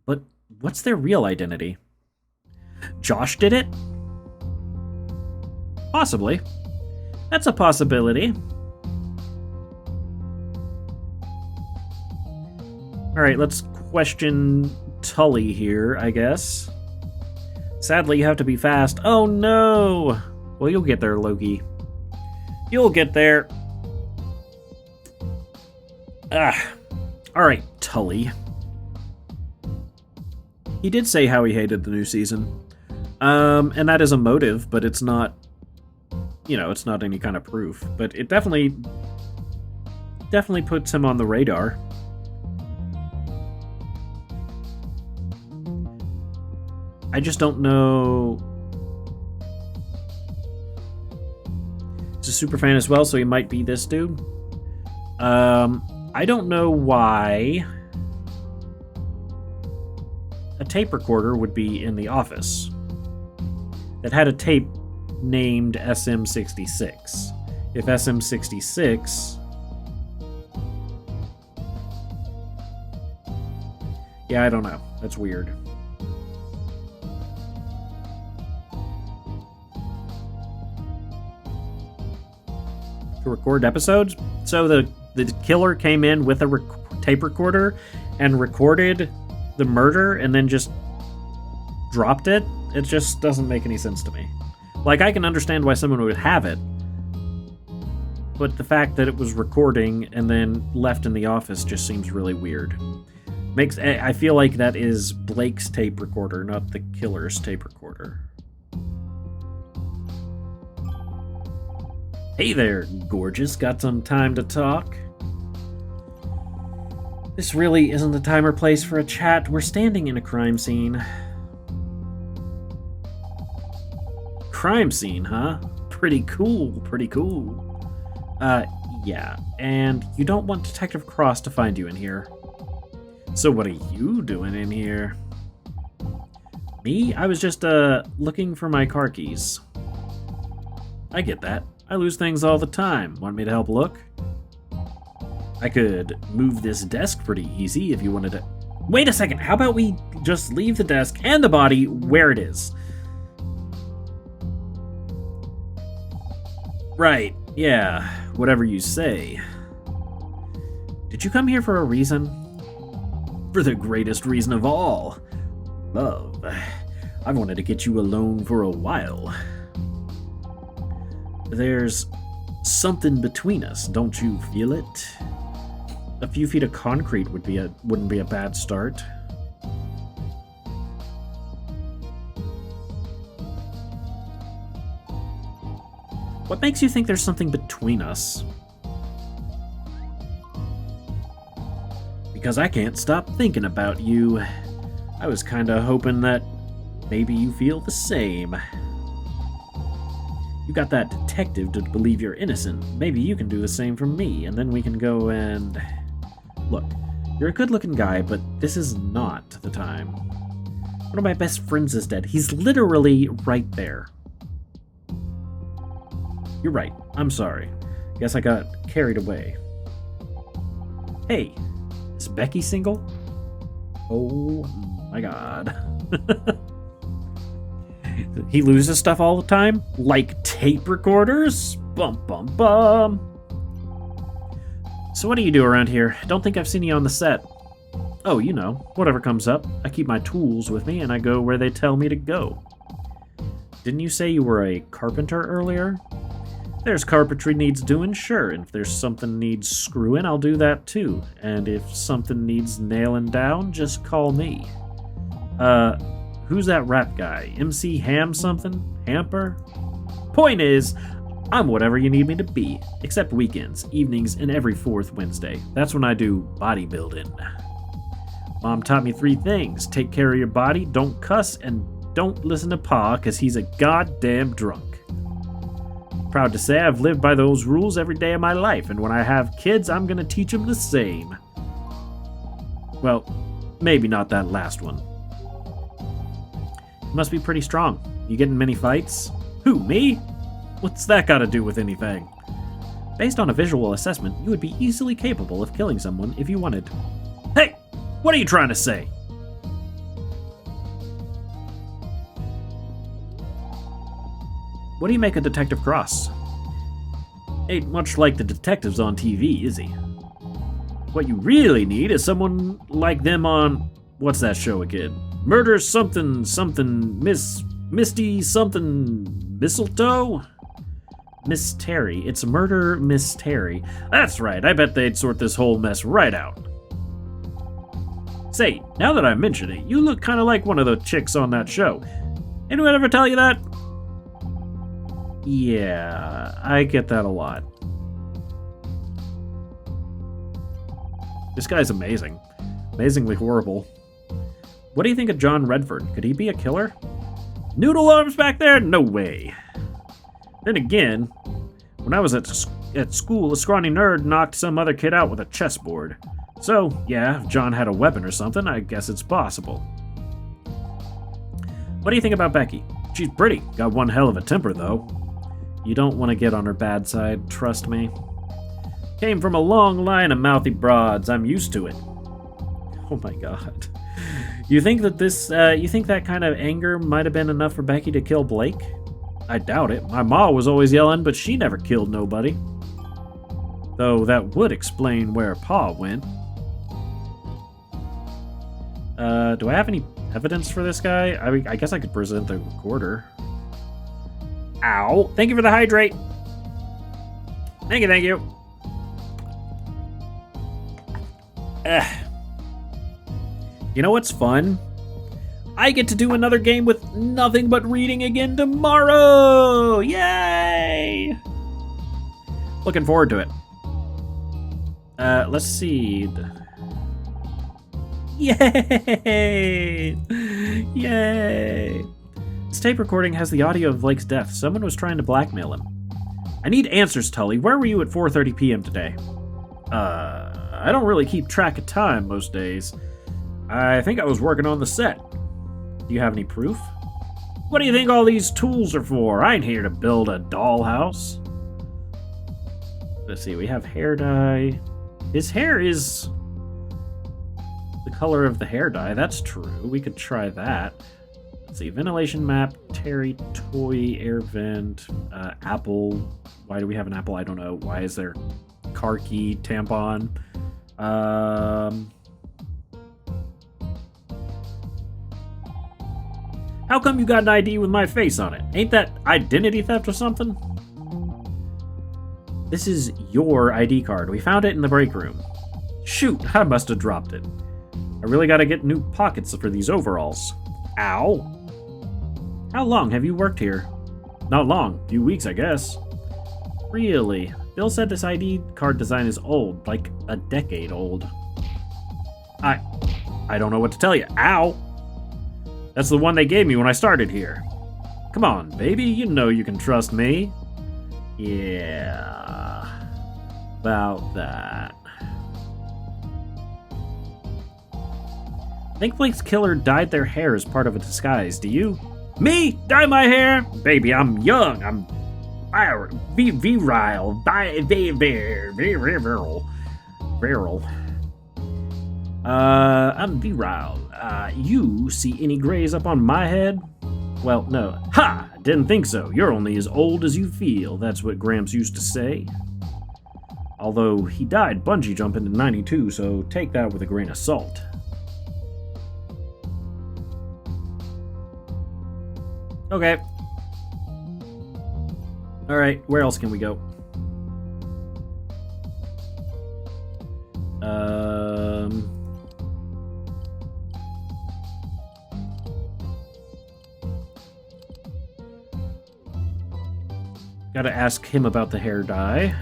But what's their real identity? Josh did it? Possibly. That's a possibility. Alright, let's question Tully here, I guess. Sadly, you have to be fast. Oh no! Well, you'll get there, Loki. You'll get there. Alright, Tully. He did say how he hated the new season. And that is a motive, but it's not, it's not any kind of proof. But it definitely puts him on the radar. I just don't know. He's a super fan as well, so he might be this dude. I don't know why a tape recorder would be in the office that had a tape named SM66. If SM66... Yeah, I don't know. That's weird. To record episodes? So the killer came in with a tape recorder and recorded the murder and then just dropped it? It just doesn't make any sense to me. Like, I can understand why someone would have it, but the fact that it was recording and then left in the office just seems really weird. I feel like that is Blake's tape recorder, not the killer's tape recorder. Hey there, gorgeous. Got some time to talk? This really isn't the time or place for a chat. We're standing in a crime scene. Crime scene, huh? Pretty cool, pretty cool. Yeah, and you don't want Detective Cross to find you in here. So what are you doing in here? Me? I was just, looking for my car keys. I get that. I lose things all the time. Want me to help look? I could move this desk pretty easy if you wanted to... Wait a second, how about we just leave the desk and the body where it is? Right, yeah, whatever you say. Did you come here for a reason? For the greatest reason of all. Love. I've wanted to get you alone for a while. There's something between us, don't you feel it? A few feet of concrete wouldn't be a bad start. What makes you think there's something between us? Because I can't stop thinking about you. I was kinda hoping that maybe you feel the same. You got that detective to believe you're innocent. Maybe you can do the same for me, and then we can go and... Look, you're a good-looking guy, but this is not the time. One of my best friends is dead. He's literally right there. You're right. I'm sorry. Guess I got carried away. Hey, is Becky single? Oh my god. He loses stuff all the time? Like tape recorders? Bum bum bum. So what do you do around here? Don't think I've seen you on the set. Oh, you know, whatever comes up. I keep my tools with me and I go where they tell me to go. Didn't you say you were a carpenter earlier? There's carpentry needs doing, sure, and if there's something needs screwing, I'll do that too. And if something needs nailing down, just call me. Who's that rap guy? MC Ham something? Hamper? Point is, I'm whatever you need me to be, except weekends, evenings, and every fourth Wednesday. That's when I do bodybuilding. Mom taught me 3 things. Take care of your body, don't cuss, and don't listen to Pa, cause he's a goddamn drunk. Proud to say I've lived by those rules every day of my life, and when I have kids, I'm gonna teach them the same. Well, maybe not that last one. You must be pretty strong. You get in many fights? Who, me? What's that got to do with anything? Based on a visual assessment, you would be easily capable of killing someone if you wanted. Hey! What are you trying to say? What do you make of Detective Cross? Ain't much like the detectives on TV, is he? What you really need is someone like them on... What's that show again? Murder something something Misty something Mistletoe? Miss Terry. It's Murder Miss Terry. That's right, I bet they'd sort this whole mess right out. Say, now that I mention it, you look kind of like one of the chicks on that show. Anyone ever tell you that? Yeah, I get that a lot. This guy's amazing. Amazingly horrible. What do you think of John Redford? Could he be a killer? Noodle arms back there? No way. Then again, when I was at school, a scrawny nerd knocked some other kid out with a chessboard. So, yeah, if John had a weapon or something, I guess it's possible. What do you think about Becky? She's pretty. Got one hell of a temper, though. You don't want to get on her bad side, trust me. Came from a long line of mouthy broads. I'm used to it. Oh my god. You think that kind of anger might have been enough for Becky to kill Blake? I doubt it. My ma was always yelling, but she never killed nobody. Though that would explain where Pa went. Do I have any evidence for this guy? I guess I could present the recorder. Ow! Thank you for the hydrate! Thank you, thank you. You know what's fun? I get to do another game with nothing but reading again tomorrow! Yay! Looking forward to it. Let's see. Yay! Yay! This tape recording has the audio of Blake's death. Someone was trying to blackmail him. I need answers, Tully. Where were you at 4:30 p.m. today? I don't really keep track of time most days. I think I was working on the set. Do you have any proof? What do you think all these tools are for? I ain't here to build a dollhouse. Let's see, we have hair dye. His hair is the color of the hair dye. That's true. We could try that. Let's see, ventilation map, Terry, toy, air vent, apple. Why do we have an apple? I don't know. Why is there car key, tampon? How come you got an ID with my face on it? Ain't that identity theft or something? This is your ID card. We found it in the break room. Shoot, I must have dropped it. I really gotta get new pockets for these overalls. Ow. How long have you worked here? Not long. A few weeks, I guess. Really? Bill said this ID card design is old, like a decade old. I don't know what to tell you. Ow! That's the one they gave me when I started here. Come on, baby, you know you can trust me. Yeah, about that. I think Blake's killer dyed their hair as part of a disguise. Do you? Me? Dye my hair? Baby, I'm young. I'm virile. Virile. I'm virile. You see any grays up on my head? Well, no. Ha! Didn't think so. You're only as old as you feel. That's what Gramps used to say. Although he died bungee jumping in '92, so take that with a grain of salt. Okay. Alright, where else can we go? Gotta ask him about the hair dye.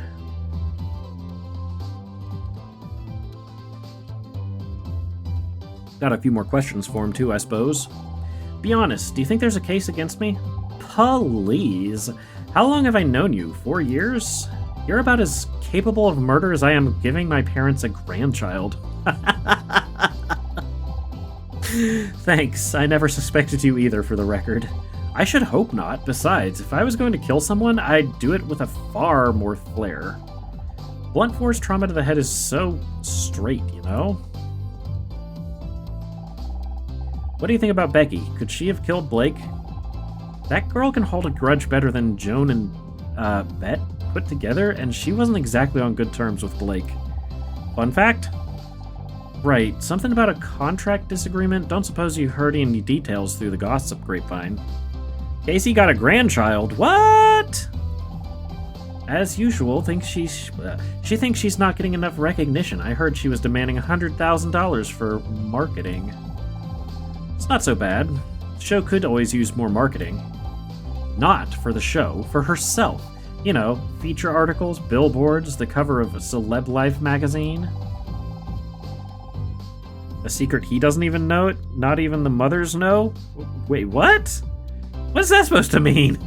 Got a few more questions for him too, I suppose. Be honest, do you think there's a case against me? Please. How long have I known you? 4 years? You're about as capable of murder as I am giving my parents a grandchild. Thanks, I never suspected you either, for the record. I should hope not. Besides, if I was going to kill someone, I'd do it with a far more flair. Blunt force trauma to the head is so straight, you know? What do you think about Becky? Could she have killed Blake? That girl can hold a grudge better than Joan and Bet put together, and she wasn't exactly on good terms with Blake. Fun fact? Right, something about a contract disagreement. Don't suppose you heard any details through the gossip grapevine. Casey got a grandchild. What? As usual, she thinks she's not getting enough recognition. I heard she was demanding $100,000 for marketing. It's not so bad. The show could always use more marketing. Not for the show, for herself. You know, feature articles, billboards, the cover of a Celeb Life magazine. A secret he doesn't even know it? Not even the mothers know? Wait, what? What's that supposed to mean?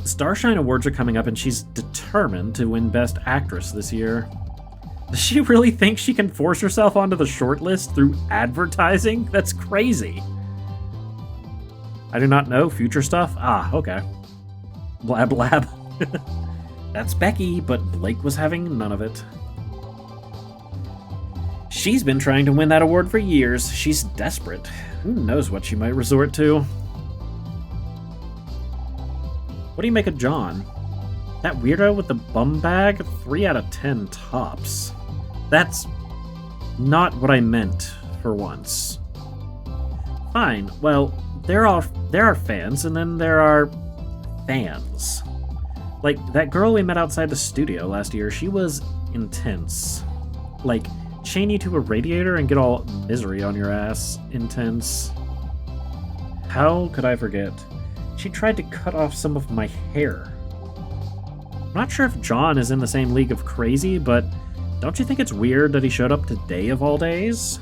The Starshine Awards are coming up and she's determined to win Best Actress this year. Does she really think she can force herself onto the shortlist through advertising? That's crazy. I do not know. Future stuff? Ah, okay. Blab blab. That's Becky, but Blake was having none of it. She's been trying to win that award for years. She's desperate. Who knows what she might resort to? What do you make of John? That weirdo with the bum bag? 3 out of 10 tops. That's not what I meant, for once. Fine, well, there are fans, and then there are fans. Like, that girl we met outside the studio last year, she was intense. Like, chain you to a radiator and get all misery on your ass. Intense. How could I forget? She tried to cut off some of my hair. I'm not sure if John is in the same league of crazy, but don't you think it's weird that he showed up today of all days?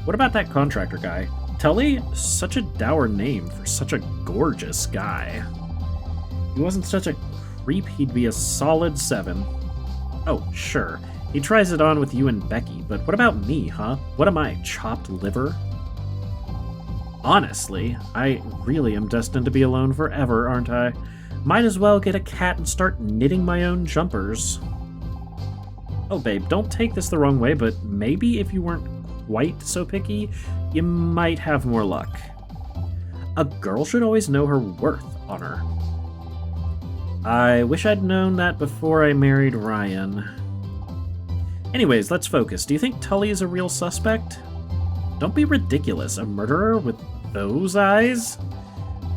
What about that contractor guy? Tully? Such a dour name for such a gorgeous guy. If he wasn't such a creep, he'd be a solid 7. Oh, sure. He tries it on with you and Becky, but what about me, huh? What am I, chopped liver? Honestly, I really am destined to be alone forever, aren't I? Might as well get a cat and start knitting my own jumpers. Oh, babe, don't take this the wrong way, but maybe if you weren't quite so picky, you might have more luck. A girl should always know her worth, Honor. I wish I'd known that before I married Ryan. Anyways, let's focus. Do you think Tully is a real suspect? Don't be ridiculous. A murderer with those eyes?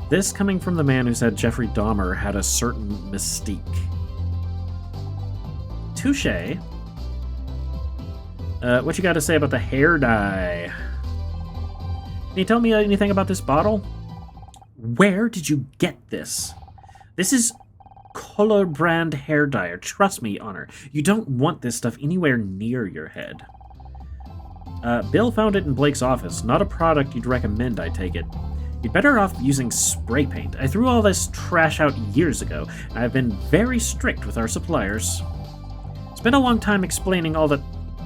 This coming from the man who said Jeffrey Dahmer had a certain mystique. Touché. What you got to say about the hair dye? Can you tell me anything about this bottle? Where did you get this? This is Color brand hair dye. Trust me, Honor. You don't want this stuff anywhere near your head. Bill found it in Blake's office. Not a product you'd recommend, I take it. You'd better off using spray paint. I threw all this trash out years ago, and I've been very strict with our suppliers. Spent a long time explaining all the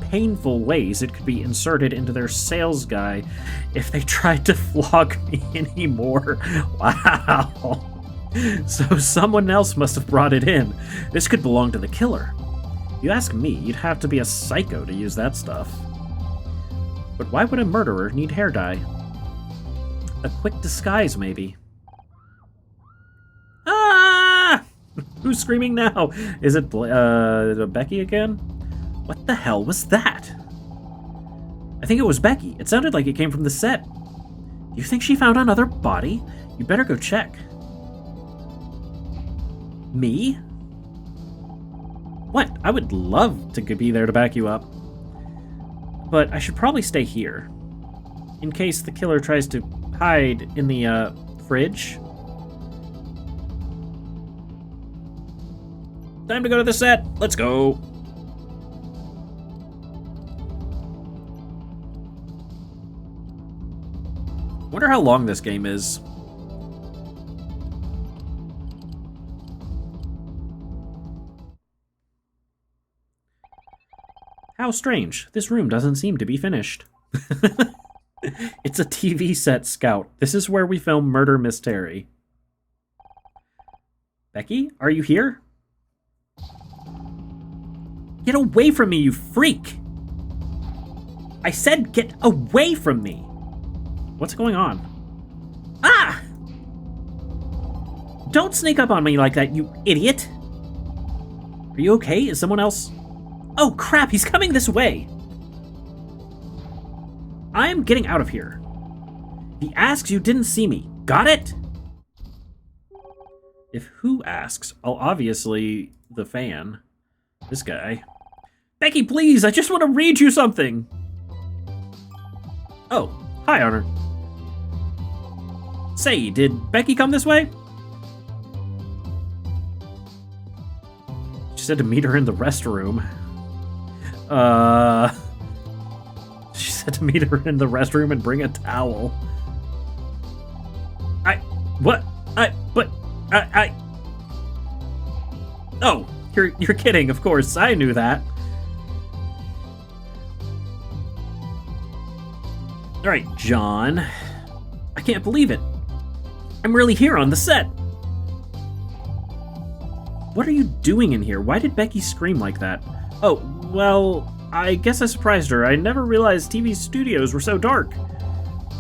painful ways it could be inserted into their sales guy if they tried to flog me anymore. Wow. So someone else must have brought it in. This could belong to the killer. If you ask me, you'd have to be a psycho to use that stuff. But why would a murderer need hair dye? A quick disguise, maybe. Ah! Who's screaming now? Is it Becky again? What the hell was that? I think it was Becky. It sounded like it came from the set. Do you think she found another body? You better go check. Me? What? I would love to be there to back you up. But I should probably stay here. In case the killer tries to hide in the, fridge. Time to go to the set. Let's go. Wonder how long this game is. How strange. This room doesn't seem to be finished. It's a TV set, Scout. This is where we film Murder Mystery. Becky, are you here? Get away from me, you freak! I said get away from me! What's going on? Ah! Don't sneak up on me like that, you idiot! Are you okay? Is someone else... Oh crap, he's coming this way! I am getting out of here. He asks you didn't see me. Got it? If who asks, I'll obviously the fan. This guy. Becky, please, I just want to read you something! Oh, hi, Honor. Say, did Becky come this way? She said to meet her in the restroom. She said to meet her in the restroom and bring a towel. Oh, you're kidding, of course. I knew that. Alright, John. I can't believe it. I'm really here on the set. What are you doing in here? Why did Becky scream like that? Oh, well, I guess I surprised her. I never realized TV studios were so dark.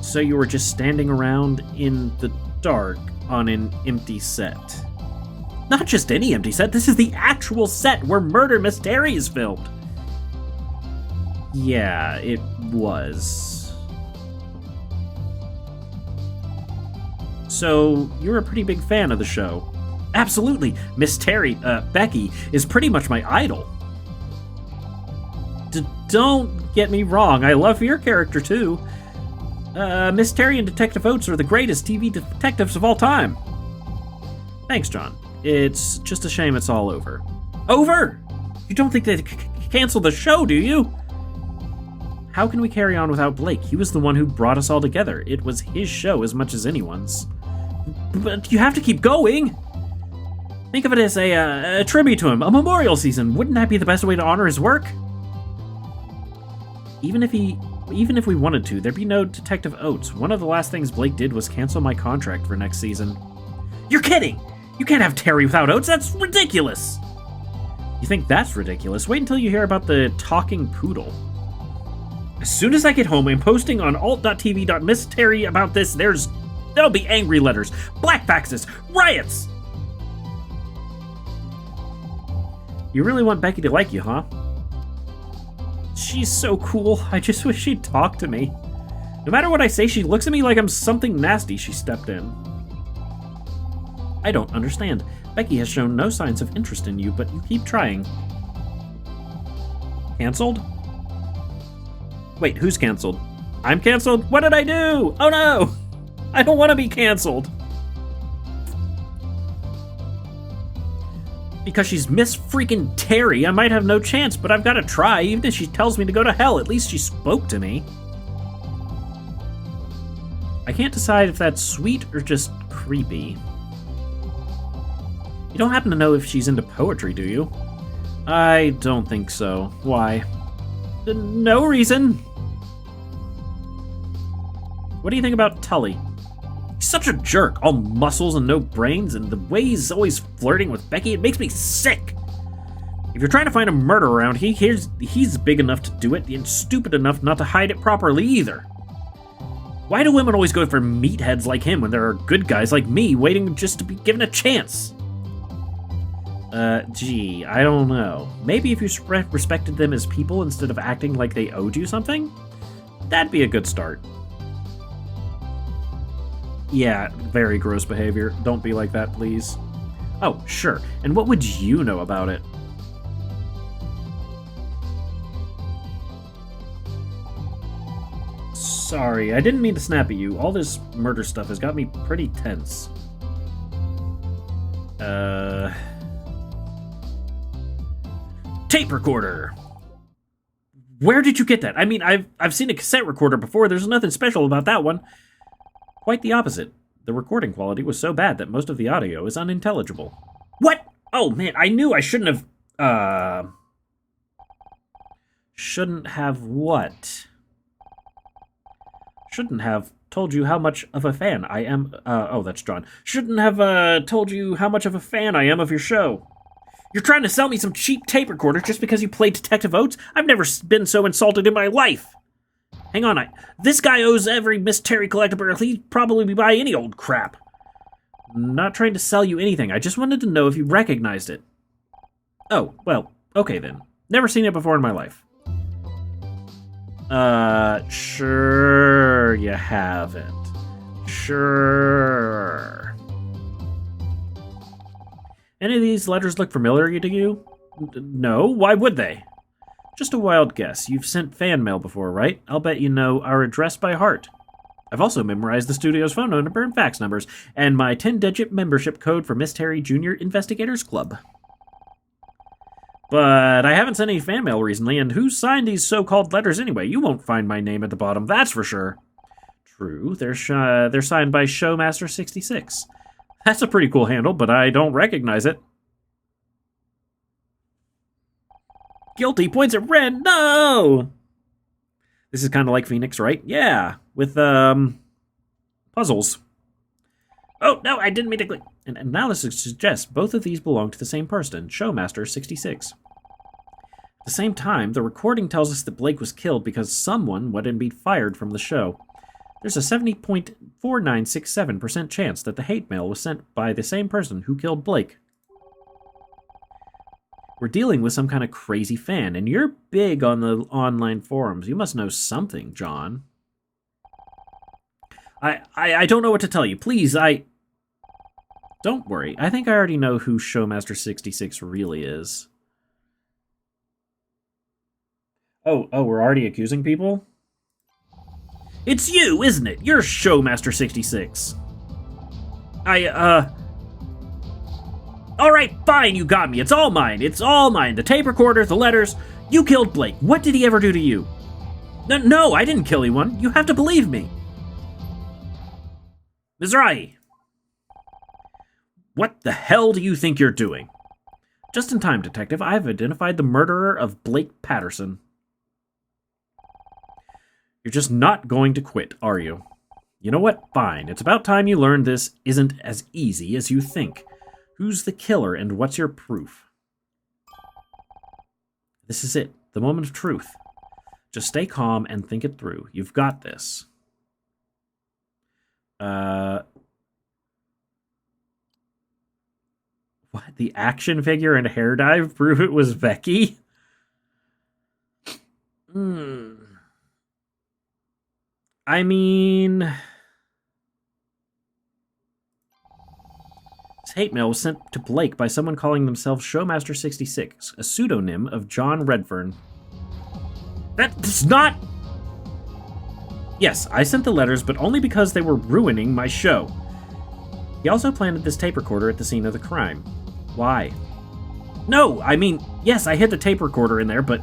So you were just standing around in the dark on an empty set. Not just any empty set, this is the actual set where Murder Mystery is filmed. Yeah, it was. So, you're a pretty big fan of the show. Absolutely. Miss Terry, Becky, is pretty much my idol. Don't get me wrong, I love your character too. Miss Terry and Detective Oates are the greatest TV detectives of all time. Thanks, John. It's just a shame it's all over. Over? You don't think they'd cancel the show, do you? How can we carry on without Blake? He was the one who brought us all together. It was his show as much as anyone's. But you have to keep going! Think of it as a tribute to him, a memorial season. Wouldn't that be the best way to honor his work? Even if we wanted to, there'd be no Detective Oates. One of the last things Blake did was cancel my contract for next season. You're kidding! You can't have Terry without Oates, that's ridiculous! You think that's ridiculous? Wait until you hear about the talking poodle. As soon as I get home, I'm posting on alt.tv.Miss Terry about this. There'll be angry letters, black faxes, riots! You really want Becky to like you, huh? She's so cool. I just wish she'd talk to me. No matter what I say, she looks at me like I'm something nasty. She stepped in. I don't understand. Becky has shown no signs of interest in you, but you keep trying. Cancelled? Wait, who's cancelled? I'm cancelled? What did I do? Oh no! I don't want to be cancelled. Because she's Miss freaking Terry, I might have no chance, but I've got to try. Even if she tells me to go to hell, at least she spoke to me. I can't decide if that's sweet or just creepy. You don't happen to know if she's into poetry, do you? I don't think so. Why? No reason. What do you think about Tully? He's such a jerk, all muscles and no brains, and the way he's always flirting with Becky, it makes me sick. If you're trying to find a murder around, he's big enough to do it, and stupid enough not to hide it properly either. Why do women always go for meatheads like him when there are good guys like me waiting just to be given a chance? Gee, I don't know. Maybe if you respected them as people instead of acting like they owed you something? That'd be a good start. Yeah, very gross behavior. Don't be like that, please. Oh, sure. And what would you know about it? Sorry, I didn't mean to snap at you. All this murder stuff has got me pretty tense. Tape recorder! Where did you get that? I mean, I've seen a cassette recorder before. There's nothing special about that one. Quite the opposite. The recording quality was so bad that most of the audio is unintelligible. What? Oh, man, I knew I shouldn't have, Shouldn't have what? Shouldn't have told you how much of a fan I am, oh, that's John. Shouldn't have, told you how much of a fan I am of your show. You're trying to sell me some cheap tape recorder just because you played Detective Oates? I've never been so insulted in my life. Hang on, this guy owes every Miss Terry collectible. He'd probably buy any old crap. I'm not trying to sell you anything. I just wanted to know if you recognized it. Oh, well, okay then. Never seen it before in my life. Sure you haven't. Sure. Any of these letters look familiar to you? No, why would they? Just a wild guess. You've sent fan mail before, right? I'll bet you know our address by heart. I've also memorized the studio's phone number and fax numbers, and my 10-digit membership code for Miss Terry Junior Investigators Club. But I haven't sent any fan mail recently, and who signed these so-called letters anyway? You won't find my name at the bottom, that's for sure. True, they're signed by Showmaster66. That's a pretty cool handle, but I don't recognize it. Guilty points at Ren. No! This is kind of like Phoenix, right? Yeah, with, puzzles. Oh, no, I didn't mean to click. An analysis suggests both of these belong to the same person, Showmaster66. At the same time, the recording tells us that Blake was killed because someone went and be fired from the show. There's a 70.4967% chance that the hate mail was sent by the same person who killed Blake. We're dealing with some kind of crazy fan, and you're big on the online forums. You must know something, John. I don't know what to tell you. Please, Don't worry. I think I already know who Showmaster66 really is. Oh, we're already accusing people? It's you, isn't it? You're Showmaster 66. Alright, fine, you got me. It's all mine. It's all mine. The tape recorder, the letters. You killed Blake. What did he ever do to you? No, I didn't kill anyone. You have to believe me. Mizrahi. What the hell do you think you're doing? Just in time, Detective. I've identified the murderer of Blake Patterson. You're just not going to quit, are you? You know what? Fine. It's about time you learned this isn't as easy as you think. Who's the killer and what's your proof? This is it. The moment of truth. Just stay calm and think it through. You've got this. What? The action figure and hair dive prove it was Becky? I mean... This hate mail was sent to Blake by someone calling themselves Showmaster66, a pseudonym of John Redfern. That's not... Yes, I sent the letters, but only because they were ruining my show. He also planted this tape recorder at the scene of the crime. Why? No, I mean, yes, I hid the tape recorder in there, but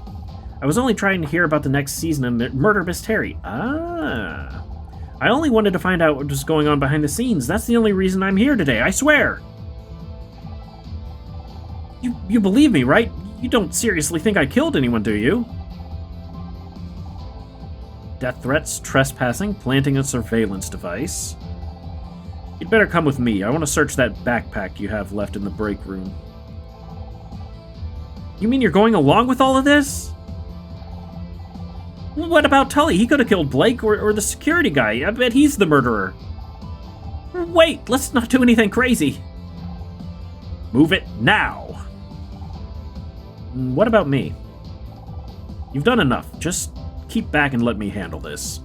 I was only trying to hear about the next season of Murder Mystery. Ah. I only wanted to find out what was going on behind the scenes. That's the only reason I'm here today, I swear. You believe me, right? You don't seriously think I killed anyone, do you? Death threats, trespassing, planting a surveillance device. You'd better come with me. I want to search that backpack you have left in the break room. You mean you're going along with all of this? Well, what about Tully? He could have killed Blake or the security guy. I bet he's the murderer. Wait, let's not do anything crazy. Move it now. What about me? You've done enough. Just keep back and let me handle this.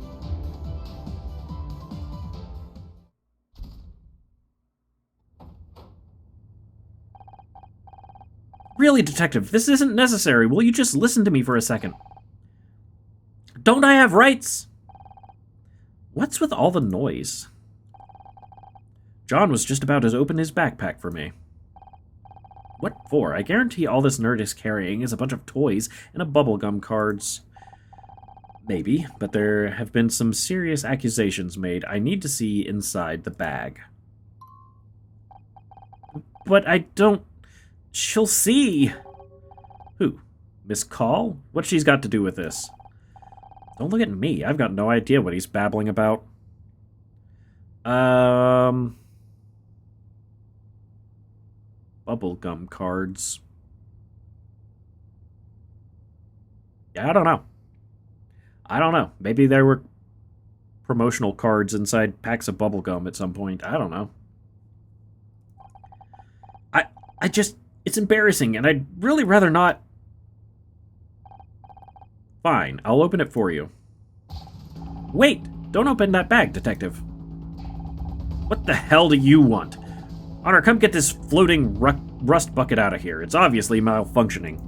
Really, Detective, this isn't necessary. Will you just listen to me for a second? Don't I have rights? What's with all the noise? John was just about to open his backpack for me. What for? I guarantee all this nerd is carrying is a bunch of toys and a bubblegum cards. Maybe, but there have been some serious accusations made. I need to see inside the bag. But I don't... She'll see. Who? Miss Call? What's she's got to do with this? Don't look at me. I've got no idea what he's babbling about. Bubblegum cards. Yeah, I don't know. Maybe there were promotional cards inside packs of bubblegum at some point. I don't know. I just... It's embarrassing, and I'd really rather not... Fine, I'll open it for you. Wait! Don't open that bag, Detective. What the hell do you want? Honor, come get this floating rust bucket out of here. It's obviously malfunctioning.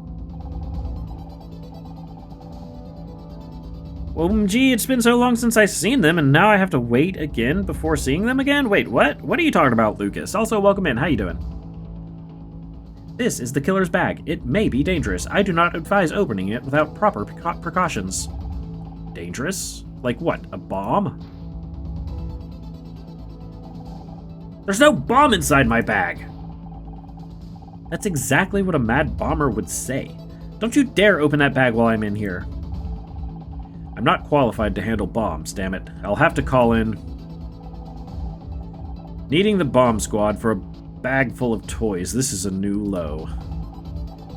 OMG, it's been so long since I've seen them, and now I have to wait again before seeing them again? Wait, what? What are you talking about, Lucas? Also, welcome in. How you doing? This is the killer's bag. It may be dangerous. I do not advise opening it without proper precautions. Dangerous? Like what, a bomb? There's no bomb inside my bag! That's exactly what a mad bomber would say. Don't you dare open that bag while I'm in here. I'm not qualified to handle bombs, damn it. I'll have to call in... Needing the bomb squad for a bag full of toys. This is a new low.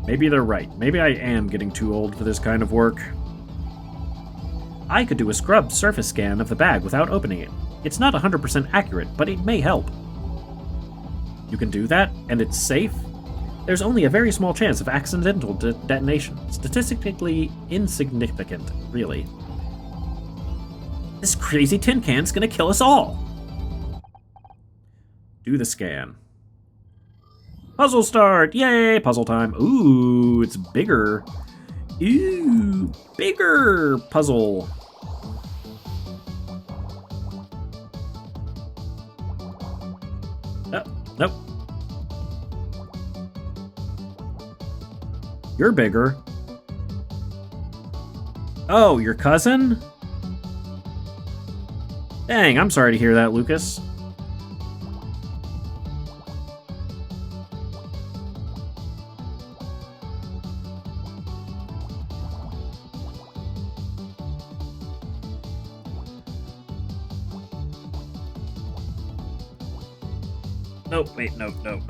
Maybe they're right. Maybe I am getting too old for this kind of work. I could do a scrub surface scan of the bag without opening it. It's not 100% accurate, but it may help. You can do that, and it's safe? There's only a very small chance of accidental detonation. Statistically insignificant, really. This crazy tin can's gonna kill us all! Do the scan. Puzzle start! Yay! Puzzle time. Ooh, it's bigger. Ooh, bigger puzzle. Oh, nope. You're bigger. Oh, your cousin? Dang, I'm sorry to hear that, Lucas. Nope, wait, nope, nope.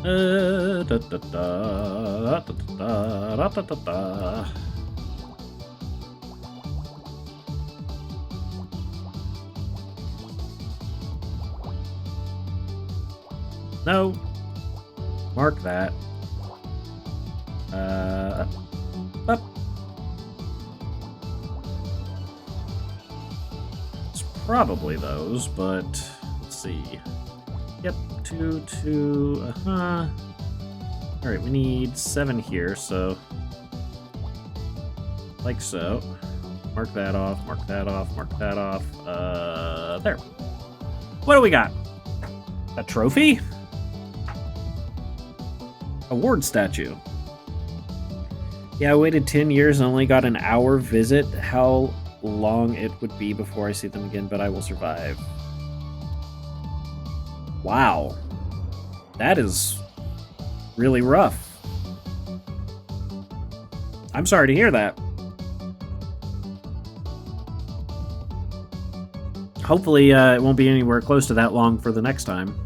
Da, da, da, da, da, da, da, da. No. Mark that. Up. It's probably those, but let's see. Yep, 2, 2, Alright, we need 7 here, so like so. Mark that off, mark that off, mark that off. There. What do we got? A trophy? Award statue. Yeah, I waited 10 years and only got an hour visit. How long it would be before I see them again, but I will survive. Wow. That is really rough. I'm sorry to hear that. Hopefully, it won't be anywhere close to that long for the next time.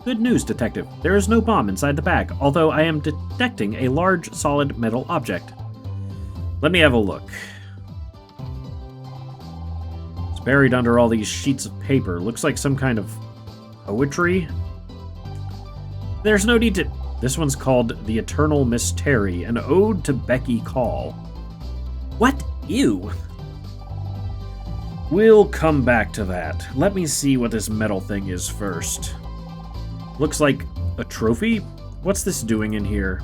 Good news, Detective. There is no bomb inside the bag, although I am detecting a large, solid metal object. Let me have a look. It's buried under all these sheets of paper. Looks like some kind of poetry. There's no need to... This one's called The Eternal Mystery, an ode to Becky Call. What? Ew. We'll come back to that. Let me see what this metal thing is first. Looks like a trophy? What's this doing in here?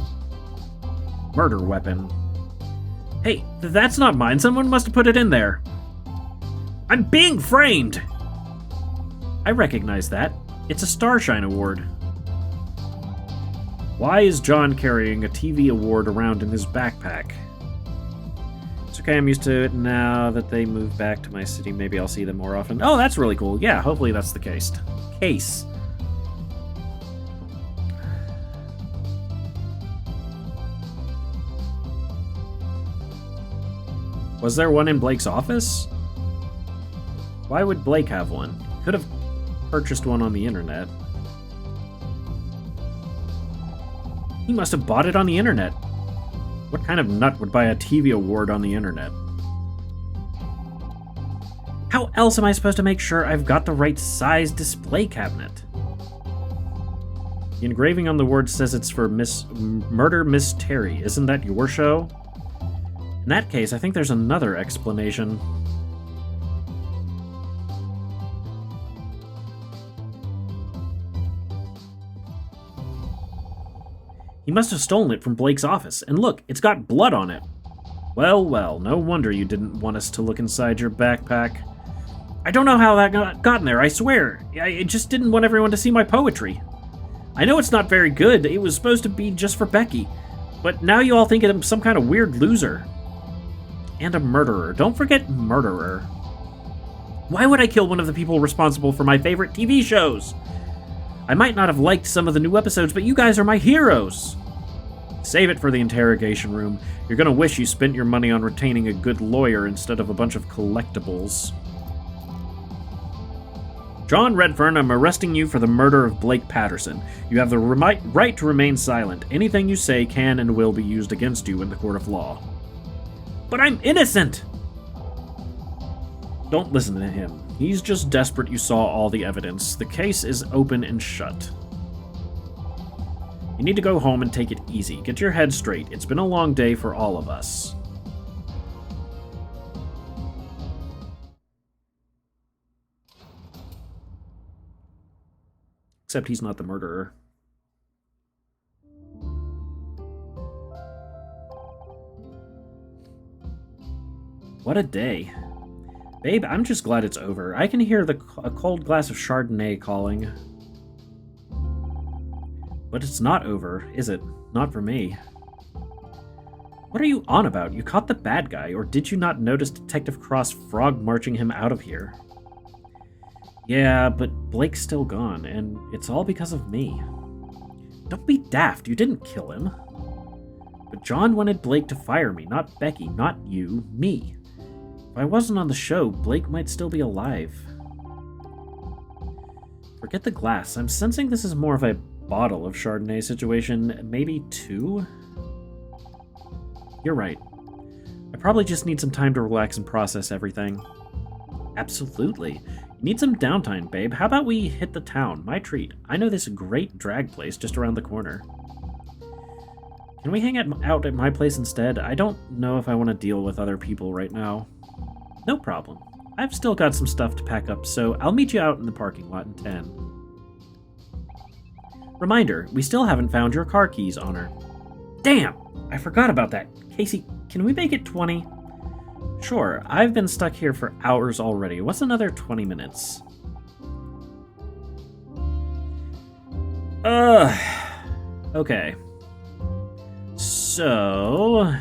Murder weapon. Hey, that's not mine. Someone must have put it in there. I'm being framed! I recognize that. It's a Starshine Award. Why is John carrying a TV award around in his backpack? It's okay, I'm used to it now that they moved back to my city. Maybe I'll see them more often. Oh, that's really cool. Yeah, hopefully that's the case. Was there one in Blake's office? Why would Blake have one? He could have purchased one on the internet. He must have bought it on the internet. What kind of nut would buy a TV award on the internet? How else am I supposed to make sure I've got the right size display cabinet? The engraving on the award says it's for Murder Miss Terry. Isn't that your show? In that case, I think there's another explanation. He must have stolen it from Blake's office, and look, it's got blood on it. Well, well, no wonder you didn't want us to look inside your backpack. I don't know how that got in there, I swear. I just didn't want everyone to see my poetry. I know it's not very good, it was supposed to be just for Becky, but now you all think I'm some kind of weird loser. And a murderer. Don't forget murderer. Why would I kill one of the people responsible for my favorite TV shows? I might not have liked some of the new episodes, but you guys are my heroes. Save it for the interrogation room. You're gonna wish you spent your money on retaining a good lawyer instead of a bunch of collectibles. John Redfern, I'm arresting you for the murder of Blake Patterson. You have the right to remain silent. Anything you say can and will be used against you in the court of law. But I'm innocent! Don't listen to him. He's just desperate you saw all the evidence. The case is open and shut. You need to go home and take it easy. Get your head straight. It's been a long day for all of us. Except he's not the murderer. What a day. Babe, I'm just glad it's over. I can hear a cold glass of Chardonnay calling. But it's not over, is it? Not for me. What are you on about? You caught the bad guy, or did you not notice Detective Cross frog marching him out of here? Yeah, but Blake's still gone, and it's all because of me. Don't be daft, you didn't kill him. But John wanted Blake to fire me, not Becky, not you, me. If I wasn't on the show, Blake might still be alive. Forget the glass. I'm sensing this is more of a bottle of Chardonnay situation, maybe 2? You're right. I probably just need some time to relax and process everything. Absolutely. You need some downtime, babe. How about we hit the town? My treat. I know this great drag place just around the corner. Can we hang out at my place instead? I don't know if I want to deal with other people right now. No problem. I've still got some stuff to pack up, so I'll meet you out in the parking lot in 10. Reminder, we still haven't found your car keys on her. Damn! I forgot about that. Casey, can we make it 20? Sure, I've been stuck here for hours already. What's another 20 minutes? Okay. So...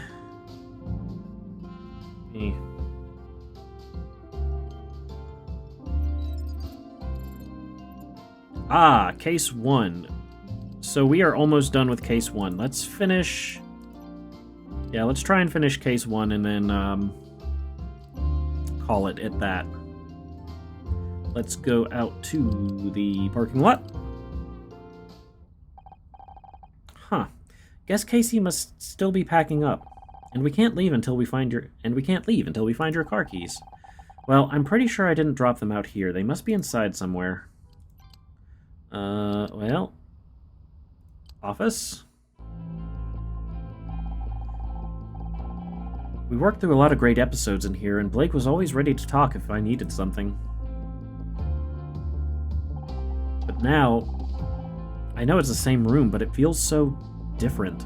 Case 1. So we are almost done with case 1. Let's finish... Yeah, let's try and finish case 1 and then call it at that. Let's go out to the parking lot. Huh. Guess Casey must still be packing up. And we can't leave until we find your car keys. Well, I'm pretty sure I didn't drop them out here. They must be inside somewhere. Well... Office? We worked through a lot of great episodes in here, and Blake was always ready to talk if I needed something. But now... I know it's the same room, but it feels so different.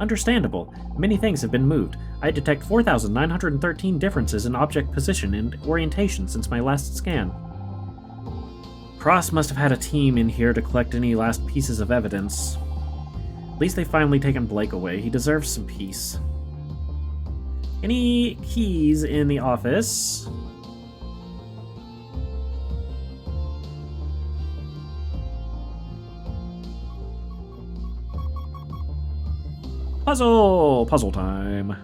Understandable. Many things have been moved. I detect 4,913 differences in object position and orientation since my last scan. Cross must have had a team in here to collect any last pieces of evidence. At least they've finally taken Blake away. He deserves some peace. Any keys in the office? Puzzle time.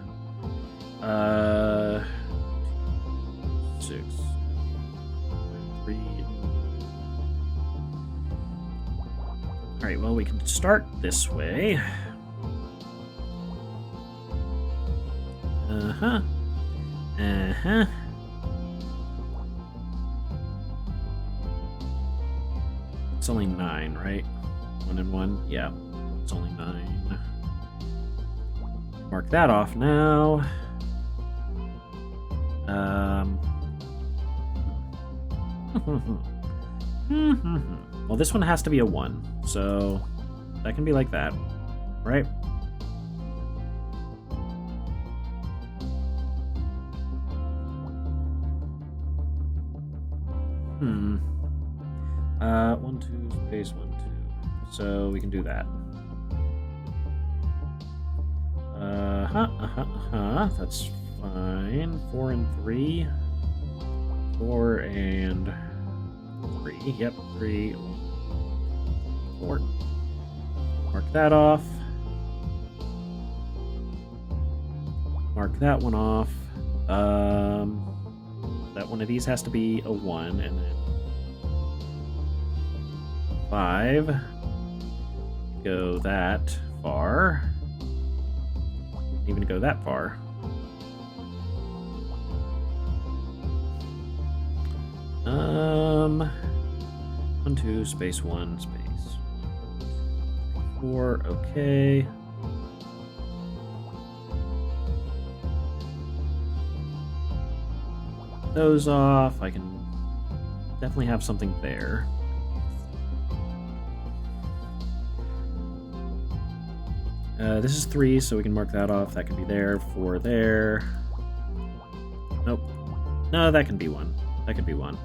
6, 3. Alright, well, we can start this way. It's only 9, right? 1 and 1? Yeah, it's only 9. Mark that off now. Well, this one has to be a 1, so that can be like that, right? One, 2, space 1, 2. So we can do that. That's fine. 4 and 3. 4 and 3. Yep, 3, 4. Mark that off. Mark that one off. That one of these has to be a 1, and then 5. Go that far. Even go that far. 1, 2, space 1, space 4, okay. Those off, I can definitely have something there. This is 3, so we can mark that off. That can be there. 4 there. Nope. No, that can be 1. That could be 1.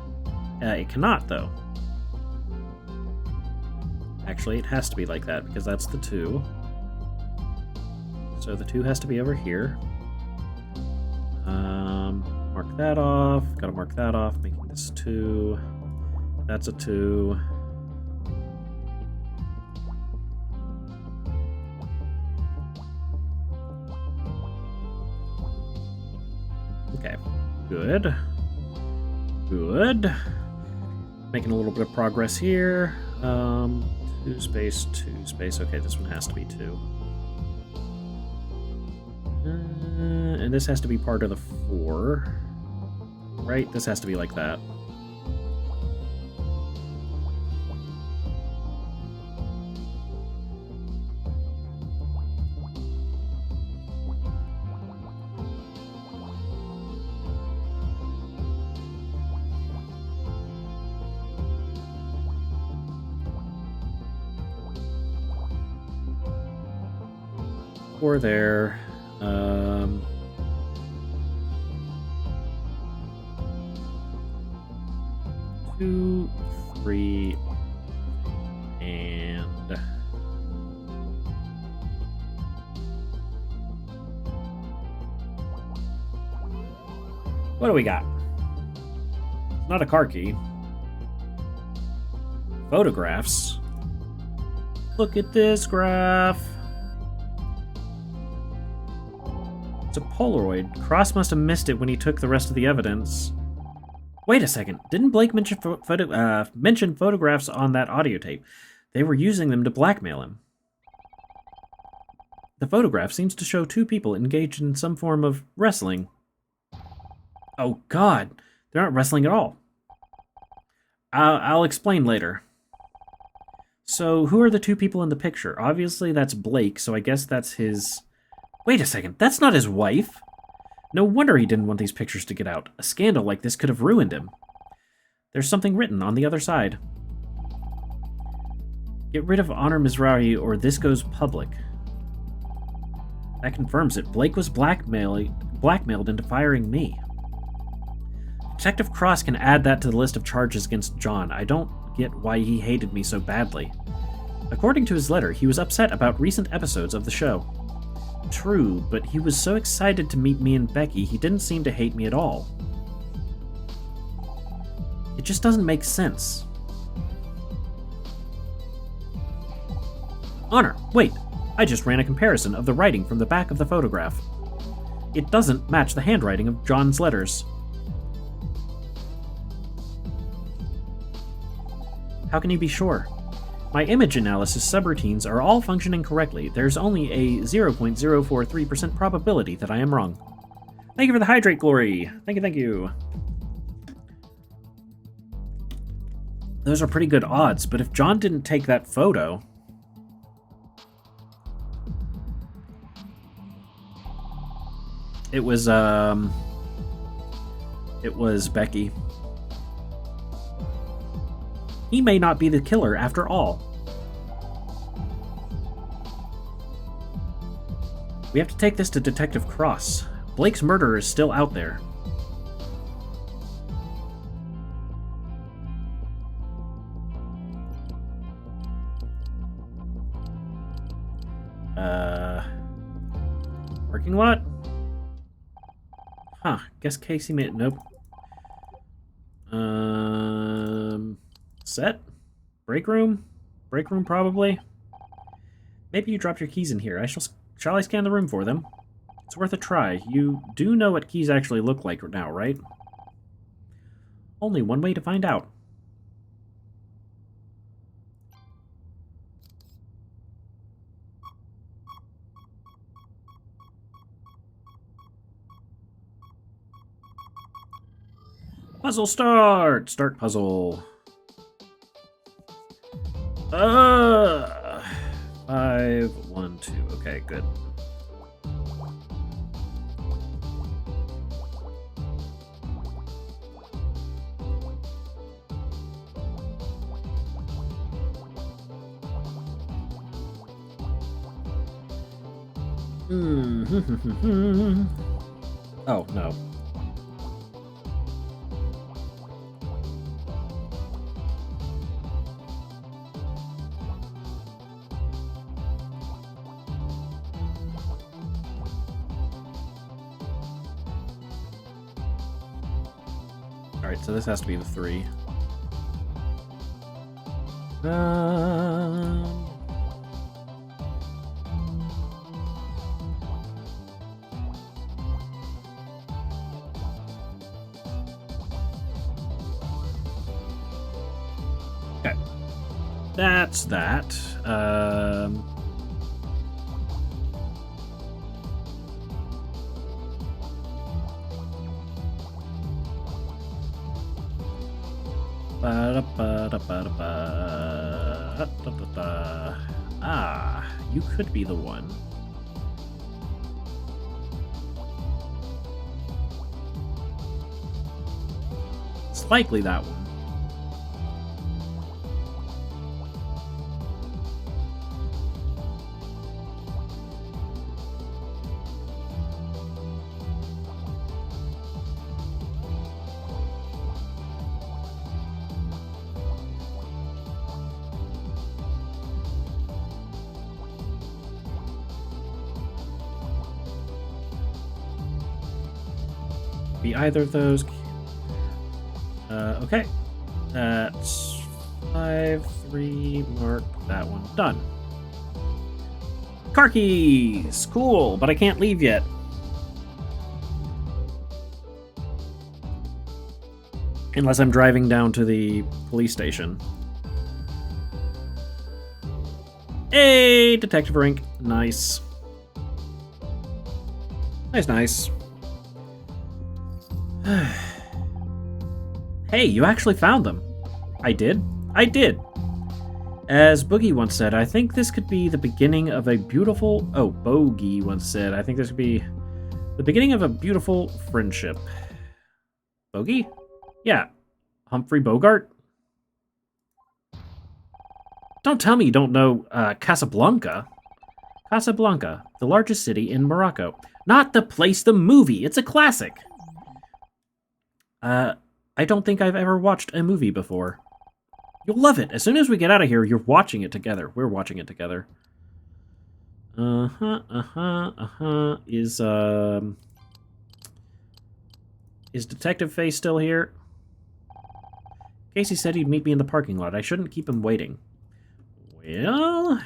It cannot, though. Actually, it has to be like that, because that's the 2. So the 2 has to be over here. Mark that off. Gotta mark that off, making this 2. That's a 2. Okay, good. Good. Making a little bit of progress here. 2 space, 2 space. Okay, this one has to be 2. And this has to be part of the 4. Right? This has to be like that. Or there. 2, 3, and what do we got? It's not a car key. Photographs. Look at this graph. It's a Polaroid. Cross must have missed it when he took the rest of the evidence. Wait a second. Didn't Blake mention photographs on that audio tape? They were using them to blackmail him. The photograph seems to show 2 people engaged in some form of wrestling. Oh God, they're not wrestling at all. I'll explain later. So, who are the 2 people in the picture? Obviously, that's Blake, so I guess that's his... Wait a second, that's not his wife! No wonder he didn't want these pictures to get out. A scandal like this could have ruined him. There's something written on the other side. Get rid of Honor Mizrahi or this goes public. That confirms it. Blake was blackmailed into firing me. Detective Cross can add that to the list of charges against John. I don't get why he hated me so badly. According to his letter, he was upset about recent episodes of the show. True, but he was so excited to meet me and Becky, he didn't seem to hate me at all. It just doesn't make sense. Honor, wait! I just ran a comparison of the writing from the back of the photograph. It doesn't match the handwriting of John's letters. How can you be sure? My image analysis subroutines are all functioning correctly. There's only a 0.043% probability that I am wrong. Thank you for the hydrate, Glory. Thank you, thank you. Those are pretty good odds, but if John didn't take that photo... It was Becky. He may not be the killer after all. We have to take this to Detective Cross. Blake's murderer is still out there. Parking lot? Huh, guess Casey made it. Nope. Set? Break room? Break room, probably. Maybe you dropped your keys in here. Shall I scan the room for them? It's worth a try. You do know what keys actually look like now, right? Only one way to find out. Puzzle start! Start puzzle. 5, 1, 2. Okay, good. Oh, no. Alright, so this has to be the 3. Okay. That's that. Ah, you could be the one. It's likely that one. Be either of those. Okay. That's 5, 3, mark that one. Done. Car keys! Cool, but I can't leave yet. Unless I'm driving down to the police station. Hey, Detective Rink. Nice. Nice. Hey, you actually found them. I did. As Boogie once said, I think this could be the beginning of a beautiful... Oh, Bogey once said, I think this could be the beginning of a beautiful friendship. Bogey? Yeah. Humphrey Bogart? Don't tell me you don't know Casablanca. Casablanca, the largest city in Morocco. Not the place, the movie. It's a classic. I don't think I've ever watched a movie before. You'll love it. As soon as we get out of here, you're watching it together. We're watching it together. Is Detective Face still here? Casey said he'd meet me in the parking lot. I shouldn't keep him waiting. Well...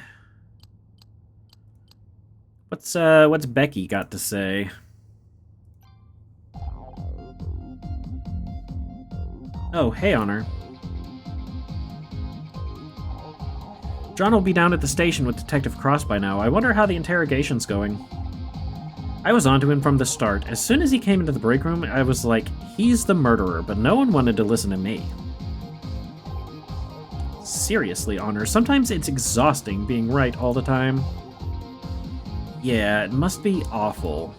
What's Becky got to say? Oh, hey, Honor. John will be down at the station with Detective Cross by now. I wonder how the interrogation's going. I was onto him from the start. As soon as he came into the break room, I was like, he's the murderer, but no one wanted to listen to me. Seriously, Honor, sometimes it's exhausting being right all the time. Yeah, it must be awful.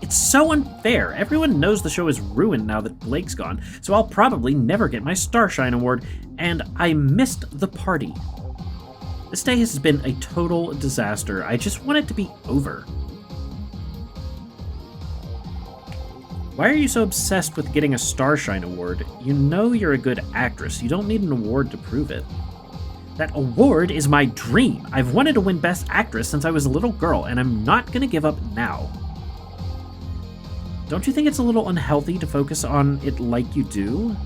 It's so unfair. Everyone knows the show is ruined now that Blake's gone, so I'll probably never get my Starshine award, and I missed the party. This day has been a total disaster. I just want it to be over. Why are you so obsessed with getting a Starshine award? You know you're a good actress. You don't need an award to prove it. That award is my dream. I've wanted to win Best Actress since I was a little girl, and I'm not gonna give up now. Don't you think it's a little unhealthy to focus on it like you do?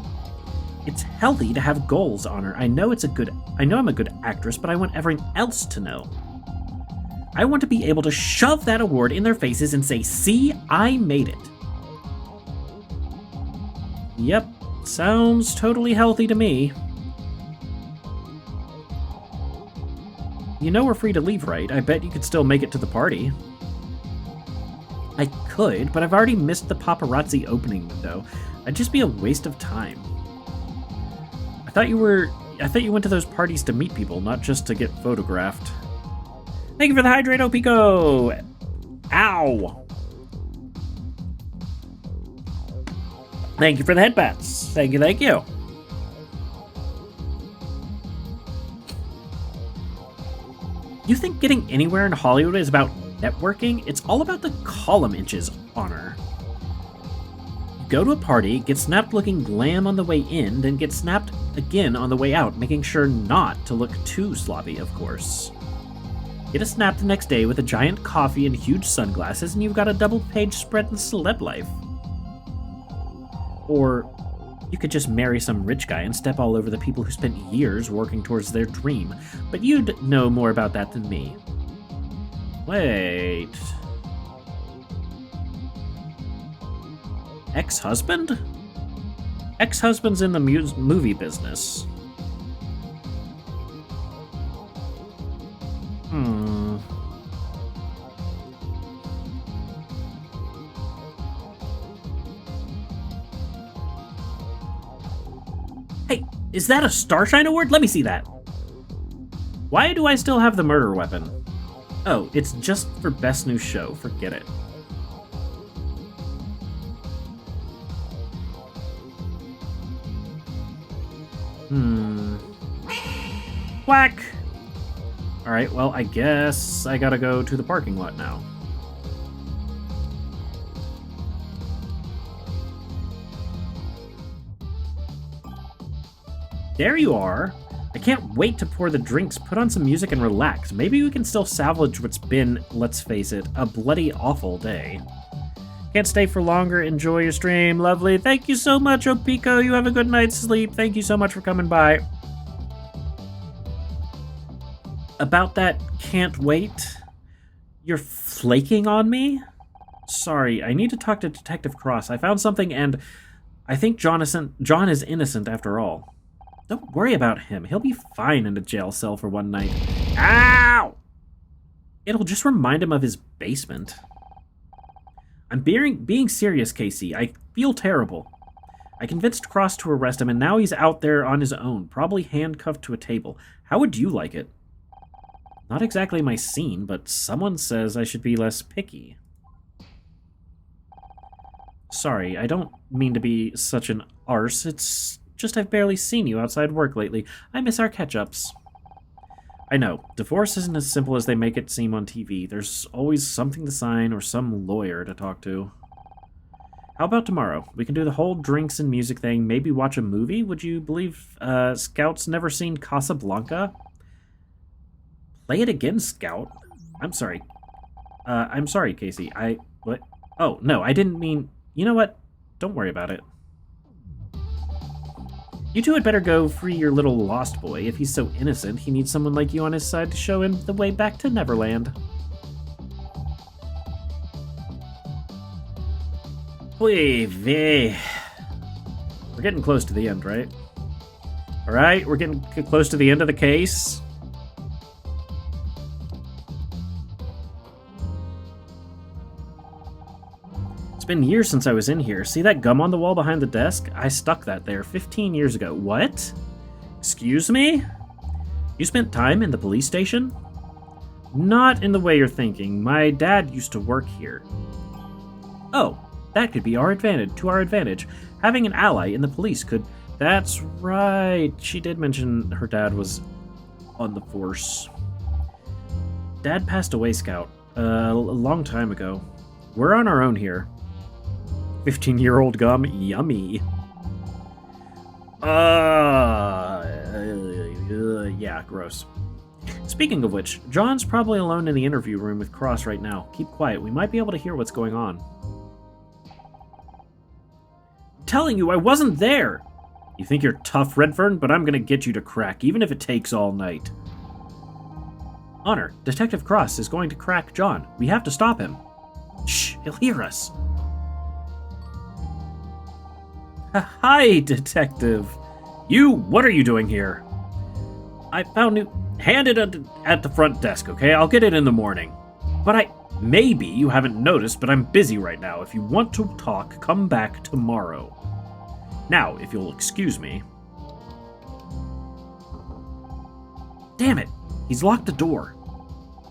It's healthy to have goals, Honor. I know I'm a good actress, but I want everyone else to know. I want to be able to shove that award in their faces and say, see, I made it. Yep, sounds totally healthy to me. You know we're free to leave, right? I bet you could still make it to the party. I could, but I've already missed the paparazzi opening window. I'd just be a waste of time. I thought you went to those parties to meet people, not just to get photographed. Thank you for the hydrate, Opiko! Ow! Thank you for the headbats. Thank you, thank you. You think getting anywhere in Hollywood is about networking? It's all about the column inches, Honor. You go to a party, get snapped looking glam on the way in, then get snapped again on the way out, making sure not to look too sloppy, of course. Get a snap the next day with a giant coffee and huge sunglasses, and you've got a double-page spread in celeb life. Or you could just marry some rich guy and step all over the people who spent years working towards their dream. But you'd know more about that than me. Wait. Ex-husband? Ex-husband's in the movie business. Hey, is that a Starshine Award? Let me see that. Why do I still have the murder weapon? Oh, it's just for Best New Show. Forget it. Whack! Alright, well, I guess I gotta go to the parking lot now. There you are! I can't wait to pour the drinks, put on some music, and relax. Maybe we can still salvage what's been, let's face it, a bloody awful day. Can't stay for longer. Enjoy your stream. Lovely. Thank you so much, Opiko. You have a good night's sleep. Thank you so much for coming by. About that can't wait? You're flaking on me? Sorry, I need to talk to Detective Cross. I found something and I think John is innocent after all. Don't worry about him. He'll be fine in a jail cell for one night. Ow! It'll just remind him of his basement. I'm being serious, Casey. I feel terrible. I convinced Cross to arrest him, and now he's out there on his own, probably handcuffed to a table. How would you like it? Not exactly my scene, but someone says I should be less picky. Sorry, I don't mean to be such an arse. It's just I've barely seen you outside work lately. I miss our catch-ups. I know, divorce isn't as simple as they make it seem on TV. There's always something to sign or some lawyer to talk to. How about tomorrow? We can do the whole drinks and music thing, maybe watch a movie? Would you believe Scout's never seen Casablanca? Play it again, Scout. I'm sorry. I'm sorry, Casey. What? Oh, no, I didn't mean... You know what? Don't worry about it. You two had better go free your little lost boy. If he's so innocent, he needs someone like you on his side to show him the way back to Neverland. Oy vey. We're getting close to the end, right? Alright, we're getting close to the end of the case. It's been years since I was in here. See that gum on the wall behind the desk? I stuck that there 15 years ago. What? Excuse me? You spent time in the police station? Not in the way you're thinking. My dad used to work here. Oh, that could be to our advantage. Having an ally in the police could... That's right. She did mention her dad was on the force. Dad passed away, Scout. A long time ago. We're on our own here. 15-year-old gum, yummy. Yeah, gross. Speaking of which, John's probably alone in the interview room with Cross right now. Keep quiet, we might be able to hear what's going on. I'm telling you, I wasn't there! You think you're tough, Redfern, but I'm gonna get you to crack, even if it takes all night. Honor, Detective Cross is going to crack John. We have to stop him. Shh, he'll hear us. Hi, Detective. What are you doing here? I found it. Hand it at the front desk, okay? I'll get it in the morning. But maybe you haven't noticed, but I'm busy right now. If you want to talk, come back tomorrow. Now, if you'll excuse me. Damn it! He's locked the door.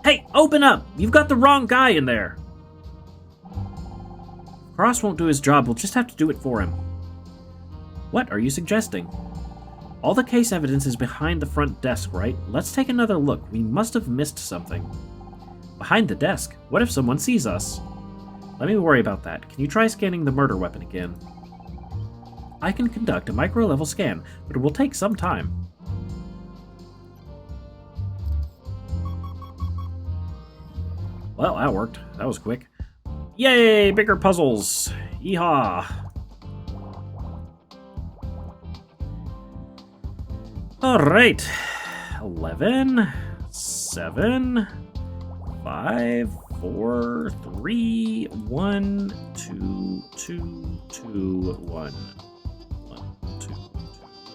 Hey, open up! You've got the wrong guy in there! If Cross won't do his job, we'll just have to do it for him. What are you suggesting? All the case evidence is behind the front desk, right? Let's take another look. We must have missed something. Behind the desk? What if someone sees us? Let me worry about that. Can you try scanning the murder weapon again? I can conduct a micro-level scan, but it will take some time. Well, that worked. That was quick. Yay! Bigger puzzles! Yeehaw! Alright. 11, 7, 5, 4, 3, 1, 2, 2, 2, 1. 1, 2,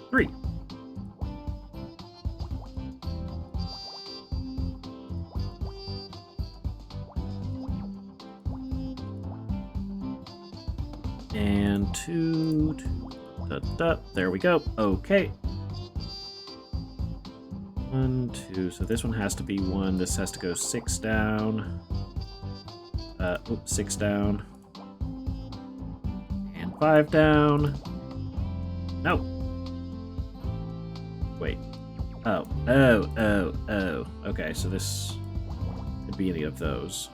3. And 2, 2, there we go. Okay. 1, 2. So this one has to be 1. This has to go 6 down. 6 down. And 5 down. No. Wait. Oh. Okay, so this could be any of those.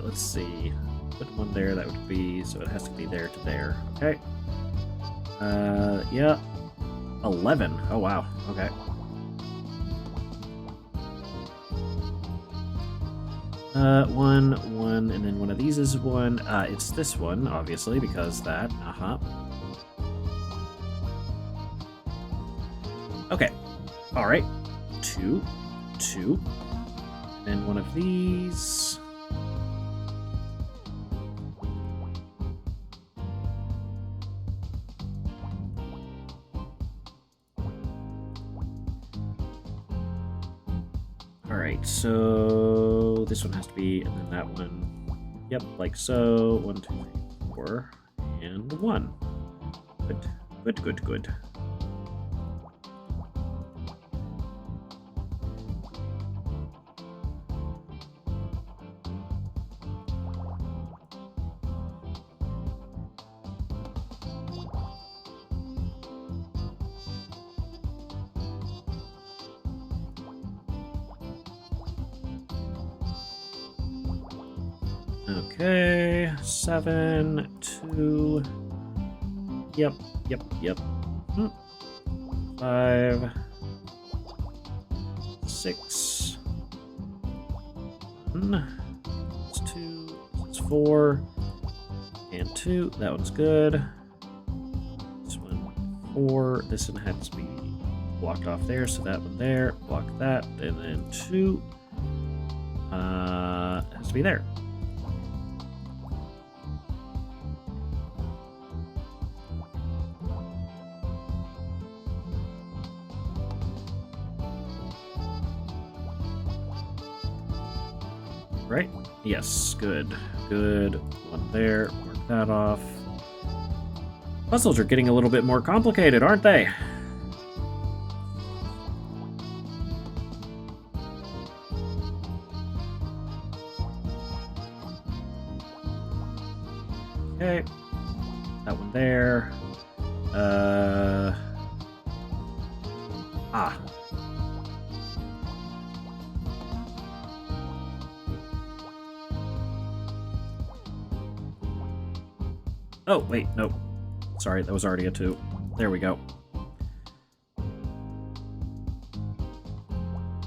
Let's see. Put one there, that would be, so it has to be there to there. Okay. Yeah. 11. Oh, wow. Okay. One, and then one of these is 1. It's this one, obviously, because that. Okay. Alright. 2, 2. And one of these. Alright, so this one has to be, and then that one. Yep, like so. 1, 2, 3, 4, and 1. Good. Okay, 7, 2. Yep. 5, 6. 1. It's 2. It's 4. And 2. That one's good. This one, 4. This one has to be blocked off there, so that one there. Block that, and then 2. Has to be there. Right? Yes, good. One there. Mark that off. Puzzles are getting a little bit more complicated, aren't they? Okay. That one there. Oh, wait, nope. Sorry, that was already a 2. There we go.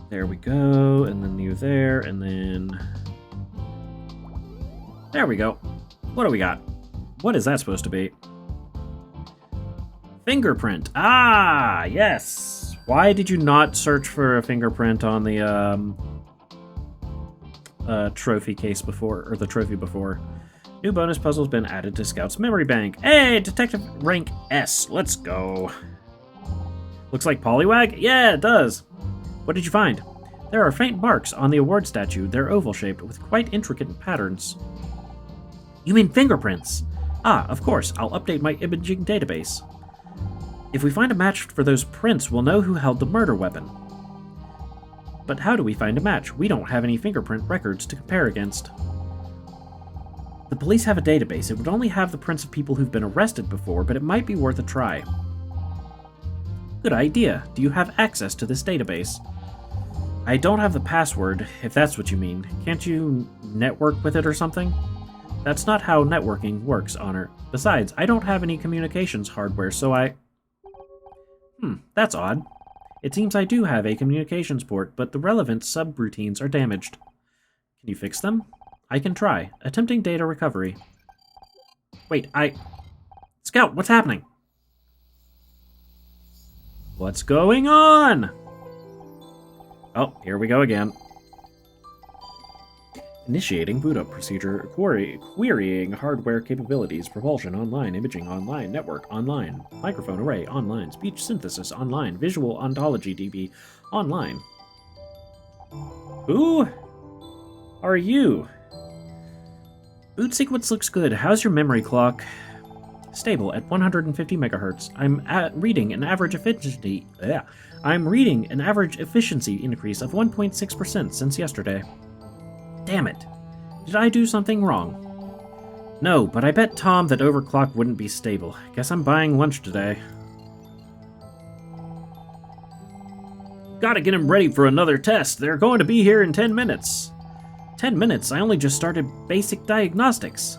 There we go, and then you there, and then... There we go. What do we got? What is that supposed to be? Fingerprint. Ah, yes! Why did you not search for a fingerprint on the, trophy case before, or the trophy before? New bonus puzzle's been added to Scout's memory bank. Hey, detective rank S. Let's go. Looks like Poliwag? Yeah, it does. What did you find? There are faint marks on the award statue. They're oval-shaped with quite intricate patterns. You mean fingerprints? Ah, of course. I'll update my imaging database. If we find a match for those prints, we'll know who held the murder weapon. But how do we find a match? We don't have any fingerprint records to compare against. The police have a database. It would only have the prints of people who've been arrested before, but it might be worth a try. Good idea. Do you have access to this database? I don't have the password, if that's what you mean. Can't you network with it or something? That's not how networking works, Honor. Besides, I don't have any communications hardware, so that's odd. It seems I do have a communications port, but the relevant subroutines are damaged. Can you fix them? I can try. Attempting data recovery. Wait, Scout, what's happening? What's going on? Oh, here we go again. Initiating boot up procedure, querying hardware capabilities, propulsion online, imaging online, network online, microphone array online, speech synthesis online, visual ontology DB online. Who are you? Boot sequence looks good. How's your memory clock? Stable at 150 megahertz. I'm reading an average efficiency. I'm reading an average efficiency increase of 1.6% since yesterday. Damn it. Did I do something wrong? No, but I bet Tom that overclock wouldn't be stable. Guess I'm buying lunch today. Gotta get him ready for another test. They're going to be here in 10 minutes. 10 minutes? I only just started basic diagnostics.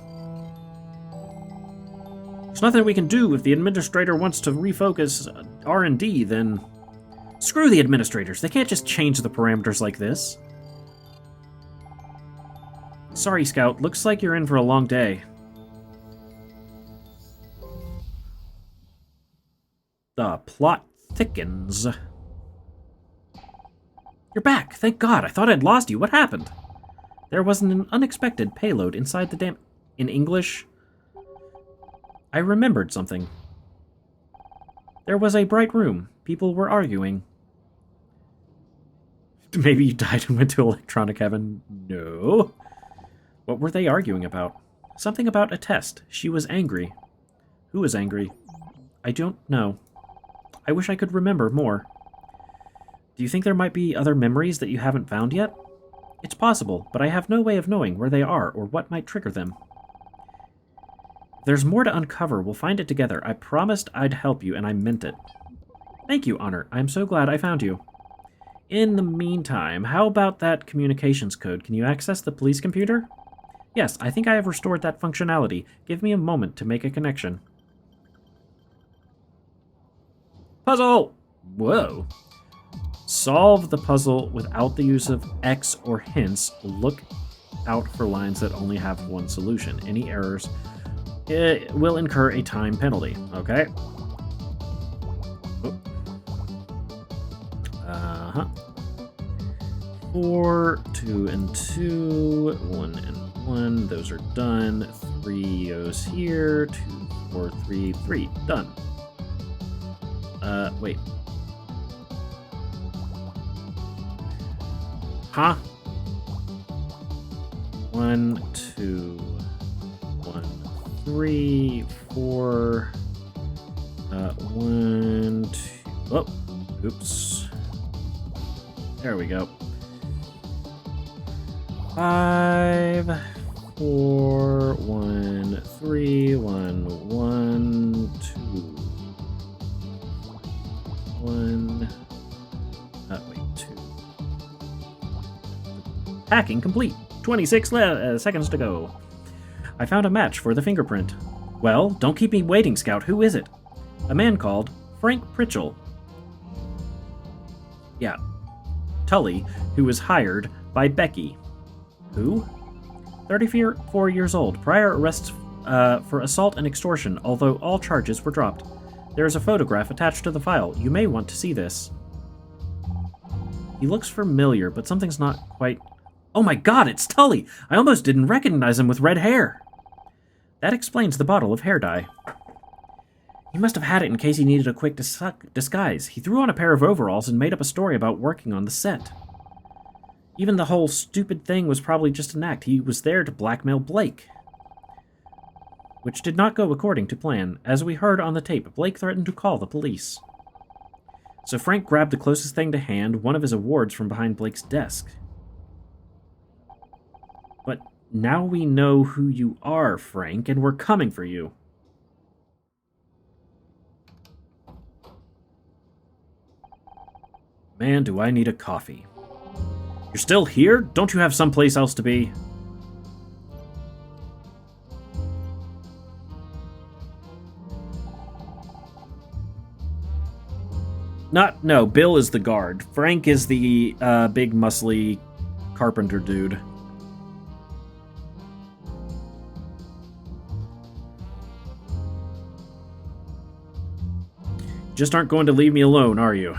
There's nothing we can do. If the administrator wants to refocus R&D, then... Screw the administrators. They can't just change the parameters like this. Sorry, Scout. Looks like you're in for a long day. The plot thickens. You're back! Thank God! I thought I'd lost you. What happened? There was an unexpected payload inside the dam... In English? I remembered something. There was a bright room. People were arguing. Maybe you died and went to electronic heaven? No. What were they arguing about? Something about a test. She was angry. Who was angry? I don't know. I wish I could remember more. Do you think there might be other memories that you haven't found yet? It's possible, but I have no way of knowing where they are or what might trigger them. If there's more to uncover, we'll find it together. I promised I'd help you, and I meant it. Thank you, Honor. I'm so glad I found you. In the meantime, how about that communications code? Can you access the police computer? Yes, I think I have restored that functionality. Give me a moment to make a connection. Puzzle! Whoa. Solve the puzzle without the use of X or hints. Look out for lines that only have one solution. Any errors will incur a time penalty. Okay. Oh. 4, 2 and 2, 1 and 1. Those are done. 3 goes here. 2, 4, 3, 3. Done. Wait. Huh? 1, 2, 1, 3, 4. 1, 2. Oh, oops. There we go. 5, 4, 1, 3, 1, 1, 2, 1. Wait, 2. Hacking complete. 26 seconds to go. I found a match for the fingerprint. Well, don't keep me waiting, Scout. Who is it? A man called Frank Pritchell. Yeah. Tully, who was hired by Becky. Who? 34 years old. Prior arrests for assault and extortion, although all charges were dropped. There is a photograph attached to the file. You may want to see this. He looks familiar, but something's not quite... Oh my God, it's Tully! I almost didn't recognize him with red hair. That explains the bottle of hair dye. He must have had it in case he needed a quick disguise. He threw on a pair of overalls and made up a story about working on the set. Even the whole stupid thing was probably just an act. He was there to blackmail Blake. Which did not go according to plan. As we heard on the tape, Blake threatened to call the police. So Frank grabbed the closest thing to hand, one of his awards from behind Blake's desk. But now we know who you are, Frank, and we're coming for you. Man, do I need a coffee. You're still here? Don't you have someplace else to be? No, Bill is the guard. Frank is the big muscly carpenter dude. Just aren't going to leave me alone, are you?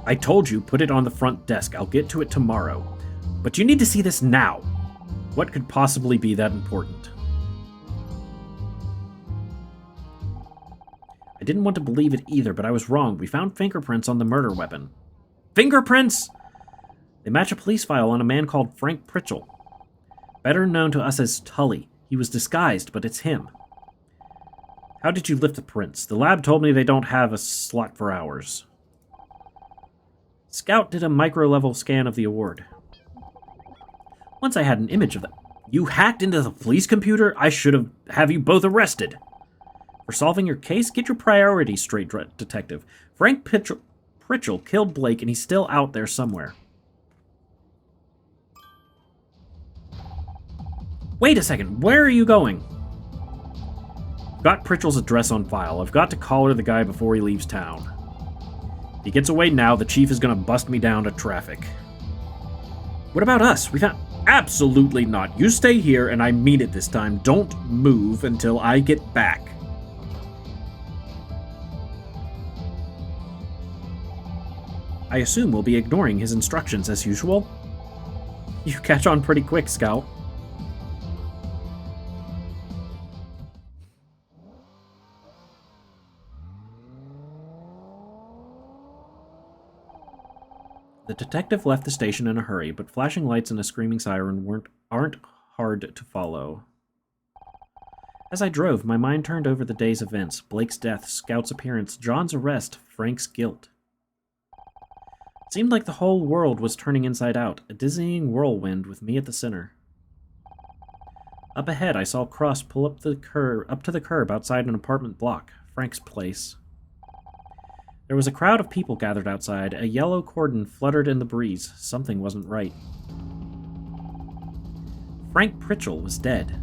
I told you, put it on the front desk. I'll get to it tomorrow. But you need to see this now. What could possibly be that important? I didn't want to believe it either, but I was wrong. We found fingerprints on the murder weapon. Fingerprints? They match a police file on a man called Frank Pritchell. Better known to us as Tully. He was disguised, but it's him. How did you lift the prints? The lab told me they don't have a slot for ours. Scout did a micro-level scan of the award. Once I had an image of that. You hacked into the police computer? I should have you both arrested. For solving your case, get your priorities straight, detective. Frank Pritchell killed Blake, and he's still out there somewhere. Wait a second, where are you going? Got Pritchell's address on file. I've got to collar the guy before he leaves town. If he gets away now, the chief is going to bust me down to traffic. What about us? We found... Absolutely not. You stay here, and I mean it this time. Don't move until I get back. I assume we'll be ignoring his instructions as usual. You catch on pretty quick, Scout. The detective left the station in a hurry, but flashing lights and a screaming siren aren't hard to follow. As I drove, my mind turned over the day's events: Blake's death, Scout's appearance, John's arrest, Frank's guilt. It seemed like the whole world was turning inside out, a dizzying whirlwind with me at the center. Up ahead, I saw Cross pull up to the curb outside an apartment block, Frank's place. There was a crowd of people gathered outside. A yellow cordon fluttered in the breeze. Something wasn't right. Frank Pritchell was dead.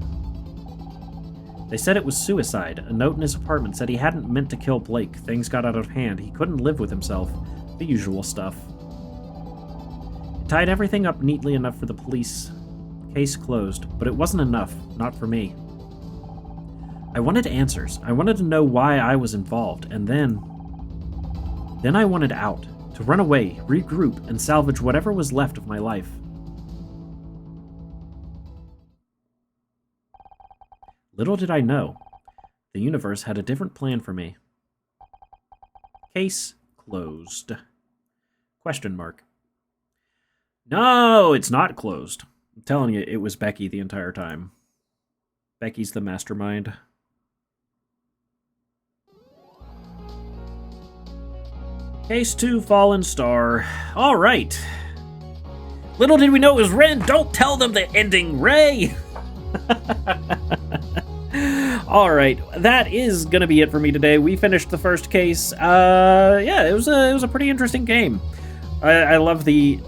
They said it was suicide. A note in his apartment said he hadn't meant to kill Blake. Things got out of hand. He couldn't live with himself. The usual stuff. It tied everything up neatly enough for the police. Case closed. But it wasn't enough. Not for me. I wanted answers. I wanted to know why I was involved. And then I wanted out, to run away, regroup, and salvage whatever was left of my life. Little did I know, the universe had a different plan for me. Case closed. Question mark. No, it's not closed. I'm telling you, it was Becky the entire time. Becky's the mastermind. Case 2, Fallen Star. All right. Little did we know it was Ren. Don't tell them the ending, Ray. All right, that is gonna be it for me today. We finished the first case. Yeah, it was a pretty interesting game. I love the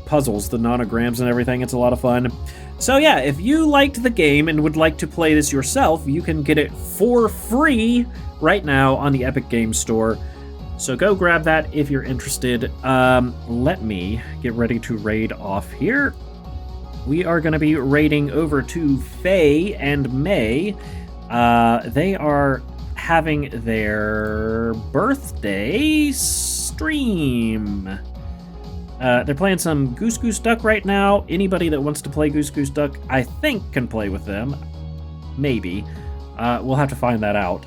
puzzles, the nonograms and everything. It's a lot of fun. So yeah, if you liked the game and would like to play this yourself, you can get it for free right now on the Epic Games Store. So go grab that if you're interested. Let me get ready to raid off here. We are going to be raiding over to Faye and May. They are having their birthday stream. They're playing some Goose Goose Duck right now. Anybody that wants to play Goose Goose Duck, I think, can play with them. Maybe. We'll have to find that out.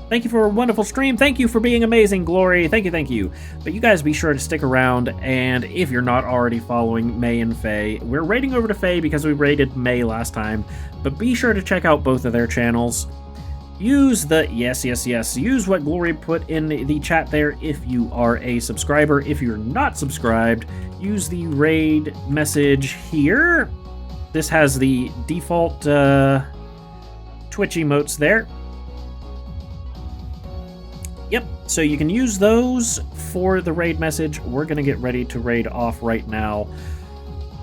Thank you for a wonderful stream. Thank you for being amazing, Glory. Thank you, thank you. But you guys be sure to stick around, and if you're not already following May and Faye, we're raiding over to Faye because we raided May last time, but be sure to check out both of their channels. Use the, yes, use what Glory put in the chat there if you are a subscriber. If you're not subscribed, use the raid message here. This has the default Twitch emotes there. Yep, so you can use those for the raid message. We're going to get ready to raid off right now.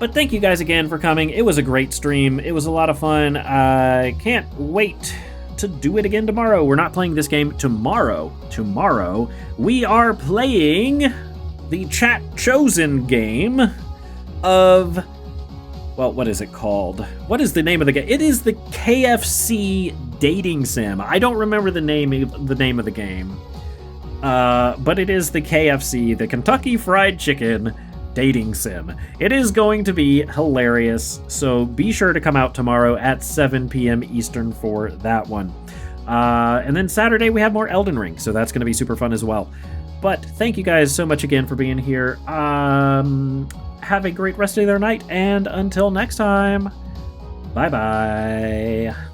But thank you guys again for coming. It was a great stream. It was a lot of fun. I can't wait to do it again tomorrow. We're not playing this game tomorrow. Tomorrow, we are playing the chat chosen game of... Well, what is it called? What is the name of the game? It is the KFC dating sim. I don't remember the name of the game. But it is the KFC, the Kentucky Fried Chicken dating sim. It is going to be hilarious, so be sure to come out tomorrow at 7 p.m. Eastern for that one. And then Saturday we have more Elden Ring, so that's going to be super fun as well. But thank you guys so much again for being here. Have a great rest of their night, and until next time, bye-bye.